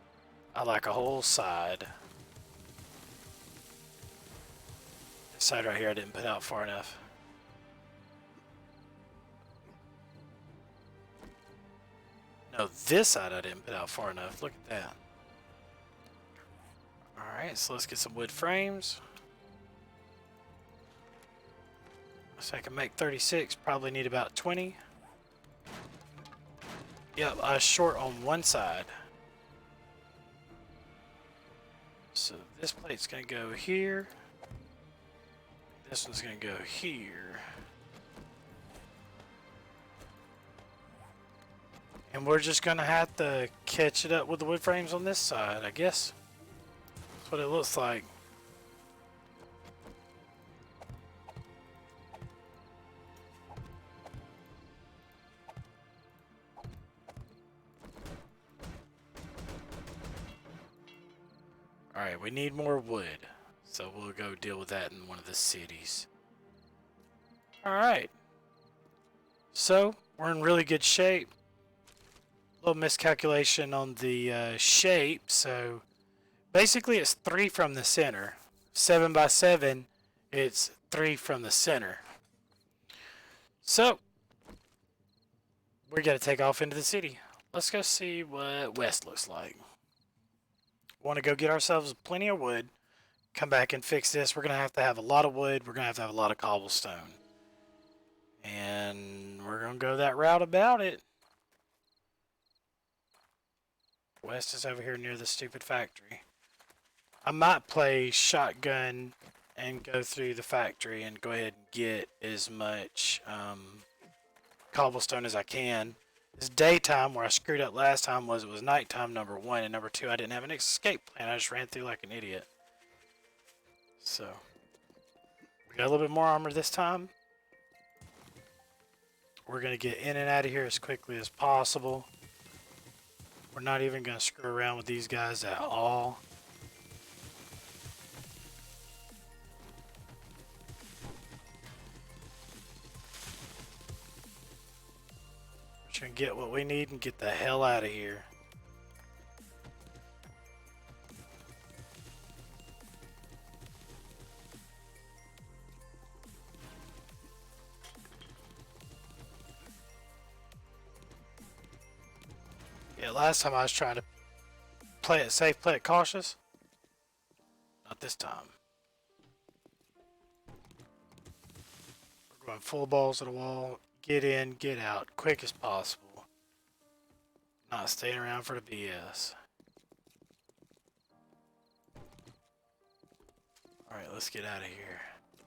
I like a whole side. This side right here I didn't put out far enough. No, this side I didn't put out far enough. Look at that. Alright, so let's get some wood frames. So I can make 36, probably need about 20. Yep, I was short on one side. So this plate's gonna go here. This one's gonna go here. And we're just gonna have to catch it up with the wood frames on this side, I guess. That's what it looks like. Alright, we need more wood. So we'll go deal with that in one of the cities. Alright. So, we're in really good shape. A little miscalculation on the shape. So, basically it's 3 from the center. 7x7, it's 3 from the center. So, we're going to take off into the city. Let's go see what west looks like. Want to go get ourselves plenty of wood. Come back and fix this. We're going to have a lot of wood. We're going to have a lot of cobblestone. And we're going to go that route about it. West is over here near the stupid factory. I might play shotgun and go through the factory and go ahead and get as much cobblestone as I can. It's daytime. Where I screwed up last time was it was nighttime, number one, and number two, I didn't have an escape plan. I just ran through like an idiot. So, we got a little bit more armor this time. We're going to get in and out of here as quickly as possible. We're not even going to screw around with these guys at all. We're just going to get what we need and get the hell out of here. Yeah, last time I was trying to play it safe, play it cautious. Not this time. We're going full balls to the wall. Get in, get out, quick as possible. Not staying around for the BS. Alright, let's get out of here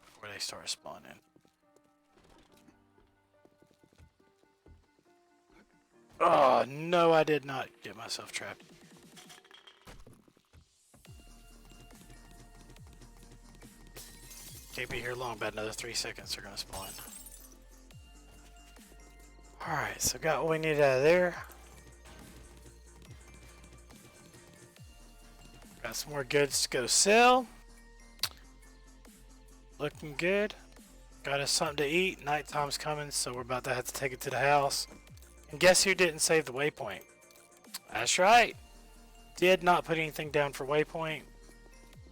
before they start spawning. Oh, no, I did not get myself trapped. Can't be here long, about another 3 seconds they're gonna spawn. Alright, so got what we needed out of there. Got some more goods to go sell. Looking good. Got us something to eat. Nighttime's coming, so we're about to have to take it to the house. And guess who didn't save the waypoint? That's right. Did not put anything down for waypoint.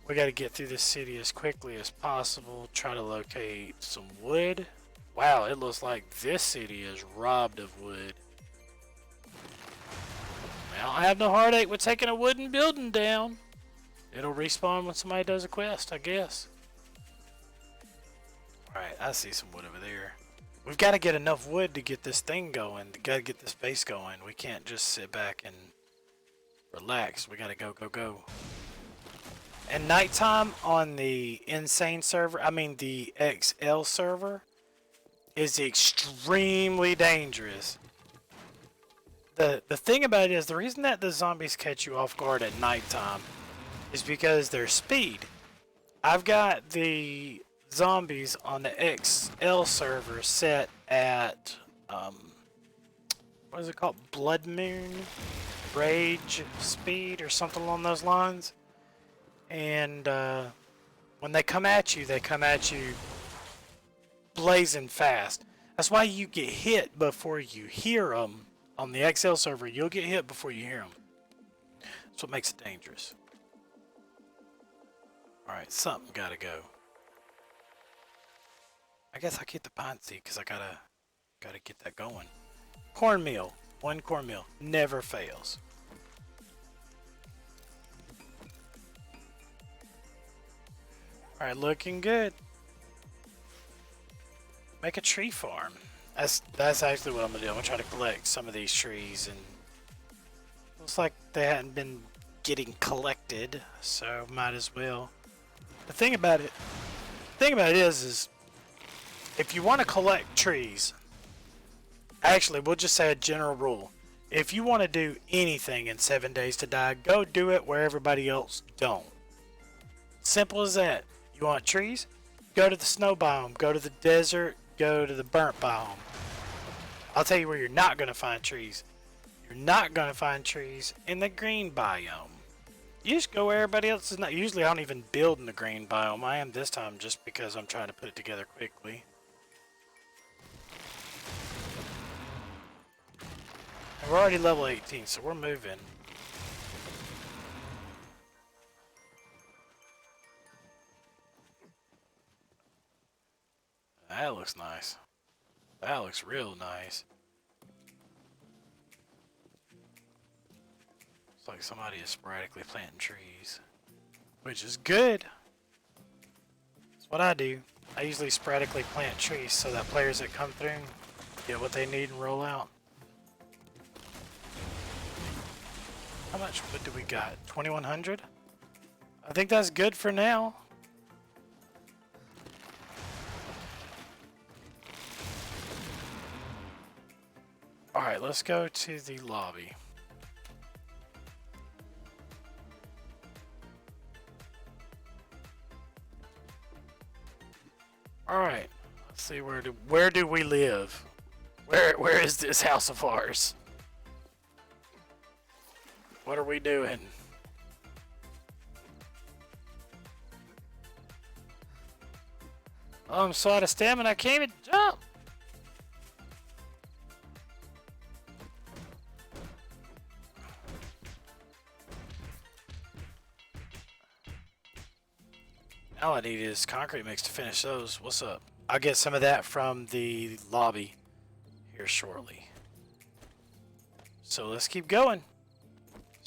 We got to get through this city as quickly as possible. Try to locate some wood. Wow, it looks like this city is robbed of wood. Well, I have no heartache with taking a wooden building down. It'll respawn when somebody does a quest, I guess. Alright, I see some wood over there. We've got to get enough wood to get this thing going. We got to get this base going. We can't just sit back and relax. We got to go, go, go. And nighttime on the insane server, I mean the XL server, is extremely dangerous. The thing about it is, the reason that the zombies catch you off guard at nighttime is because their speed. I've got the zombies on the XL server set at what is it called, Blood Moon Rage speed or something along those lines. And when they come at you blazing fast. That's why you get hit before you hear them. On the XL server, you'll get hit before you hear them. That's what makes it dangerous. Alright, something gotta go. I guess I keep the pine seed because I gotta get that going. Cornmeal. 1 cornmeal. Never fails. Alright, looking good. Make a tree farm. That's actually what I'm gonna do. I'm gonna try to collect some of these trees, and looks like they hadn't been getting collected, so might as well. The thing about it is if you want to collect trees, actually we'll just say a general rule. If you want to do anything in 7 days to die, go do it where everybody else don't. Simple as that. You want trees? Go to the snow biome, go to the desert, go to the burnt biome. I'll tell you where you're not going to find trees. You're not going to find trees in the green biome. You just go where everybody else is not. Usually I don't even build in the green biome. I am this time just because I'm trying to put it together quickly. And we're already level 18, so we're moving. That looks nice. That looks real nice. It's like somebody is sporadically planting trees, which is good. That's what I do. I usually sporadically plant trees so that players that come through get what they need and roll out. How much wood do we got? 2,100? I think that's good for now. Alright, let's go to the lobby. Alright, let's see where do we live? Where is this house of ours? What are we doing? Oh, I'm so out of stamina I can't even jump. All I need is concrete mix to finish those. What's up? I'll get some of that from the lobby here shortly. So let's keep going.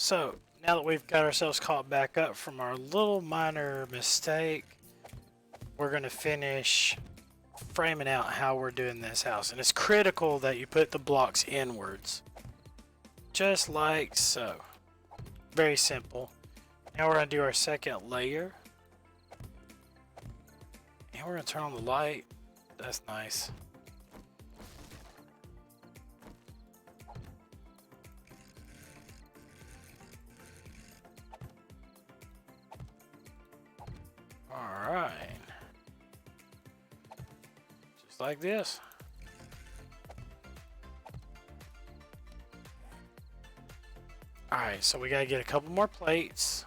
So now that we've got ourselves caught back up from our little minor mistake, we're going to finish framing out how we're doing this house. And it's critical that you put the blocks inwards. Just like so. Very simple. Now we're going to do our second layer. And we're going to turn on the light. That's nice. Alright. Just like this. Alright, so we gotta get a couple more plates.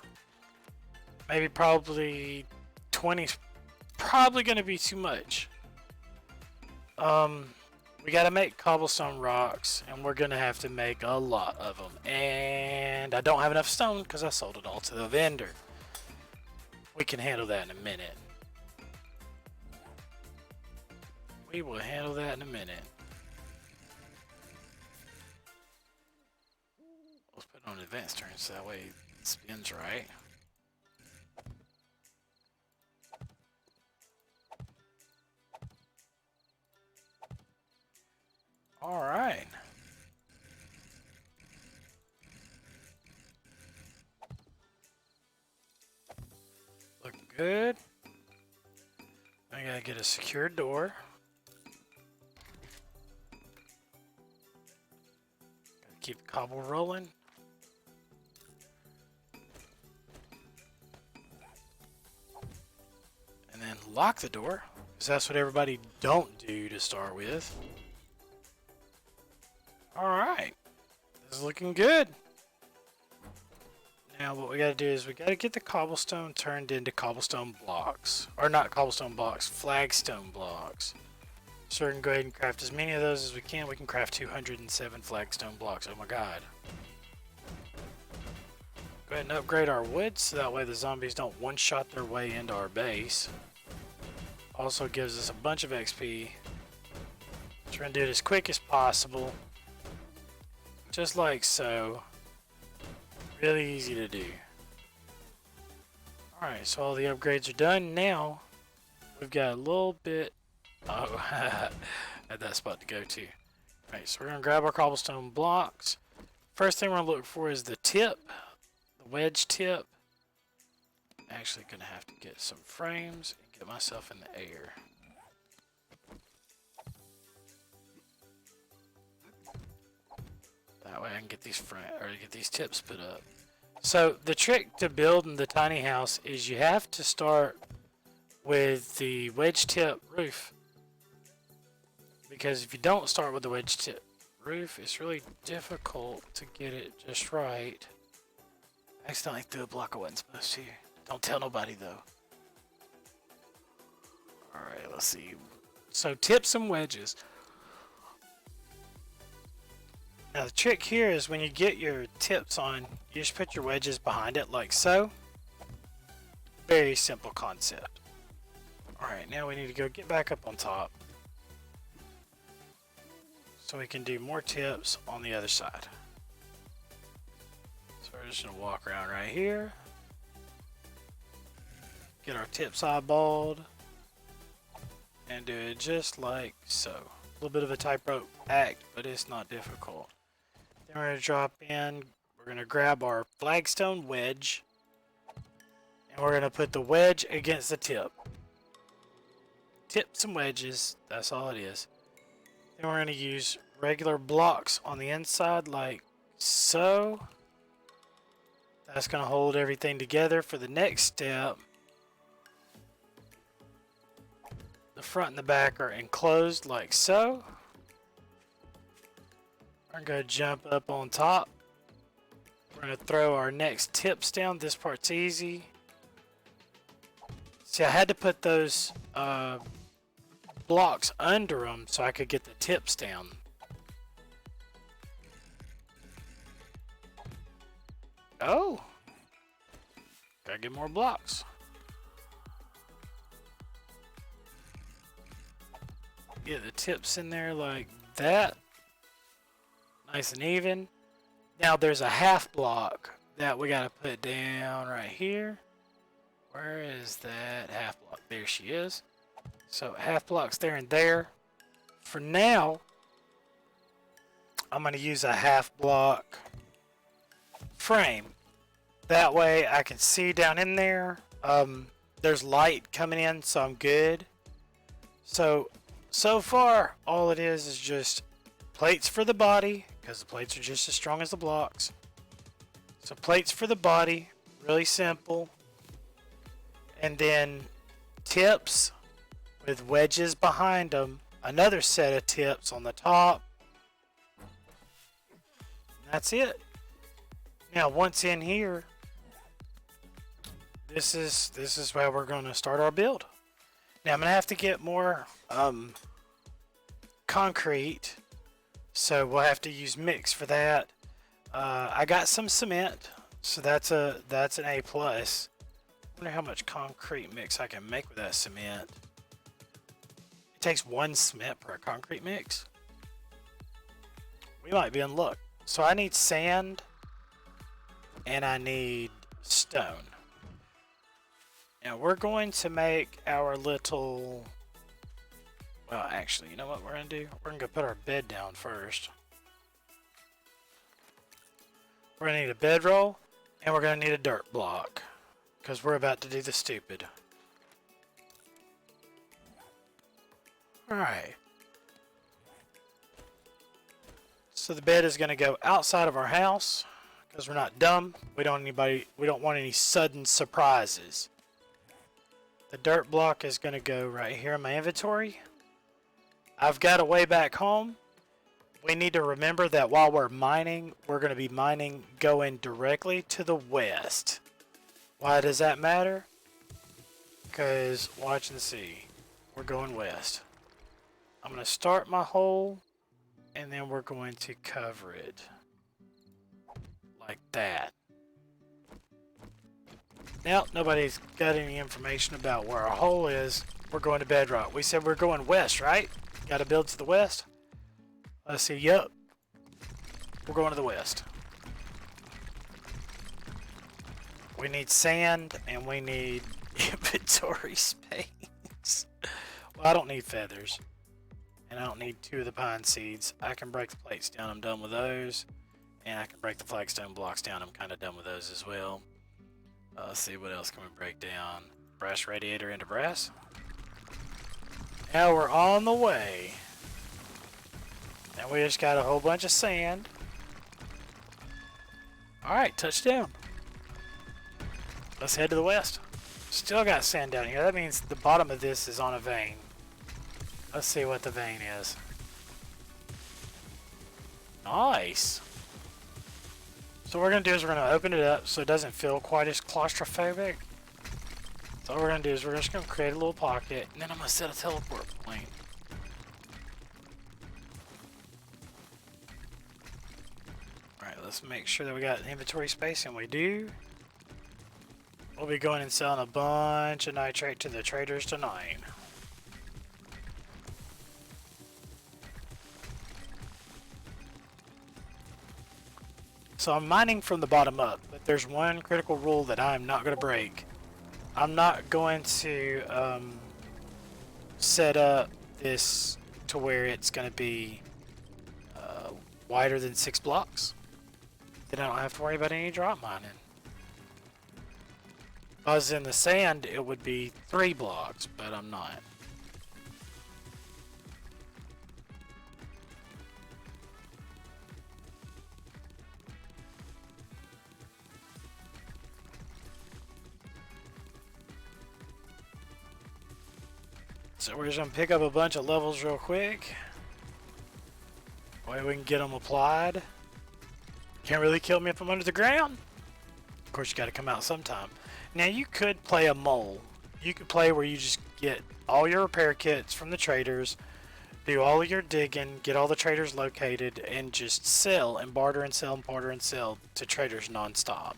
Maybe probably 20 's probably gonna be too much. We gotta make cobblestone rocks, and we're gonna have to make a lot of them. And I don't have enough stone because I sold it all to the vendor. We can handle that in a minute. We will handle that in a minute. Let's put it on advanced turn so that way it spins right. Alright. Looking good. I gotta get a secure door. Gotta keep the cobble rolling. And then lock the door, because that's what everybody don't do to start with. Alright. This is looking good. Now what we gotta do is we gotta get the cobblestone turned into cobblestone blocks. Or not cobblestone blocks, flagstone blocks. So we're gonna go ahead and craft as many of those as we can. We can craft 207 flagstone blocks. Oh my god. Go ahead and upgrade our wood so that way the zombies don't one-shot their way into our base. Also gives us a bunch of XP. So we're gonna do it as quick as possible. Just like so. Really easy to do. Alright, so all the upgrades are done. Now, we've got a little bit... Oh, had that spot to go to. Alright, so we're going to grab our cobblestone blocks. First thing we're going to look for is the tip. The wedge tip. Actually going to have to get some frames and get myself in the air. That way I can get these tips put up. So the trick to building the tiny house is you have to start with the wedge tip roof. Because if you don't start with the wedge tip roof, it's really difficult to get it just right. I accidentally threw a block I wasn't supposed to. Don't tell nobody though. Alright, let's see. So tips and wedges. Now the trick here is when you get your tips on, you just put your wedges behind it like so. Very simple concept. Alright, now we need to go get back up on top. So we can do more tips on the other side. So we're just going to walk around right here. Get our tips eyeballed. And do it just like so. A little bit of a tightrope act, but it's not difficult. Then we're going to drop in, we're going to grab our flagstone wedge, and we're going to put the wedge against the tip. Tips and wedges, that's all it is. Then we're going to use regular blocks on the inside like so. That's going to hold everything together for the next step. The front and the back are enclosed like so. We're going to jump up on top. We're going to throw our next tips down. This part's easy. See, I had to put those blocks under them so I could get the tips down. Oh, gotta get more blocks. Get the tips in there like that. Nice and even. Now there's a half block that we gotta put down right here. Where is that half block? There she is. So half blocks there and there. For now, I'm gonna use a half block frame. That way I can see down in there. There's light coming in, so I'm good. So far, all it is just plates for the body, because the plates are just as strong as the blocks. So plates for the body, really simple. And then tips with wedges behind them. Another set of tips on the top. That's it. Now once in here, this is where we're going to start our build. Now I'm going to have to get more concrete, so we'll have to use mix for that. I got some cement, so that's an A plus. I wonder how much concrete mix I can make with that cement. It takes 1 cement per concrete mix. We might be in luck. So I need sand and I need stone. Now we're going to make our little, well actually, you know what we're going to do? We're going to go put our bed down first. We're going to need a bedroll and we're going to need a dirt block because we're about to do the stupid. Alright. So the bed is going to go outside of our house because we're not dumb. We don't want any sudden surprises. The dirt block is going to go right here in my inventory. I've got a way back home. We need to remember that while we're mining, we're going to be mining going directly to the west. Why does that matter? Because, watch and see, we're going west. I'm going to start my hole, and then we're going to cover it like that. Now, nobody's got any information about where our hole is. We're going to bedrock. We said we're going west, right? Got to build to the west? Let's see. Yep. We're going to the west. We need sand and we need inventory space. Well, I don't need feathers. And I don't need 2 of the pine seeds. I can break the plates down. I'm done with those. And I can break the flagstone blocks down. I'm kind of done with those as well. Let's see, what else can we break down? Brass radiator into brass. Now we're on the way. And we just got a whole bunch of sand. Alright, touchdown. Let's head to the west. Still got sand down here. That means the bottom of this is on a vein. Let's see what the vein is. Nice. So what we're going to do is we're going to open it up so it doesn't feel quite as claustrophobic. So what we're going to do is we're just going to create a little pocket, and then I'm going to set a teleport point. Alright, let's make sure that we got inventory space, and we do. We'll be going and selling a bunch of nitrate to the traders tonight. So I'm mining from the bottom up, but there's one critical rule that I'm not going to break. I'm not going to set up this to where it's going to be wider than 6 blocks. Then I don't have to worry about any drop mining. If I was in the sand, it would be 3 blocks, but I'm not. So we're just gonna pick up a bunch of levels real quick. That way we can get them applied. Can't really kill me if I'm under the ground. Of course, you gotta come out sometime. Now you could play a mole. You could play where you just get all your repair kits from the traders, do all of your digging, get all the traders located, and just sell and barter and sell and barter and sell to traders non-stop.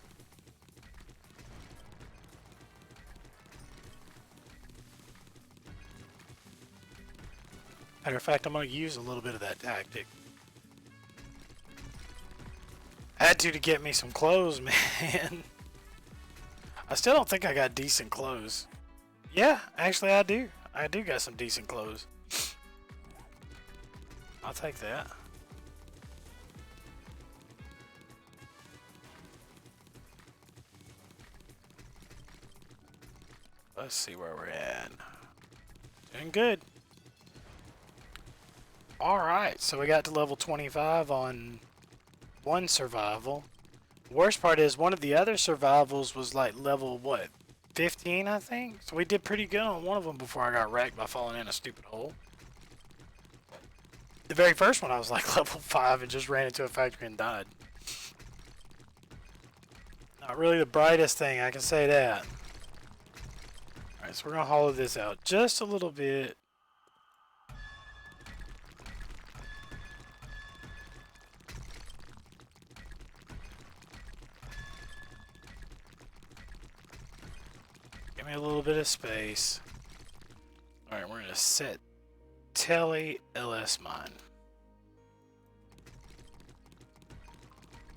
Matter of fact, I'm going to use a little bit of that tactic. I had to get me some clothes, man. I still don't think I got decent clothes. Yeah, actually I do. I do got some decent clothes. I'll take that. Let's see where we're at. Doing good. Alright, so we got to level 25 on one survival. Worst part is one of the other survivals was like level, what, 15 I think? So we did pretty good on one of them before I got wrecked by falling in a stupid hole. The very first one I was like level 5 and just ran into a factory and died. Not really the brightest thing, I can say that. Alright, so we're going to hollow this out just a little bit. Give me a little bit of space. Alright, we're going to set Telly LS mine.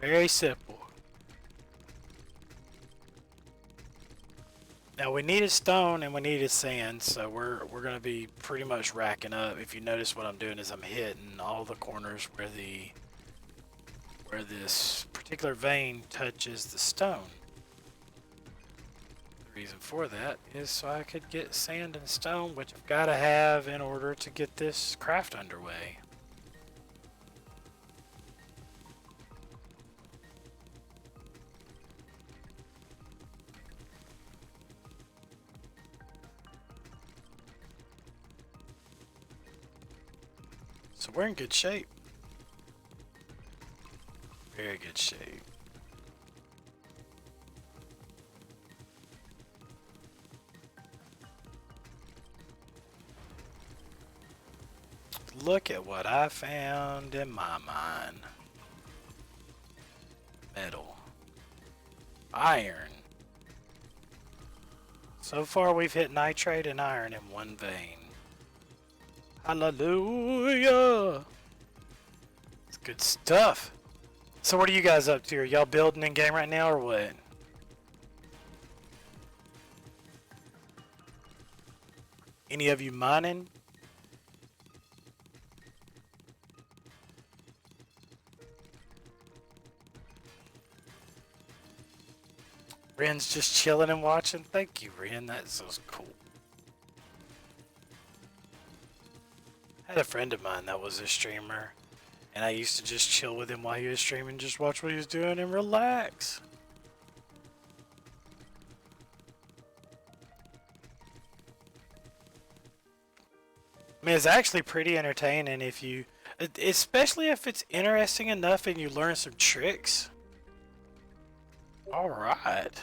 Very simple. Now we needed stone and we needed sand, so we're going to be pretty much racking up. If you notice, what I'm doing is I'm hitting all the corners where this particular vein touches the stone. The reason for that is so I could get sand and stone, which I've got to have in order to get this craft underway. So we're in good shape. Very good shape. Look at what I found in my mine. Metal. Iron. So far we've hit nitrate and iron in one vein. Hallelujah! It's good stuff. So what are you guys up to? Are y'all building in game right now or what? Any of you mining? Ren's just chilling and watching. Thank you, Ren. That's so cool. I had a friend of mine that was a streamer, and I used to just chill with him while he was streaming, just watch what he was doing and relax. I mean, it's actually pretty entertaining if you, especially if it's interesting enough and you learn some tricks. All right.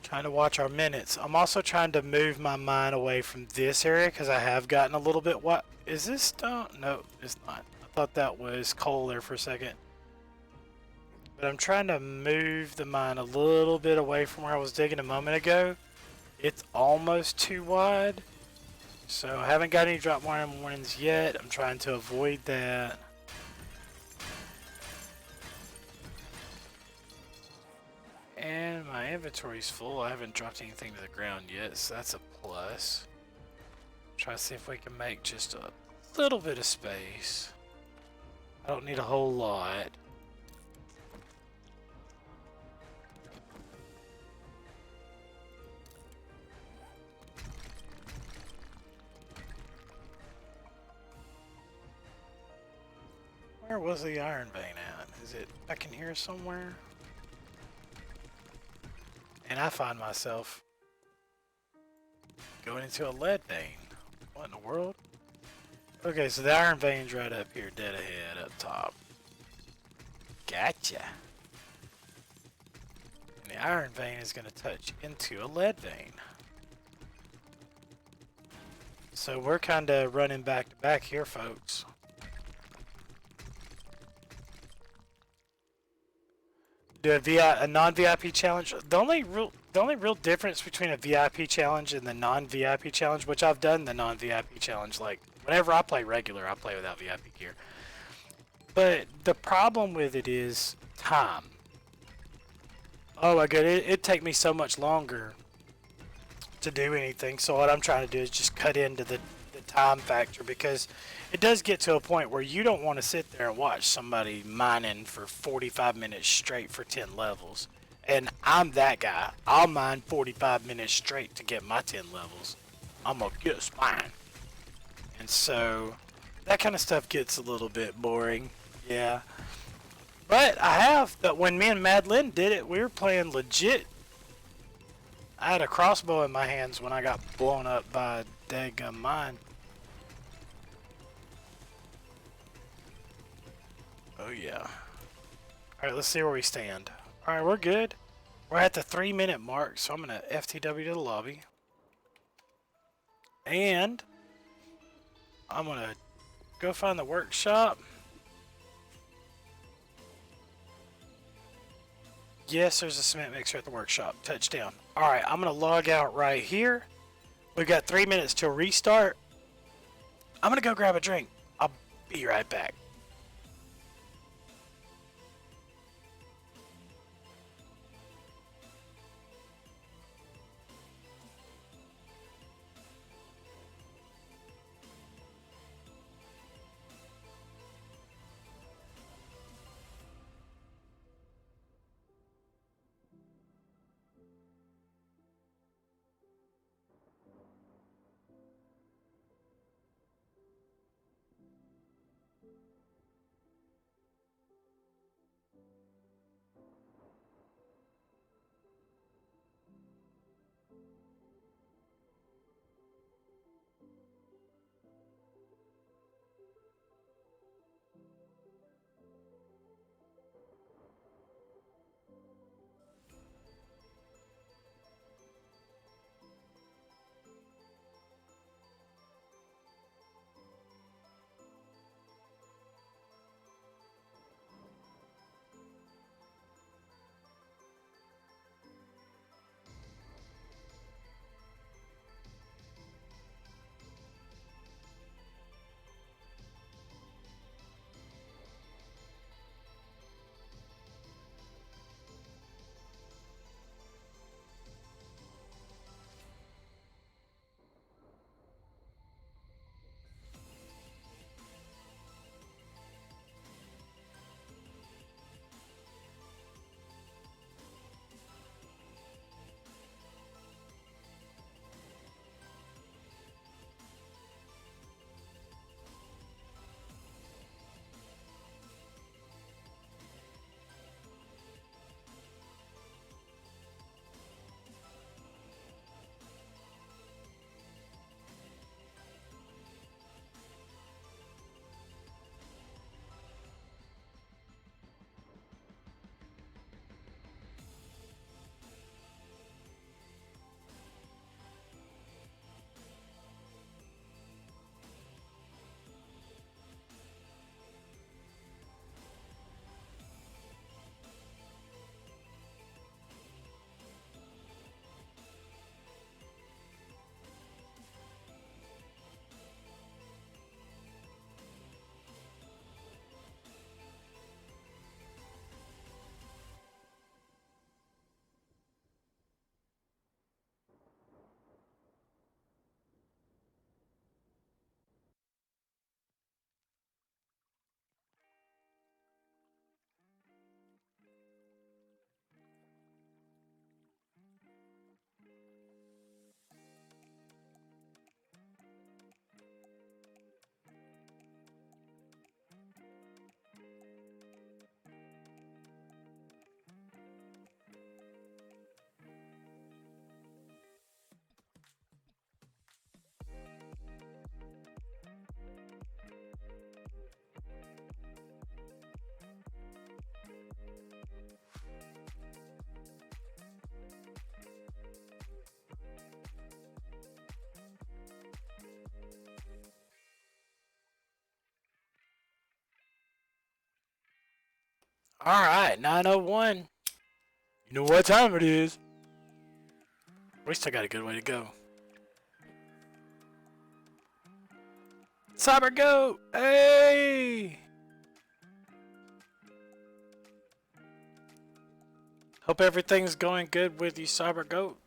Trying to watch our minutes. I'm also trying to move my mind away from this area because I have gotten a little bit. What is this stone? No, it's not. I thought that was coal there for a second. But I'm trying to move the mine a little bit away from where I was digging a moment ago. It's almost too wide. So I haven't got any drop warnings yet. I'm trying to avoid that. And my inventory's full. I haven't dropped anything to the ground yet, so that's a plus. Try to see if we can make just a little bit of space. I don't need a whole lot. Where was the iron vein at? Is it back in here somewhere? And I find myself going into a lead vein. What in the world? Okay, so the iron vein's right up here, dead ahead, up top. Gotcha. And the iron vein is going to touch into a lead vein. So we're kind of running back to back here, folks. Do a non-VIP challenge. The only real difference between a VIP challenge and the non-VIP challenge, which I've done the non-VIP challenge, like whenever I play regular, I play without VIP gear. But the problem with it is time. Oh my god, it'd take me so much longer to do anything. So what I'm trying to do is just cut into the time factor, because it does get to a point where you don't want to sit there and watch somebody mining for 45 minutes straight for 10 levels. And I'm that guy. I'll mine 45 minutes straight to get my 10 levels. I'm gonna get mine. And so that kind of stuff gets a little bit boring. Yeah. But I have, that when me and Madeline did it, we were playing legit. I had a crossbow in my hands when I got blown up by a daggum mine. Oh yeah. Alright, let's see where we stand. Alright, we're good. We're at the 3-minute mark, so I'm gonna FTW to the lobby. And I'm gonna go find the workshop. Yes, there's a cement mixer at the workshop. Touchdown. Alright, I'm gonna log out right here. We've got 3 minutes till restart. I'm gonna go grab a drink. I'll be right back. Alright, 9:01. You know what time it is. We still got a good way to go. Cyber Goat! Hey! Hope everything's going good with you, Cyber Goat.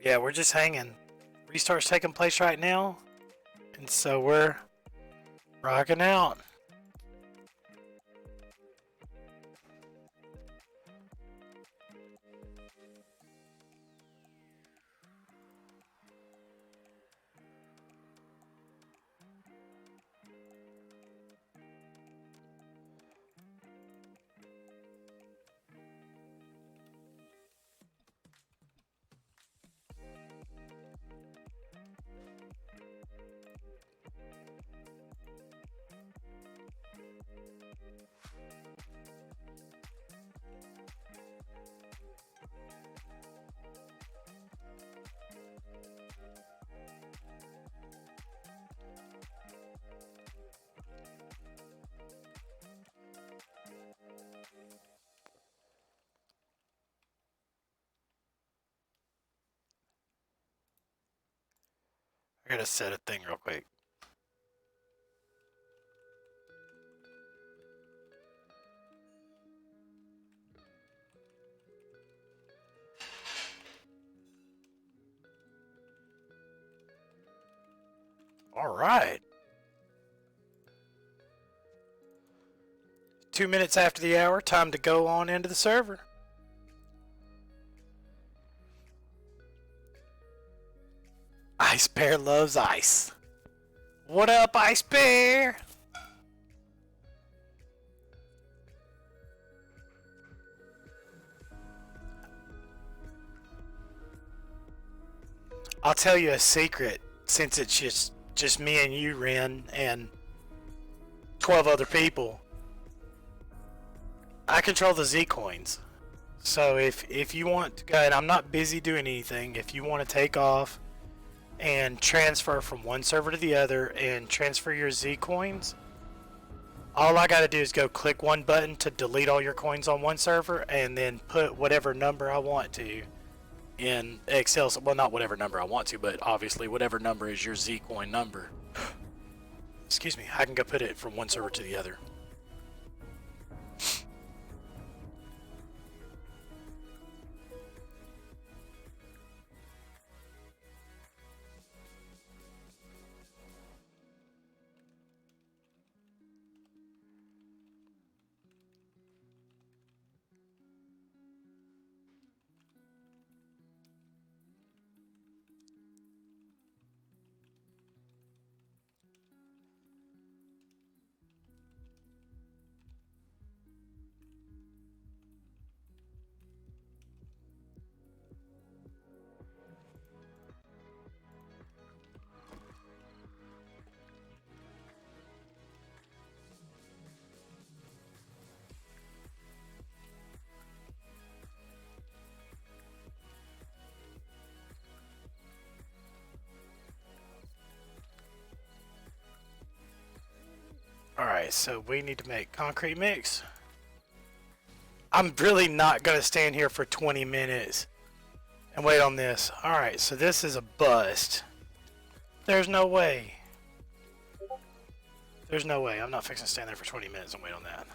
Yeah, we're just hanging. Restart's taking place right now. And so we're rocking out. I gotta set a thing real quick. Alright. 2 minutes after the hour, time to go on into the server. Ice Bear loves ice. What up, Ice Bear? I'll tell you a secret, since it's just me and you, Ren, and 12 other people. I control the Z coins. So if you want to go, and I'm not busy doing anything, if you want to take off and transfer from one server to the other and transfer your Z coins, all I gotta do is go click one button to delete all your coins on one server and then put whatever number I want to in Excel. Well, not whatever number I want to, but obviously whatever number is your Z coin number. Excuse me, I can go put it from one server to the other. Alright, so we need to make concrete mix. I'm really not going to stand here for 20 minutes and wait on this. Alright, so this is a bust. There's no way. There's no way. I'm not fixing to stand there for 20 minutes and wait on that.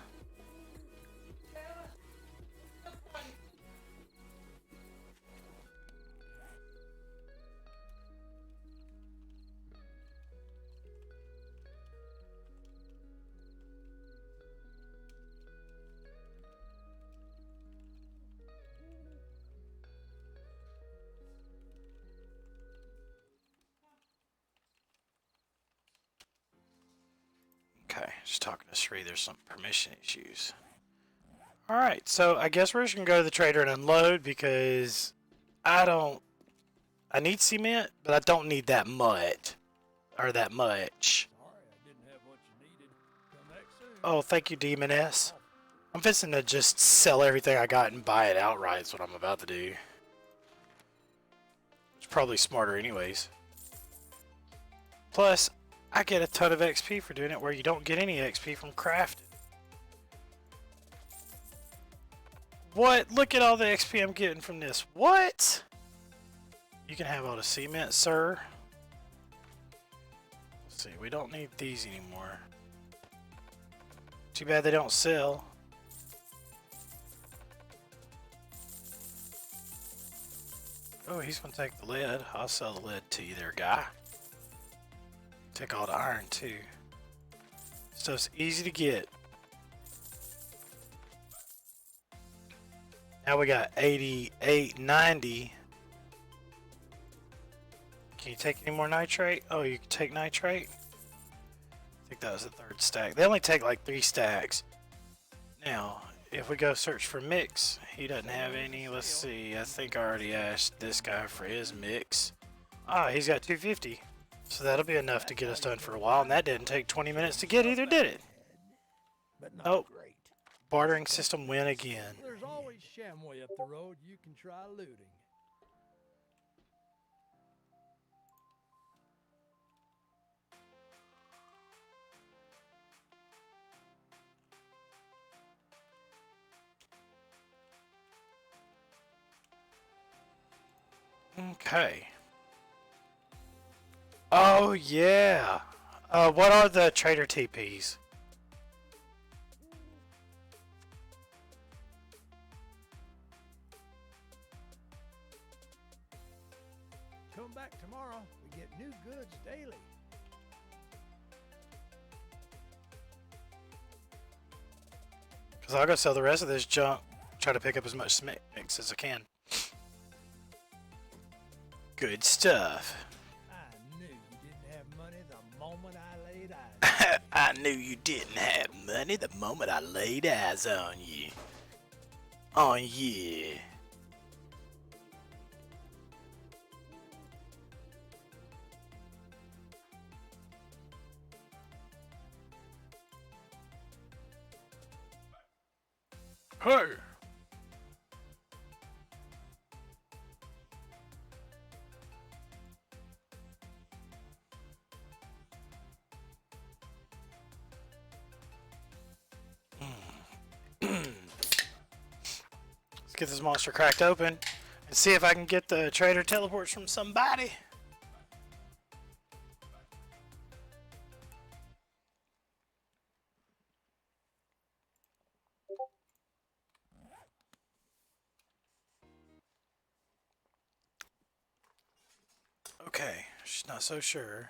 Okay, just talking to Sri, there's some permission issues. Alright, so I guess we're just going to go to the trader and unload because I need cement, but I don't need that much. Or that much. Sorry, I didn't have what you needed. Come back soon. Oh, thank you, Demoness. I'm fixing to just sell everything I got and buy it outright is what I'm about to do. It's probably smarter anyways. Plus, I get a ton of XP for doing it where you don't get any XP from crafting. What? Look at all the XP I'm getting from this. What? You can have all the cement, sir. Let's see, we don't need these anymore. Too bad they don't sell. Oh, he's gonna take the lead. I'll sell the lead to you there, guy. Take all the iron too. Stuff's easy to get. Now we got 88, 90. Can you take any more nitrate? Oh, you can take nitrate? I think that was the third stack. They only take like 3 stacks. Now, if we go search for mix, he doesn't have any. Let's see. I think I already asked this guy for his mix. Ah, he's got 250. So that'll be enough to get us done for a while, and that didn't take 20 minutes to get either, did it? But not Nope. great. Bartering system win again. There's always Shamway up the road you can try looting. Okay. Oh, yeah. What are the trader TPs? Come back tomorrow. We get new goods daily. Because I'll go sell the rest of this junk. Try to pick up as much mix as I can. Good stuff. I knew you didn't have money the moment I laid eyes. I knew you didn't have money the moment I laid eyes on you. Oh, yeah. Hey. Let's get this monster cracked open and see if I can get the trader teleports from somebody. Okay, she's not so sure.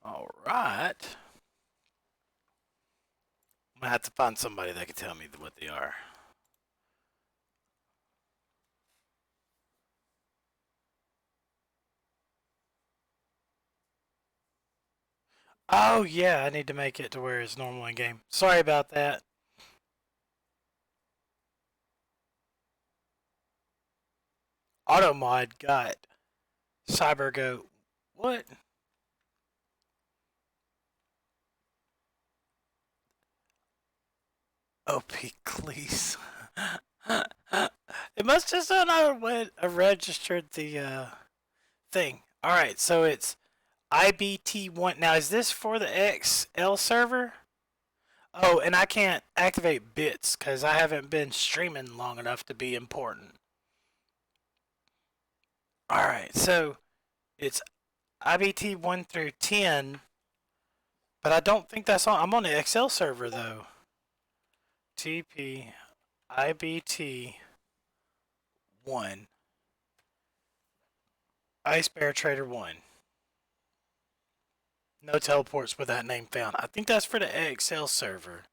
All right. I'm gonna have to find somebody that can tell me what they are. Oh yeah, I need to make it to where it's normal in game. Sorry about that. Automod got CyberGoat. What? OP Cleese. It must just not when I registered the thing. Alright, so it's IBT1. Now is this for the XL server? Oh, and I can't activate bits because I haven't been streaming long enough to be important. Alright, so it's IBT 1 through 10, but I don't think that's on. I'm on the XL server though. TP IBT 1 Ice Bear Trader 1. No teleports with that name found. I think that's for the XL server.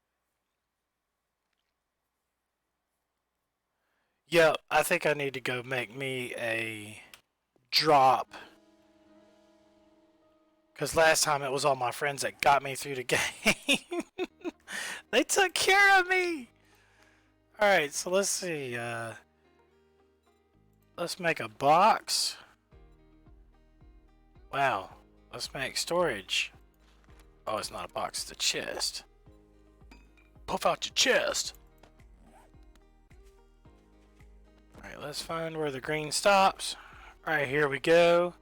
Yep, I think I need to go make me a drop. Because last time it was all my friends that got me through the game. They took care of me. Alright, so let's see. Let's make a box. Wow. Let's make storage. Oh, it's not a box, it's a chest. Puff out your chest. Alright, let's find where the green stops. Alright, here we go.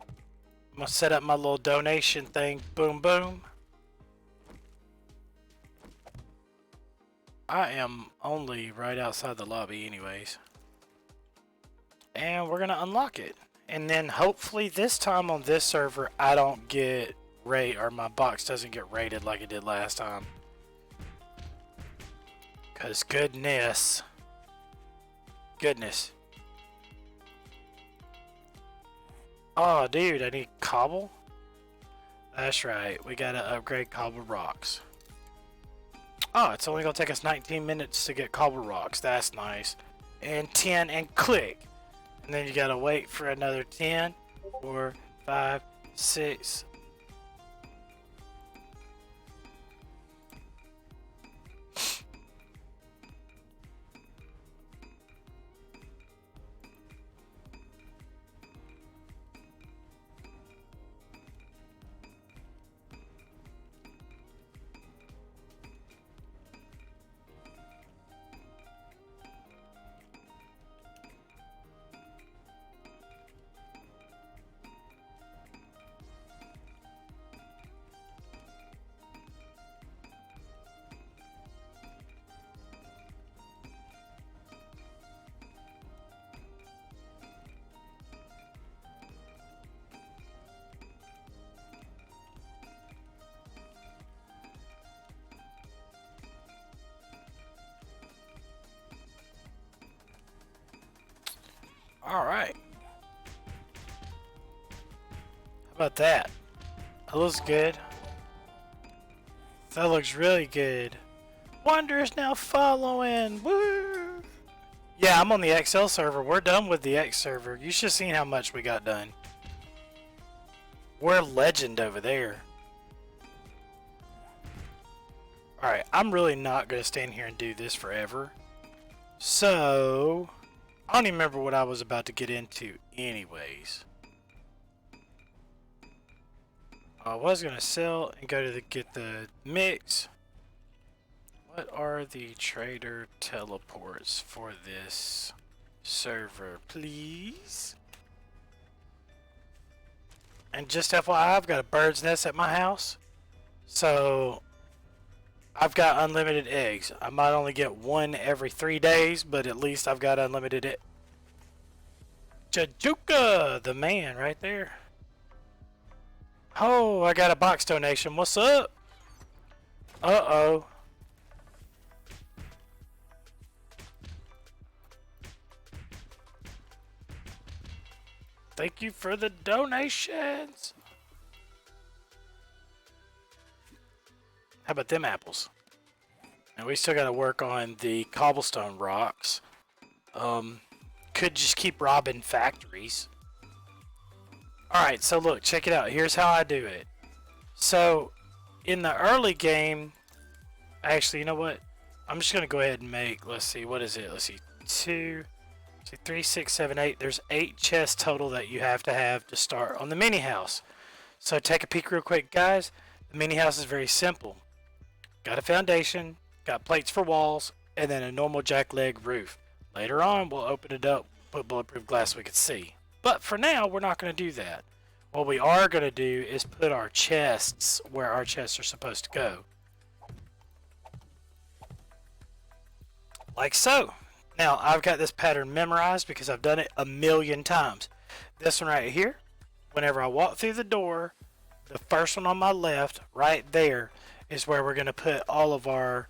I'm gonna set up my little donation thing. Boom, boom. I am only right outside the lobby anyways. And we're gonna unlock it. And then hopefully this time on this server I don't get or my box doesn't get raided like it did last time. Cause goodness. Oh dude, I need cobble? That's right, we gotta upgrade cobble rocks. Oh, it's only gonna take us 19 minutes to get cobble rocks. That's nice. And 10 and click. And then you gotta wait for another 10, 4, 5, 6. Alright. How about that? That looks good. That looks really good. Wonder is now following. Woo! Yeah, I'm on the XL server. We're done with the X server. You should have seen how much we got done. We're legend over there. Alright, I'm really not going to stand here and do this forever. So, I don't even remember what I was about to get into anyways. I was going to sell and go to get the mix. What are the trader teleports for this server, please? And just FYI, I've got a bird's nest at my house. So, I've got unlimited eggs. I might only get one every 3 days, but at least I've got unlimited eggs. Jajuka, the man right there. Oh, I got a box donation. What's up? Uh-oh. Thank you for the donations. How about them apples? And we still got to work on the cobblestone rocks. Could just keep robbing factories. Alright, so look, check it out. Here's how I do it. So, in the early game, actually, you know what? I'm just going to go ahead and make, let's see, what is it? Let's see, 2, 3, 6, 7, 8. There's 8 chests total that you have to start on the mini house. So take a peek real quick, guys. The mini house is very simple. Got a foundation, got plates for walls, and then a normal jackleg roof. Later on, we'll open it up, put bulletproof glass so we can see. But for now, we're not going to do that. What we are going to do is put our chests where our chests are supposed to go. Like so. Now, I've got this pattern memorized because I've done it a million times. This one right here, whenever I walk through the door, the first one on my left, right there, is where we're going to put all of our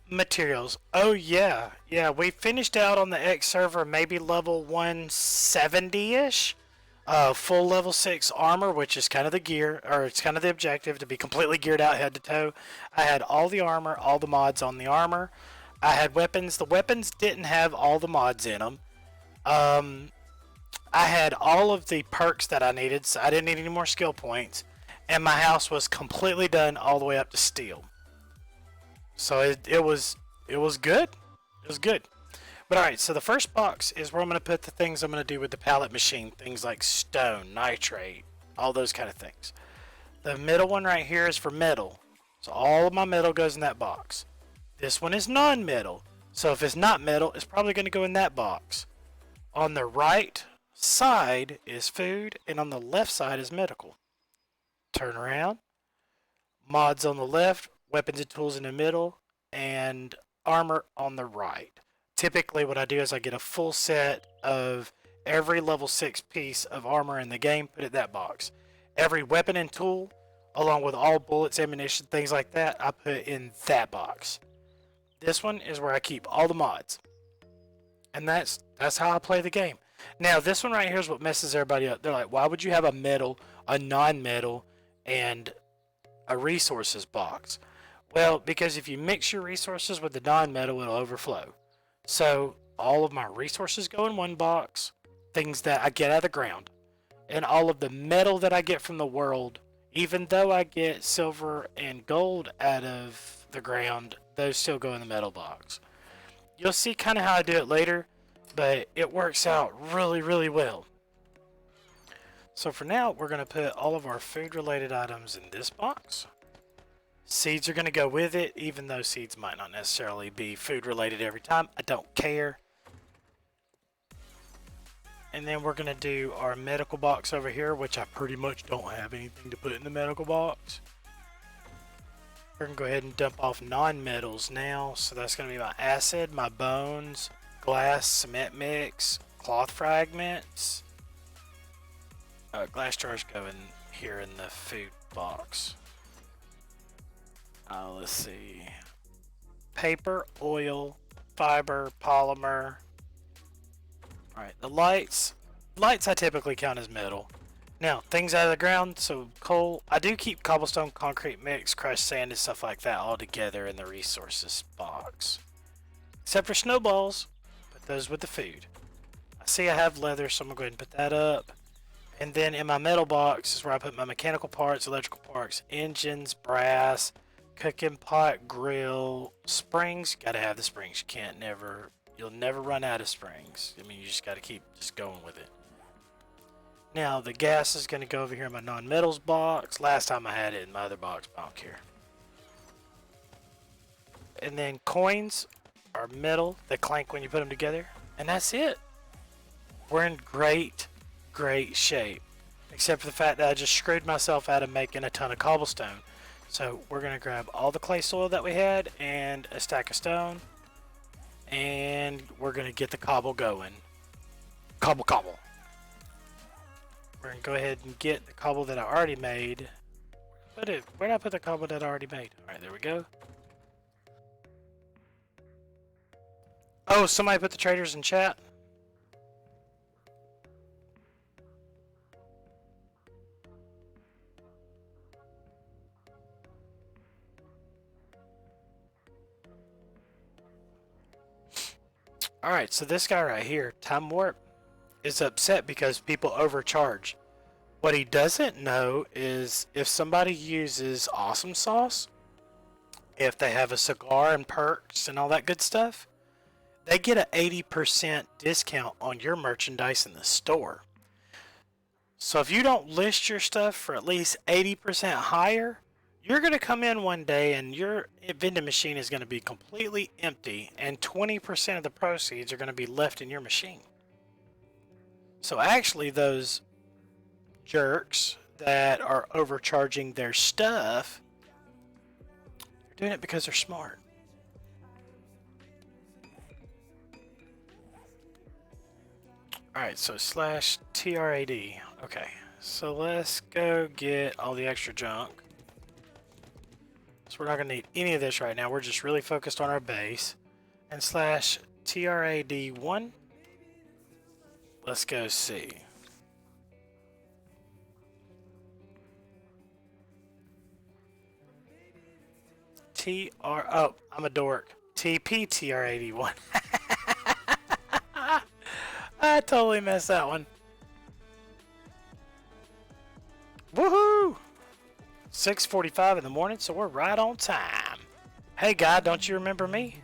materials. Oh yeah, we finished out on the X server maybe level 170-ish. Full level 6 armor, which is kind of the gear, or it's kind of the objective, to be completely geared out head to toe. I had all the armor, all the mods on the armor. I had weapons. The weapons didn't have all the mods in them. I had all of the perks that I needed, so I didn't need any more skill points. And my house was completely done all the way up to steel. So it was good. It was good. But alright, so the first box is where I'm going to put the things I'm going to do with the pallet machine. Things like stone, nitrate, all those kind of things. The middle one right here is for metal. So all of my metal goes in that box. This one is non-metal. So if it's not metal, it's probably going to go in that box. On the right side is food, and on the left side is medical. Turn around. Mods on the left, weapons and tools in the middle, and armor on the right. Typically what I do is I get a full set of every level 6 piece of armor in the game, put it in that box. Every weapon and tool, along with all bullets, ammunition, things like that, I put in that box. This one is where I keep all the mods. And that's how I play the game. Now this one right here is what messes everybody up. They're like, why would you have a metal, a non-metal, and a resources box? Well, because if you mix your resources with the non-metal, it'll overflow. So all of my resources go in one box, things that I get out of the ground, and all of the metal that I get from the world, even though I get silver and gold out of the ground, those still go in the metal box. You'll see kind of how I do it later, but it works out really, really well. So for now, we're going to put all of our food related items in this box. Seeds are going to go with it, even though seeds might not necessarily be food related every time. I don't care. And then we're going to do our medical box over here, which I pretty much don't have anything to put in the medical box. We're going to go ahead and dump off non-metals now. So that's going to be my acid, my bones, glass, cement mix, cloth fragments. Glass jars go in here in the food box. Let's see. Paper, oil, fiber, polymer. Alright, the lights. Lights I typically count as metal. Now, things out of the ground, so coal. I do keep cobblestone, concrete mix, crushed sand, and stuff like that all together in the resources box. Except for snowballs, put those with the food. I see I have leather, so I'm going to go ahead and put that up. And then in my metal box is where I put my mechanical parts, electrical parts, engines, brass, cooking pot, grill, springs. Gotta have the springs. You'll never run out of springs. I mean, you just gotta keep just going with it. Now the gas is gonna go over here in my non-metals box. Last time I had it in my other box, but I don't care. And then coins are metal. They clank when you put them together. And that's it. We're in great shape. Except for the fact that I just screwed myself out of making a ton of cobblestone. So we're going to grab all the clay soil that we had and a stack of stone. And we're going to get the cobble going. Cobble. We're going to go ahead and get the cobble that I already made. Where did I put the cobble that I already made? Alright, there we go. Oh, somebody put the traders in chat. Alright, so this guy right here, Time Warp, is upset because people overcharge. What he doesn't know is if somebody uses awesome sauce, if they have a cigar and perks and all that good stuff, they get an 80% discount on your merchandise in the store. So if you don't list your stuff for at least 80% higher, you're going to come in one day and your vending machine is going to be completely empty and 20% of the proceeds are going to be left in your machine. So actually those jerks that are overcharging their stuff, they're doing it because they're smart. Alright, so /TRAD. Okay, so let's go get all the extra junk. So we're not going to need any of this right now. We're just really focused on our base. And /TRAD1. Let's go see. Oh, I'm a dork. TPTR81. I totally messed that one. Woohoo! 6:45 in the morning, so we're right on time. Hey guy, don't you remember me?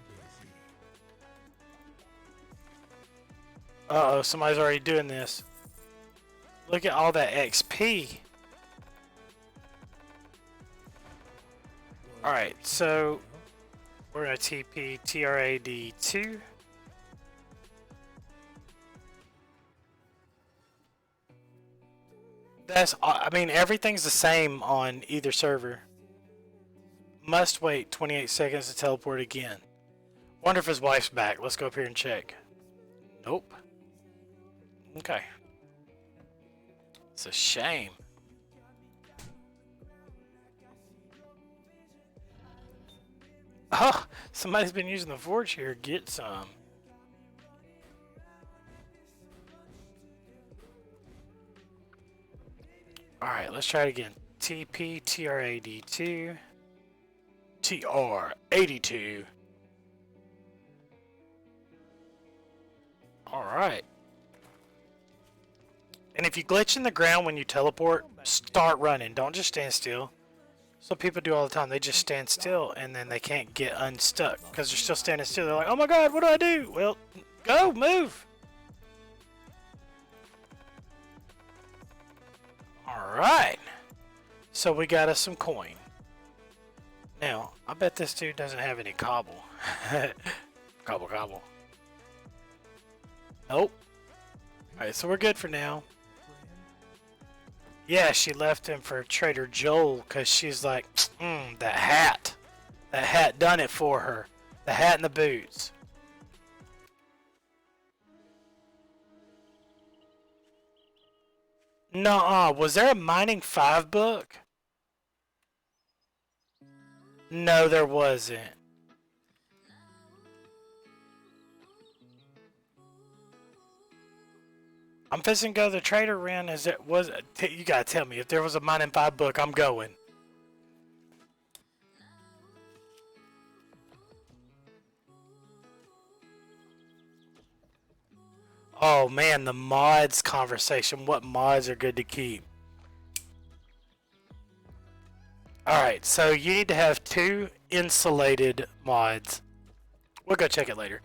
Uh-oh, somebody's already doing this. Look at all that XP. Alright, so we're gonna TP TRAD2. I mean, everything's the same on either server. Must wait 28 seconds to teleport again. Wonder if his wife's back. Let's go up here and check. Nope. Okay. It's a shame. Oh, somebody's been using the forge here. Get some. Alright, let's try it again. TP TRAD2. TR82. Alright. And if you glitch in the ground when you teleport, start running. Don't just stand still. So people do all the time. They just stand still and then they can't get unstuck because they're still standing still. They're like, oh my god, what do I do? Well, go, move. Alright. So we got us some coin. Now, I bet this dude doesn't have any cobble. Cobble, cobble. Nope. Alright, so we're good for now. Yeah, she left him for Trader Joel because she's like, that hat. That hat done it for her. The hat and the boots. Nuh-uh. Was there a Mining 5 book? No, there wasn't. I'm fixing to go to the trader Ren. You gotta tell me if there was a Mining 5 book, I'm going. Oh man, the mods conversation. What mods are good to keep? Alright, so you need to have 2 insulated mods. We'll go check it later.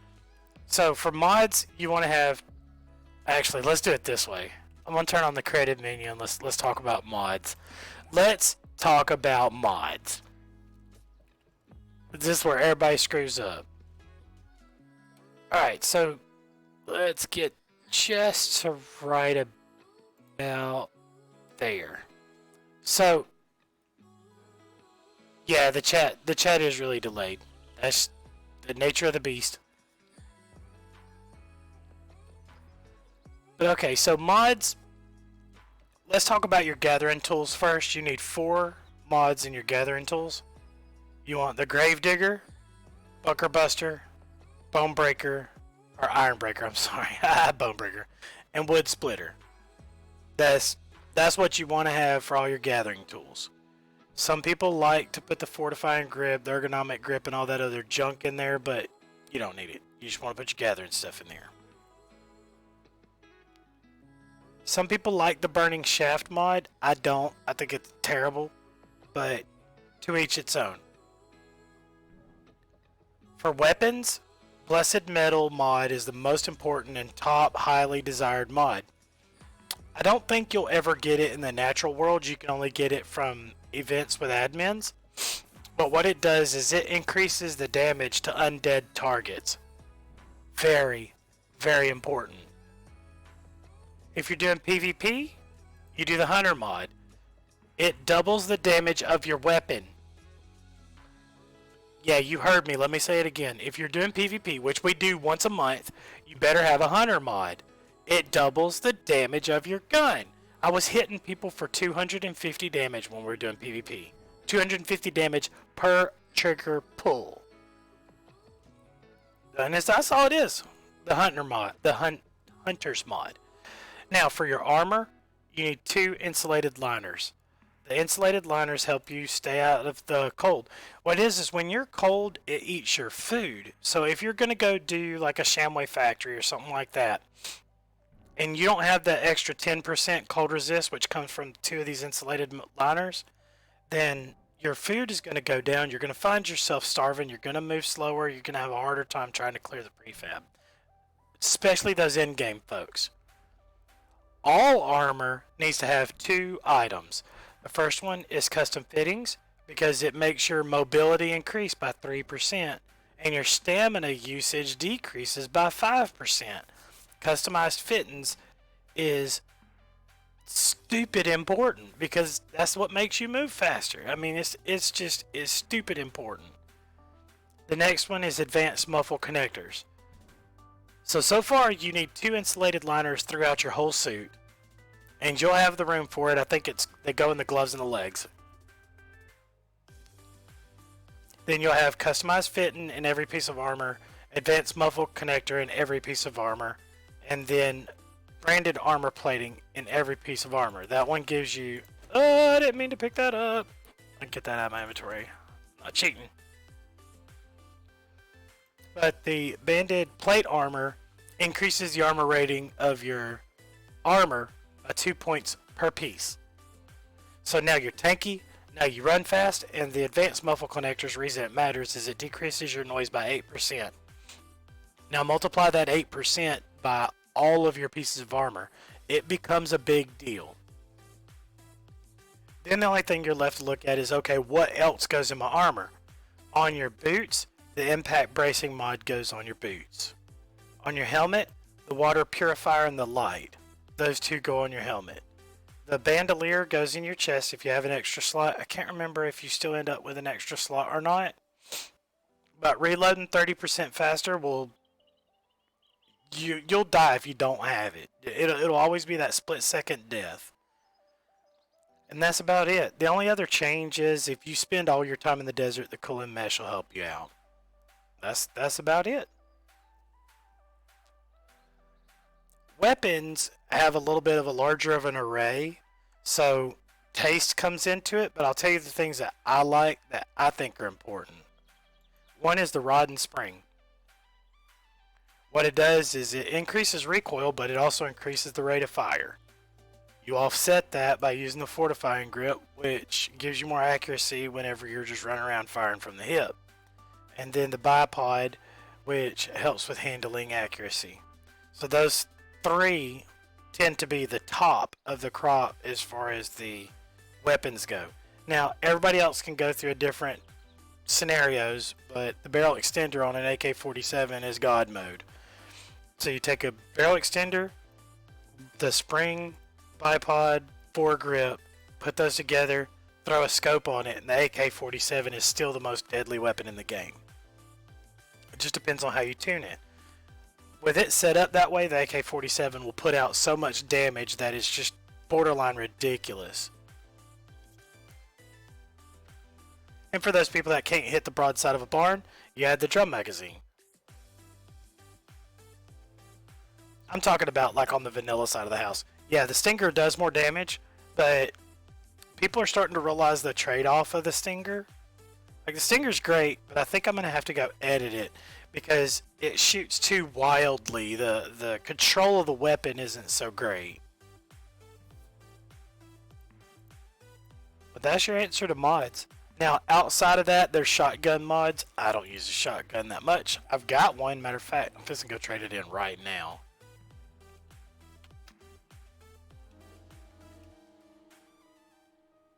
So for mods, you want to have... Actually, let's do it this way. I'm going to turn on the creative menu and let's talk about mods. Let's talk about mods. This is where everybody screws up. Alright, so let's get just to right about there. So, yeah, the chat is really delayed. That's the nature of the beast. But okay, so mods, let's talk about your gathering tools first. You need 4 mods in your gathering tools. You want the Gravedigger, Bunker Buster, Bone Breaker, or Iron Breaker, I'm sorry, Bone Breaker, and Wood Splitter. That's what you want to have for all your gathering tools. Some people like to put the Fortifying Grip, the Ergonomic Grip, and all that other junk in there, but you don't need it. You just want to put your gathering stuff in there. Some people like the Burning Shaft mod. I don't. I think it's terrible, but to each its own. For weapons, Blessed Metal mod is the most important and top highly desired mod. I don't think you'll ever get it in the natural world. You can only get it from events with admins. But what it does is it increases the damage to undead targets. Very, very important. If you're doing PvP, you do the Hunter mod. It doubles the damage of your weapon. Yeah, you heard me. Let me say it again. If you're doing PvP, which we do once a month, you better have a Hunter mod. It doubles the damage of your gun. I was hitting people for 250 damage when we were doing PvP. 250 damage per trigger pull. And that's all it is. The Hunter mod. The Hunter's mod. Now, for your armor, you need 2 insulated liners. The insulated liners help you stay out of the cold. What it is when you're cold, it eats your food. So if you're going to go do like a Shamway factory or something like that, and you don't have that extra 10% cold resist, which comes from 2 of these insulated liners, then your food is going to go down. You're going to find yourself starving. You're going to move slower. You're going to have a harder time trying to clear the prefab, especially those in-game folks. All armor needs to have 2 items. The first one is custom fittings because it makes your mobility increase by 3% and your stamina usage decreases by 5%. Customized fittings is stupid important because that's what makes you move faster. I mean, it's stupid important. The next one is advanced muffle connectors. So far you need 2 insulated liners throughout your whole suit, and you'll have the room for it. I think they go in the gloves and the legs. Then you'll have customized fitting in every piece of armor, advanced muffle connector in every piece of armor, and then branded armor plating in every piece of armor. That one gives you... Oh, I didn't mean to pick that up. I'll get that out of my inventory. Not cheating. But the banded plate armor increases the armor rating of your armor by 2 points per piece. So now you're tanky, now you run fast, and the advanced muffle connector's reason it matters is it decreases your noise by 8%. Now multiply that 8% by all of your pieces of armor. It becomes a big deal. Then the only thing you're left to look at is, okay, what else goes in my armor? On your boots, the impact bracing mod goes on your boots. On your helmet, the water purifier and the light. Those 2 go on your helmet. The bandolier goes in your chest if you have an extra slot. I can't remember if you still end up with an extra slot or not. But reloading 30% faster will... You'll die if you don't have it. It'll always be that split-second death. And that's about it. The only other change is if you spend all your time in the desert, the cooling mesh will help you out. That's about it. Weapons have a little bit of a larger of an array, so taste comes into it, but I'll tell you the things that I like that I think are important. One is the rod and spring. What it does is it increases recoil, but it also increases the rate of fire. You offset that by using the fortifying grip, which gives you more accuracy whenever you're just running around firing from the hip. And then the bipod, which helps with handling accuracy. So those 3 tend to be the top of the crop as far as the weapons go. Now, everybody else can go through different scenarios, but the barrel extender on an AK-47 is God mode. So you take a barrel extender, the spring, bipod, foregrip, put those together, throw a scope on it, and the AK-47 is still the most deadly weapon in the game. It just depends on how you tune it. With it set up that way, the AK-47 will put out so much damage that it's just borderline ridiculous. And for those people that can't hit the broadside of a barn, you add the drum magazine. I'm talking about like on the vanilla side of the house. Yeah, the Stinger does more damage, but people are starting to realize the trade-off of the Stinger. Like, the Stinger's great, but I think I'm going to have to go edit it because it shoots too wildly. The control of the weapon isn't so great. But that's your answer to mods. Now, outside of that, there's shotgun mods. I don't use a shotgun that much. I've got one. Matter of fact, I'm just going to go trade it in right now.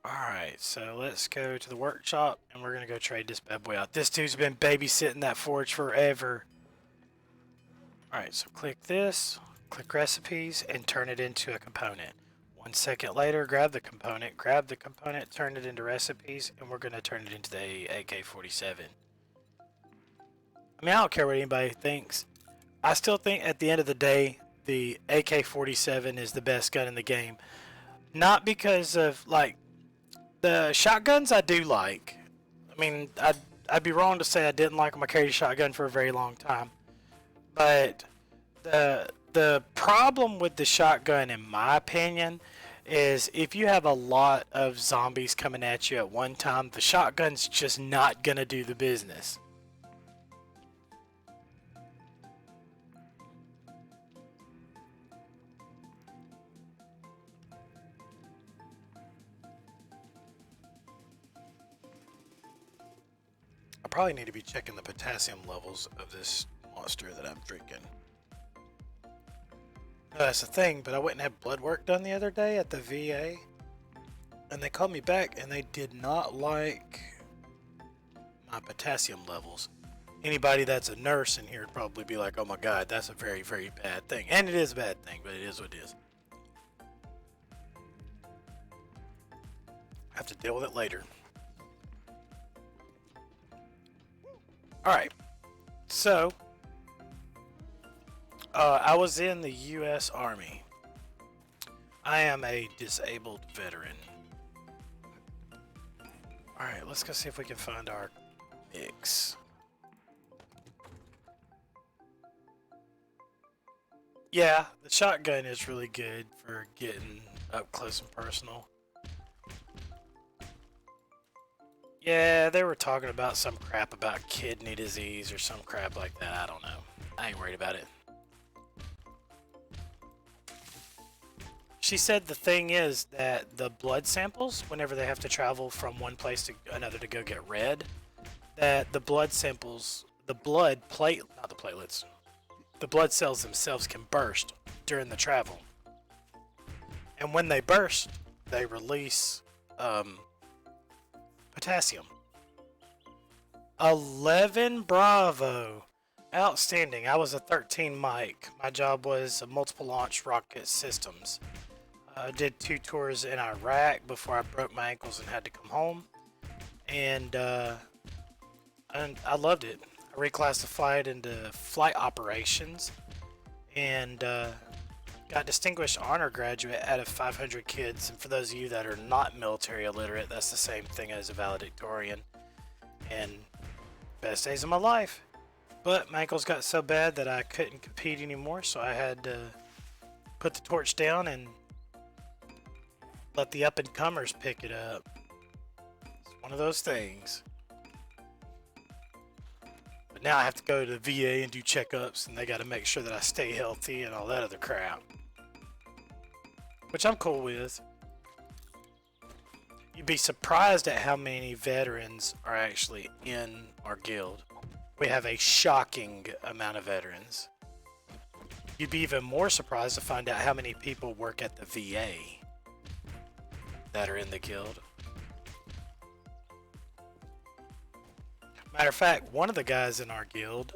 Alright, so let's go to the workshop and we're going to go trade this bad boy out. This dude's been babysitting that forge forever. Alright, so click this, click recipes, and turn it into a component. 1 second later, grab the component, turn it into recipes, and we're going to turn it into the AK-47. I mean, I don't care what anybody thinks. I still think at the end of the day, the AK-47 is the best gun in the game. Not because of, like, the shotguns I do like. I mean, I'd be wrong to say I didn't like them. I carried a shotgun for a very long time. But the problem with the shotgun, in my opinion, is if you have a lot of zombies coming at you at one time, the shotgun's just not going to do the business. probably need to be checking the potassium levels of this monster that I'm drinking. No, that's the thing, but I went and had blood work done the other day at the VA, and they called me back and they did not like my potassium levels. Anybody that's a nurse in here would probably be like, oh my god, that's a very, very bad thing. And it is a bad thing, but it is what it is. I have to deal with it later. Alright, so I was in the U.S. Army. I am a disabled veteran. Alright, let's go see if we can find our mix. Yeah, the shotgun is really good for getting up close and personal. Yeah, they were talking about some crap about kidney disease or some crap like that. I don't know. I ain't worried about it. She said the thing is that the blood samples, whenever they have to travel from one place to another to go get read, that the blood samples, the blood cells themselves can burst during the travel. And when they burst, they release potassium. 11 Bravo. Outstanding. I was a 13 Mike. My job was multiple launch rocket systems. I did 2 tours in Iraq before I broke my ankles and had to come home. And I loved it. I reclassified into flight operations and got distinguished honor graduate out of 500 kids. And for those of you that are not military illiterate, that's the same thing as a valedictorian. And best days of my life. But my ankles got so bad that I couldn't compete anymore, so I had to put the torch down and let the up-and-comers pick it up. It's one of those things. But now I have to go to the VA and do checkups, and they got to make sure that I stay healthy and all that other crap. Which I'm cool with. You'd be surprised at how many veterans are actually in our guild. We have a shocking amount of veterans. You'd be even more surprised to find out how many people work at the VA that are in the guild. Matter of fact, one of the guys in our guild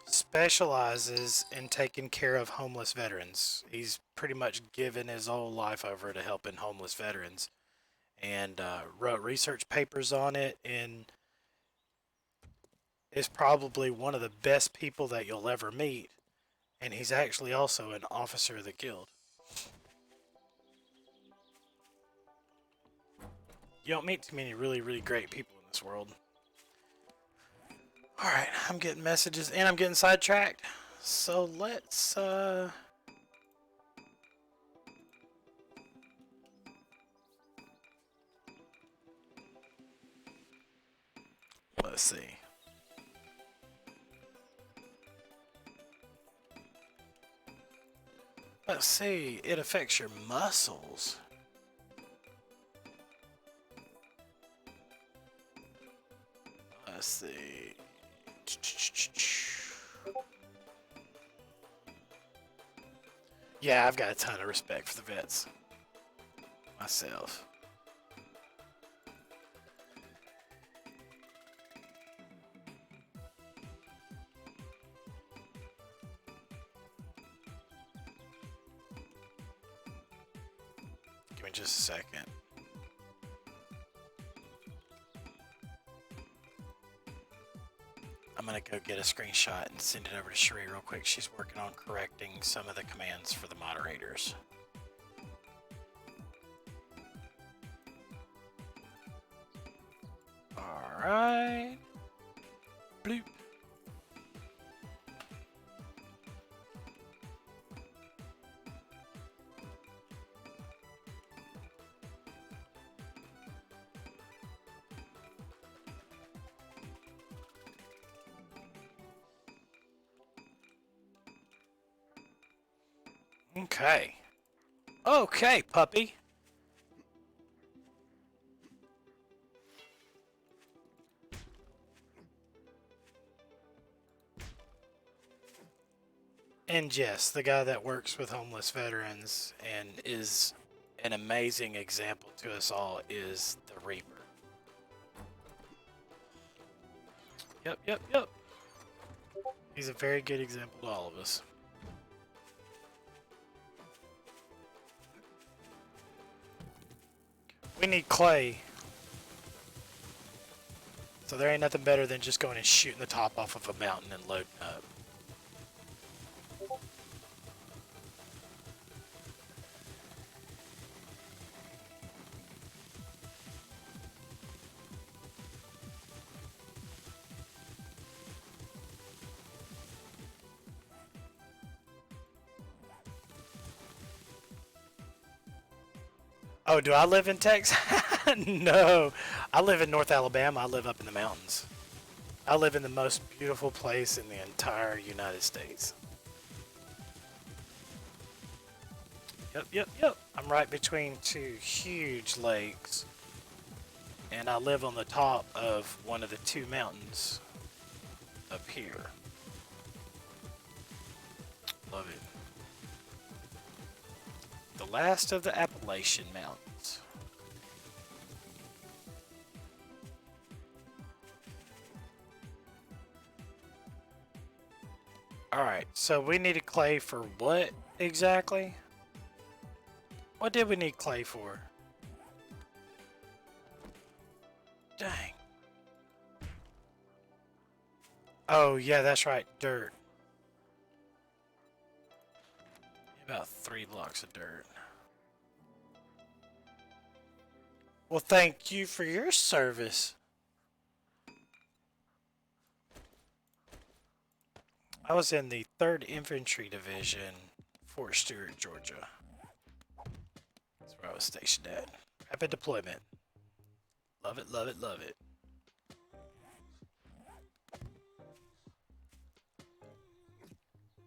specializes in taking care of homeless veterans. He's pretty much given his whole life over to helping homeless veterans and wrote research papers on it, and is probably one of the best people that you'll ever meet, and he's actually also an officer of the guild. You don't meet too many really, really great people in this world. Alright, I'm getting messages and I'm getting sidetracked. So let's see. Let's see, it affects your muscles. Let's see. Yeah, I've got a ton of respect for the vets myself. Give me just a second. I'm gonna go get a screenshot and send it over to Sheree real quick. She's working on correcting some of the commands for the moderators. Alright. Bloop. Okay. Okay, puppy. And yes, the guy that works with homeless veterans and is an amazing example to us all is the Reaper. Yep, yep, yep. He's a very good example to all of us. We need clay. So there ain't nothing better than just going and shooting the top off of a mountain and loading up. Oh, do I live in Texas? No. I live in North Alabama. I live up in the mountains. I live in the most beautiful place in the entire United States. Yep, yep, yep. I'm right between two huge lakes. And I live on the top of one of the two mountains up here. Love it. The last of the Appalachian Mountains. Alright, so we needed clay for what exactly? What did we need clay for? Dang. Oh, yeah, that's right. Dirt. About 3 blocks of dirt. Well, thank you for your service. I was in the 3rd Infantry Division, Fort Stewart, Georgia. That's where I was stationed at. Rapid deployment. Love it, love it, love it.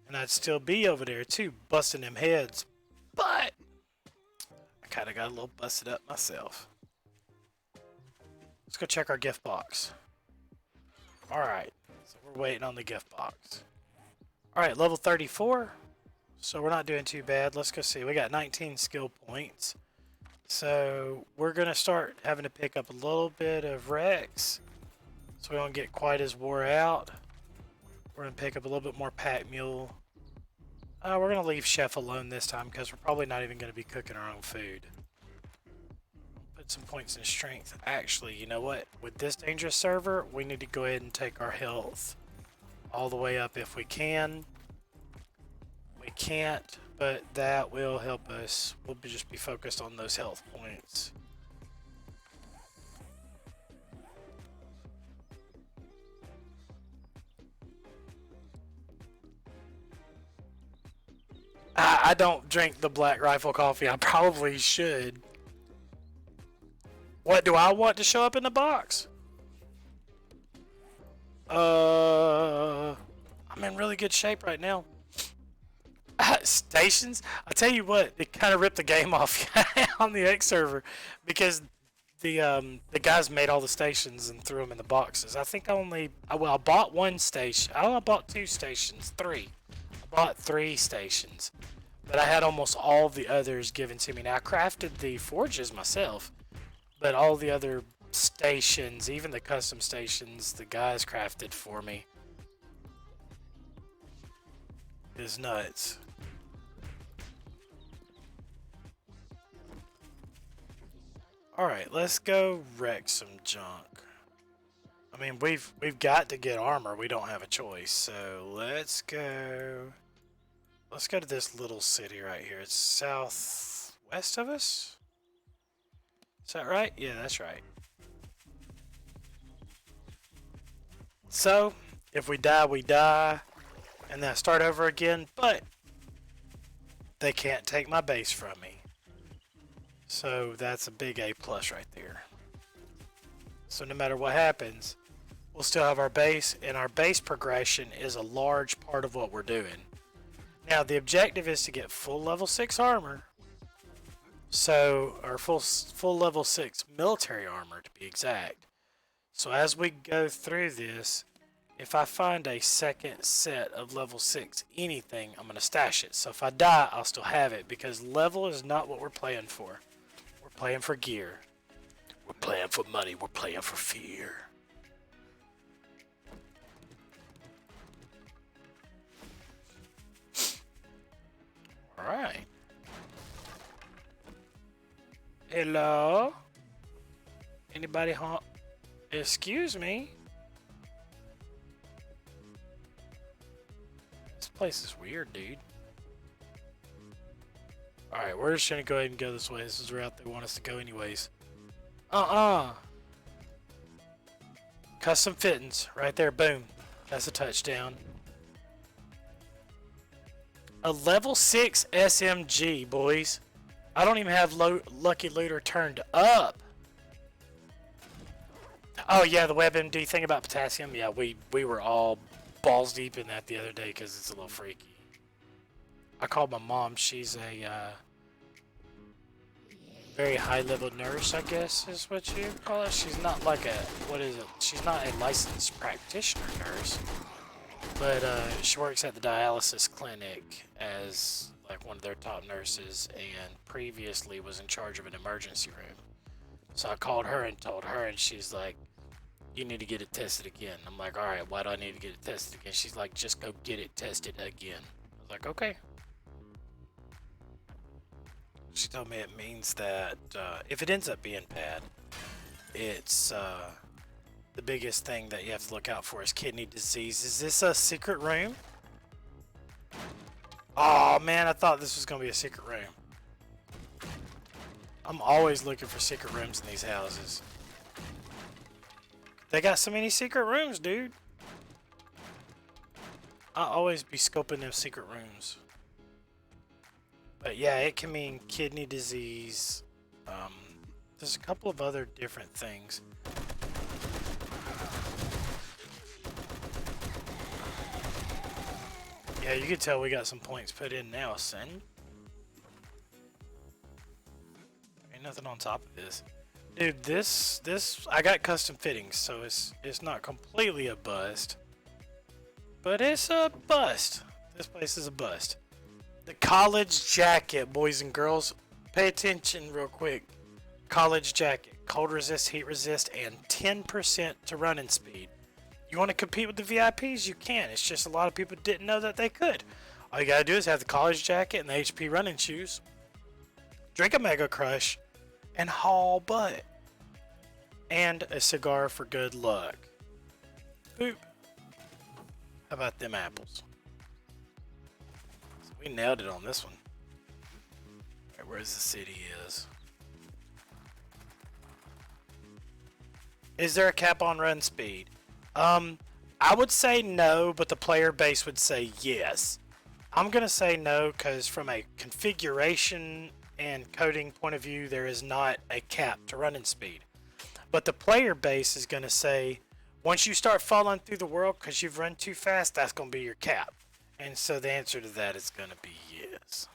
And I'd still be over there too, busting them heads. But I kind of got a little busted up myself. Let's go check our gift box. Alright, so we're waiting on the gift box. Alright, level 34. So we're not doing too bad. Let's go see. We got 19 skill points. So we're going to start having to pick up a little bit of Rex. So we don't get quite as wore out. We're going to pick up a little bit more Pack Mule. We're going to leave Chef alone this time because we're probably not even going to be cooking our own food. Put some points in strength. Actually, you know what? With this dangerous server, we need to go ahead and take our health all the way up if we can. We can't, but that will help us. We'll just be focused on those health points. I don't drink the Black Rifle coffee. I probably should. What do I want to show up in the box? I'm in really good shape right now. Stations? I tell you what, it kind of ripped the game off on the X server because the guys made all the stations and threw them in the boxes. I think I bought one station. I bought 2 stations, 3. I bought 3 stations, but I had almost all the others given to me. Now I crafted the forges myself, but all the other stations, even the custom stations, the guys crafted for me. Is nuts. Alright, let's go wreck some junk. I mean, we've got to get armor. We don't have a choice. So let's go to this little city right here. It's southwest of us. Is that right? Yeah, that's right. So, if we die, we die. And then I start over again. But they can't take my base from me. So that's a big A plus right there. So no matter what happens, we'll still have our base, and our base progression is a large part of what we're doing. Now the objective is to get full level 6 armor. So, or full level 6 military armor to be exact. So as we go through this, if I find a second set of level 6 anything, I'm going to stash it. So if I die, I'll still have it because level is not what we're playing for. We're playing for gear. We're playing for money. We're playing for fear. Alright. Hello? Anybody home? Excuse me? This place is weird, dude. Alright, we're just gonna go ahead and go this way. This is the route they want us to go anyways. Custom fittings. Right there, boom. That's a touchdown. A level 6 SMG, boys. I don't even have Lucky Looter turned up. Oh yeah, the WebMD thing about potassium. Yeah, we were all balls deep in that the other day because it's a little freaky. I called my mom. She's a very high-level nurse, I guess is what you call it. She's not like a, what is it? She's not a licensed practitioner nurse, but she works at the dialysis clinic as like one of their top nurses, and previously was in charge of an emergency room. So I called her and told her, and she's like, you need to get it tested again. I'm like, all right, why do I need to get it tested again? She's like, just go get it tested again. I was like, okay. She told me it means that if it ends up being bad, it's the biggest thing that you have to look out for is kidney disease. Is this a secret room? Oh man, I thought this was gonna be a secret room. I'm always looking for secret rooms in these houses. They got so many secret rooms, dude. I'll always be scoping them secret rooms. But yeah, it can mean kidney disease. There's a couple of other different things. Yeah, you can tell we got some points put in now, son. Ain't nothing on top of this. Dude, this I got custom fittings, so it's not completely a bust. But it's a bust. This place is a bust. The college jacket, boys and girls. Pay attention real quick. College jacket, cold resist, heat resist, and 10% to running speed. You want to compete with the VIPs? You can. It's just a lot of people didn't know that they could. All you gotta do is have the college jacket and the HP running shoes. Drink a Mega Crush and haul butt. And a cigar for good luck. Boop. How about them apples? So we nailed it on this one. Alright, where's the city is? Is there a cap on run speed? I would say no, but the player base would say yes. I'm gonna say no because from a configuration and coding point of view, there is not a cap to running speed. But the player base is gonna say, once you start falling through the world because you've run too fast, that's gonna be your cap. And so the answer to that is gonna be yes.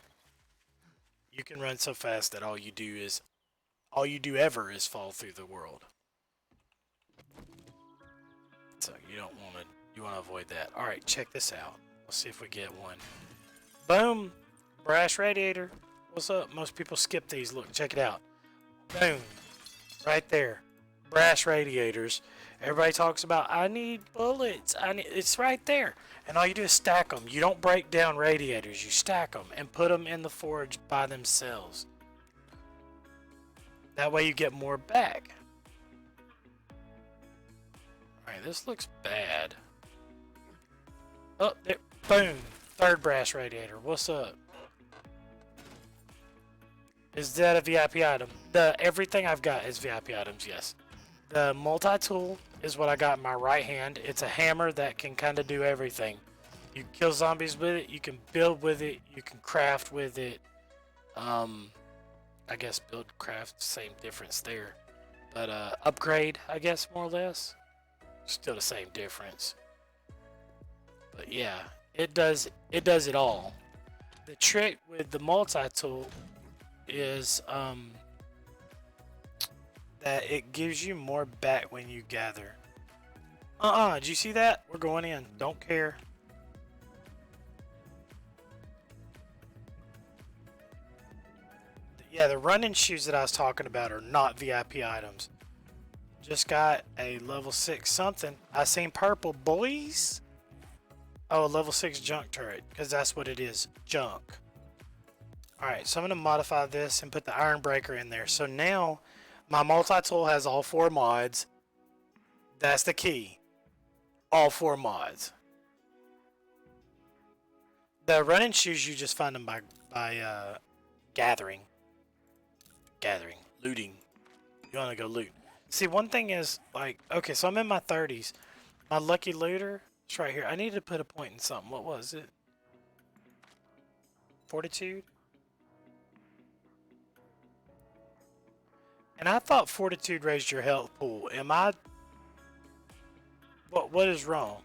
You can run so fast that all you do ever is fall through the world. So you want to avoid that. All right, check this out. Let's see if we get one. Boom, brass radiator. What's up? Most people skip these. Look, check it out. Boom, right there. Brass radiators. Everybody talks about I need bullets. It's right there. And all you do is stack them. You don't break down radiators. You stack them and put them in the forge by themselves. That way you get more back. Alright, this looks bad. Oh, there, boom. Third brass radiator. What's up? Is that a VIP item? Everything I've got is VIP items, yes. The multi-tool is what I got in my right hand. It's a hammer that can kind of do everything. You can kill zombies with it. You can build with it. You can craft with it. I guess build, craft, same difference there. But upgrade, I guess, more or less. Still the same difference. But yeah, it does it all. The trick with the multi-tool is that it gives you more back when you gather. Did you see that? We're going in. Don't care. Yeah, the running shoes that I was talking about are not VIP items. Just got a level 6 something. I seen purple, boys. Oh, a level 6 junk turret, because that's what it is. Junk. Alright, so I'm going to modify this and put the iron breaker in there. So now, my multi-tool has all 4 mods. That's the key. All 4 mods. The running shoes, you just find them by gathering. Looting. You want to go loot. See, one thing is, like, okay, so I'm in my 30s. My lucky looter, it's right here. I need to put a point in something. What was it? Fortitude? And I thought fortitude raised your health pool. Am I... What is wrong?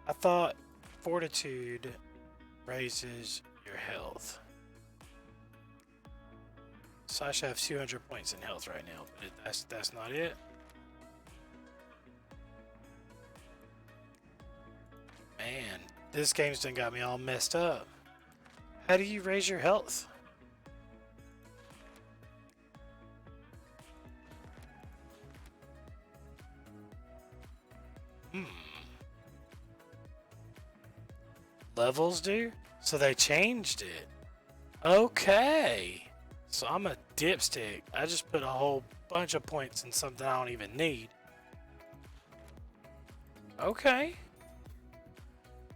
I thought fortitude raises your health. So I should have 200 points in health right now, but that's not it. Man, this game's done got me all messed up. How do you raise your health? Levels do? So they changed it. Okay. So I'm a dipstick. I just put a whole bunch of points in something I don't even need. Okay.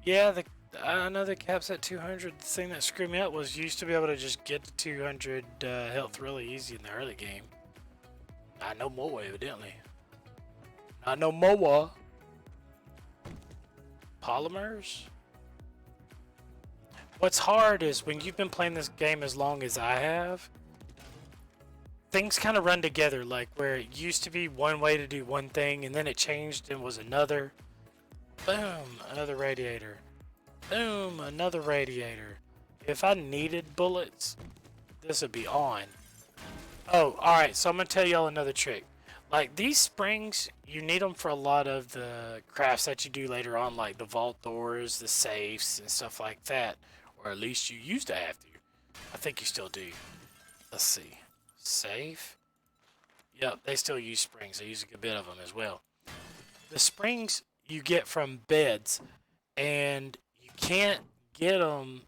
Yeah, I know the cap's at 200. The thing that screwed me up was you used to be able to just get to 200 health really easy in the early game. Not no more, evidently. Not no more. Polymers? What's hard is when you've been playing this game as long as I have, things kind of run together, like where it used to be one way to do one thing and then it changed and was another. Boom, another radiator. Boom, another radiator. If I needed bullets, this would be on. Oh, alright, so I'm going to tell y'all another trick. Like these springs, you need them for a lot of the crafts that you do later on, like the vault doors, the safes, and stuff like that. Or at least you used to have to. I think you still do. Let's see. Safe? Yep, they still use springs. They use a good bit of them as well. The springs you get from beds, and you can't get them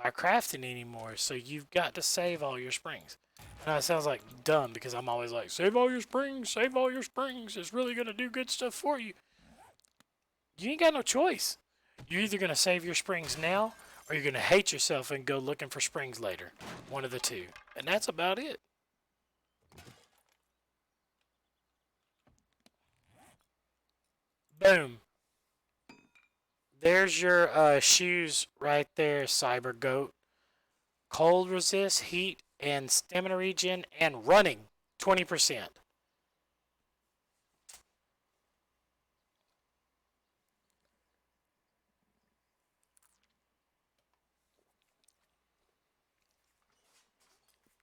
by crafting anymore, so you've got to save all your springs. I know it sounds like dumb because I'm always like, save all your springs, save all your springs. It's really going to do good stuff for you. You ain't got no choice. You're either going to save your springs now, or you're going to hate yourself and go looking for springs later. One of the two. And that's about it. Boom. There's your shoes right there, Cyber Goat. Cold resist, heat, and stamina regen, and running 20%.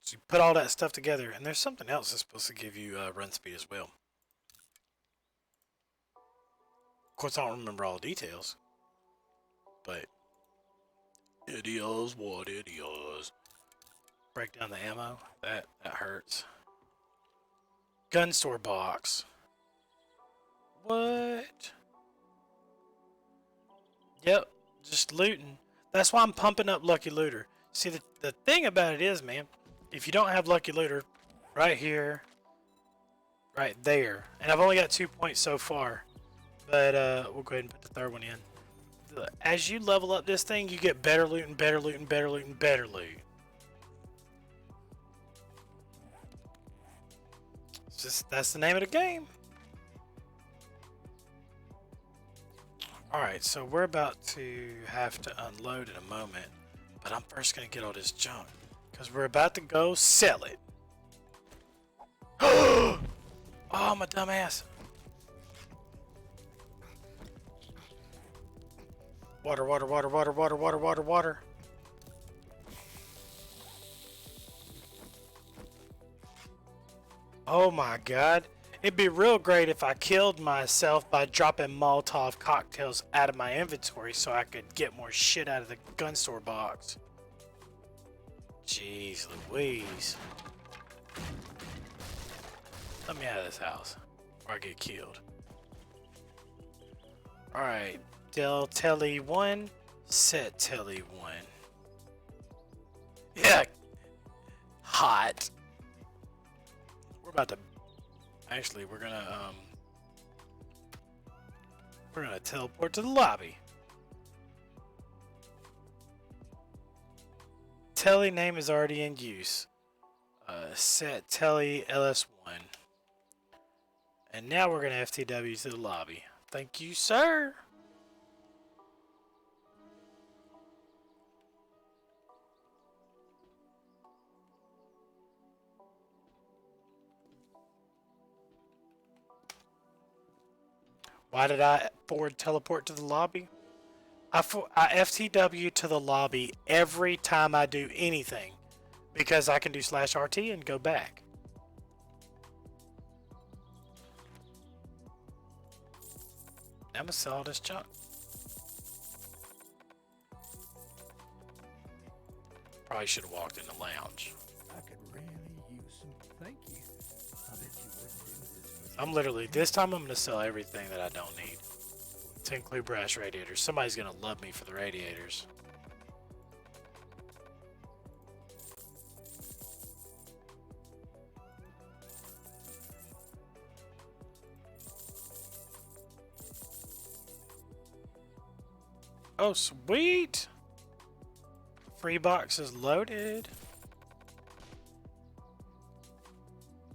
So you put all that stuff together, and there's something else that's supposed to give you run speed as well. Of course, I don't remember all the details, but it is what it is. Break down the ammo. That hurts. Gun store box. What? Yep, just looting. That's why I'm pumping up Lucky Looter. See, the thing about it is, man, if you don't have Lucky Looter, right here, right there, and I've only got 2 points so far, but we'll go ahead and put the third one in. As you level up this thing, you get better loot and better loot and better loot and better loot. It's just, that's the name of the game. Alright, so we're about to have to unload in a moment, but I'm first going to get all this junk, because we're about to go sell it. Oh, my dumb ass. Water, water, water, water, water, water, water, water. Oh my god. It'd be real great if I killed myself by dropping Molotov cocktails out of my inventory so I could get more shit out of the gun store box. Jeez Louise. Let me out of this house or I get killed. Alright. Del Telly 1. Set Telly 1. Yeah. Hot. We're about to... Actually, we're gonna teleport to the lobby. Telly name is already in use. Set Telly LS1. And now we're gonna FTW to the lobby. Thank you, sir. Why did I forward teleport to the lobby? I FTW to the lobby every time I do anything because I can do /RT and go back. I'm gonna sell all this junk. Probably should have walked in the lounge. I could really use some thank you. I bet you wouldn't do this. I'm literally, this time I'm gonna sell everything that I don't need. To include brass radiators. Somebody's gonna love me for the radiators. Oh, sweet! Free box is loaded.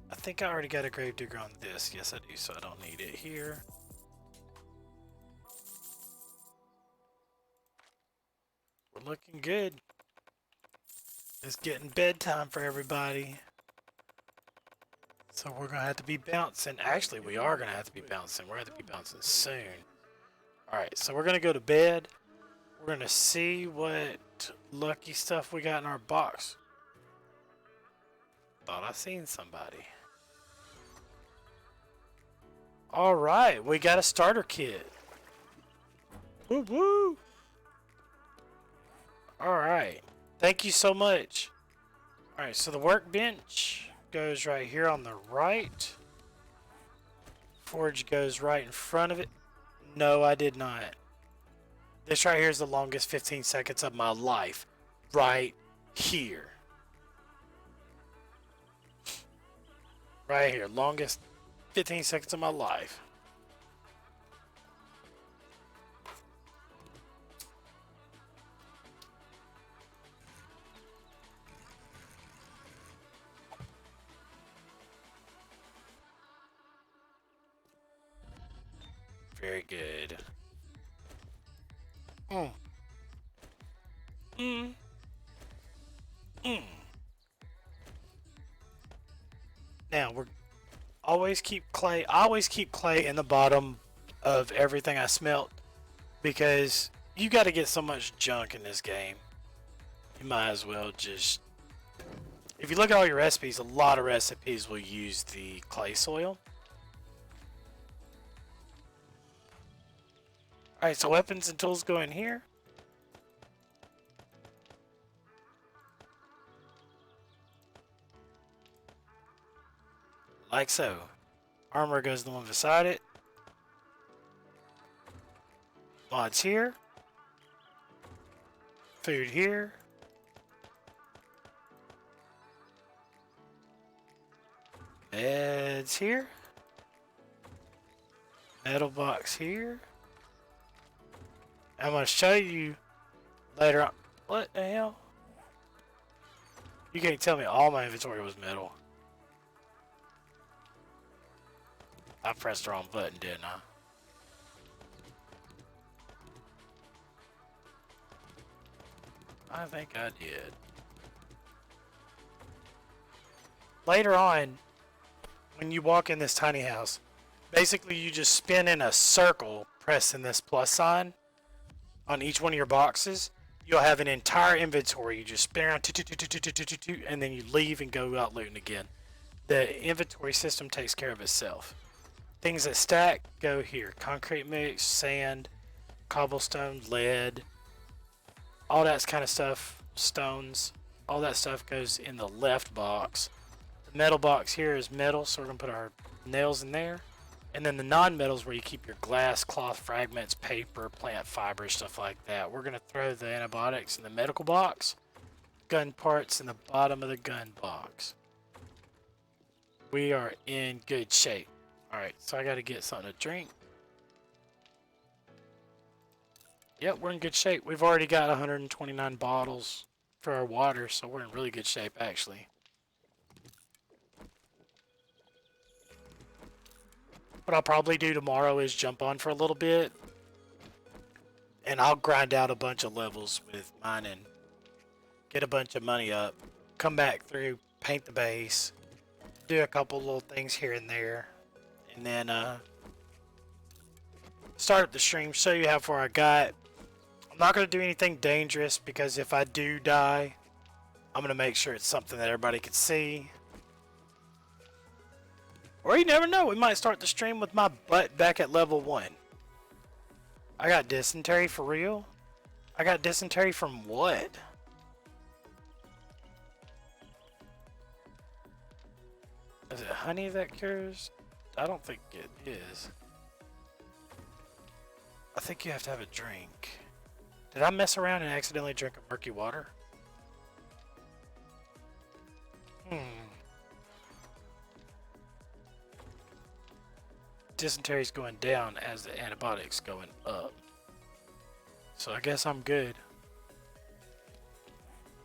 I think I already got a gravedigger on this. Yes, I do, so I don't need it here. We're looking good. It's getting bedtime for everybody. So we're gonna have to be bouncing. Actually, we are gonna have to be bouncing. We're gonna have to be bouncing soon. Alright, so we're gonna go to bed. We're gonna see what lucky stuff we got in our box. Thought I seen somebody. Alright, we got a starter kit. Woo woo! Alright, thank you so much. Alright, so the workbench goes right here on the right. Forge goes right in front of it. No, I did not. This right here is the longest 15 seconds of my life. Right here. Right here. Longest 15 seconds of my life. Very good. Now we're always keep clay. I always keep clay in the bottom of everything I smelt because you got to get so much junk in this game. You might as well just. If you look at all your recipes, a lot of recipes will use the clay soil. Alright, so weapons and tools go in here. Like so. Armor goes the one beside it. Mods here. Food here. Beds here. Metal box here. I'm going to show you later on. What the hell? You can't tell me all my inventory was metal. I pressed the wrong button, didn't I? I think I did. Later on, when you walk in this tiny house, basically you just spin in a circle pressing this plus sign on each one of your boxes. You'll have an entire inventory. You just spin around and then you leave and go out looting again. the inventory system takes care of itself. Things that stack go here. Concrete mix, sand, cobblestone, lead, all that kind of stuff, stones, all that stuff goes in the left box. The metal box here is metal, so we're going to put our nails in there. And then the non-metals where you keep your glass, cloth fragments, paper, plant fibers, stuff like that. We're going to throw the antibiotics in the medical box, gun parts in the bottom of the gun box. We are in good shape. Alright, so I got to get something to drink. Yep, we're in good shape. We've already got 129 bottles for our water, so we're in really good shape actually. What I'll probably do tomorrow is jump on for a little bit, and I'll grind out a bunch of levels with mine and get a bunch of money up. Come back through, paint the base, do a couple little things here and there, and then start up the stream, show you how far I got. I'm not going to do anything dangerous because if I do die, I'm going to make sure it's something that everybody can see. Or you never know, we might start the stream with my butt back at level 1. I got dysentery for real? I got dysentery from what? Is it honey that cures? I don't think it is. I think you have to have a drink. Did I mess around and accidentally drink a murky water? Dysentery's going down as the antibiotics going up. So I guess I'm good.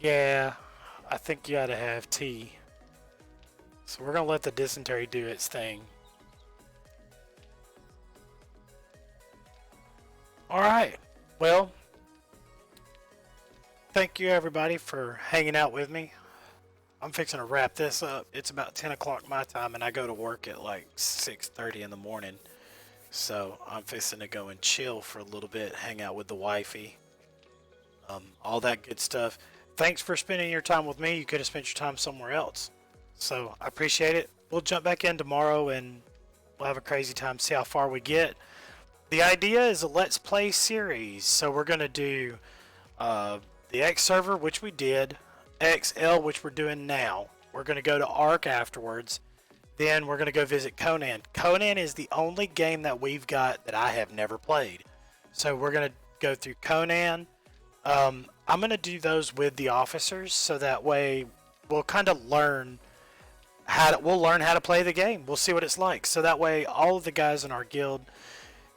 Yeah, I think you gotta have tea. So we're gonna let the dysentery do its thing. Alright, well, thank you everybody for hanging out with me. I'm fixing to wrap this up. It's about 10 o'clock my time and I go to work at like 6:30 in the morning. So I'm fixing to go and chill for a little bit, hang out with the wifey. All that good stuff. Thanks for spending your time with me. You could have spent your time somewhere else. So I appreciate it. We'll jump back in tomorrow and we'll have a crazy time, see how far we get. The idea is a Let's Play series. So we're going to do the X server, which we did. XL, which we're doing now. We're going to go to Ark afterwards. Then we're going to go visit Conan. Conan is the only game that we've got that I have never played. So we're going to go through Conan. I'm going to do those with the officers so that way we'll kind of learn how to play the game. We'll see what it's like. So that way all of the guys in our guild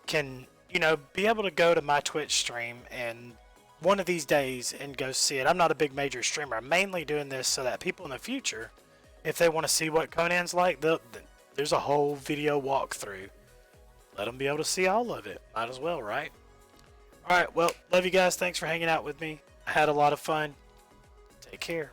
can, you know, be able to go to my Twitch stream and one of these days and go see it. I'm not a big major streamer. I'm mainly doing this so that people in the future, if they want to see what Conan's like, there's a whole video walkthrough. Let them be able to see all of it. Might as well, right? Alright, well, love you guys. Thanks for hanging out with me. I had a lot of fun. Take care.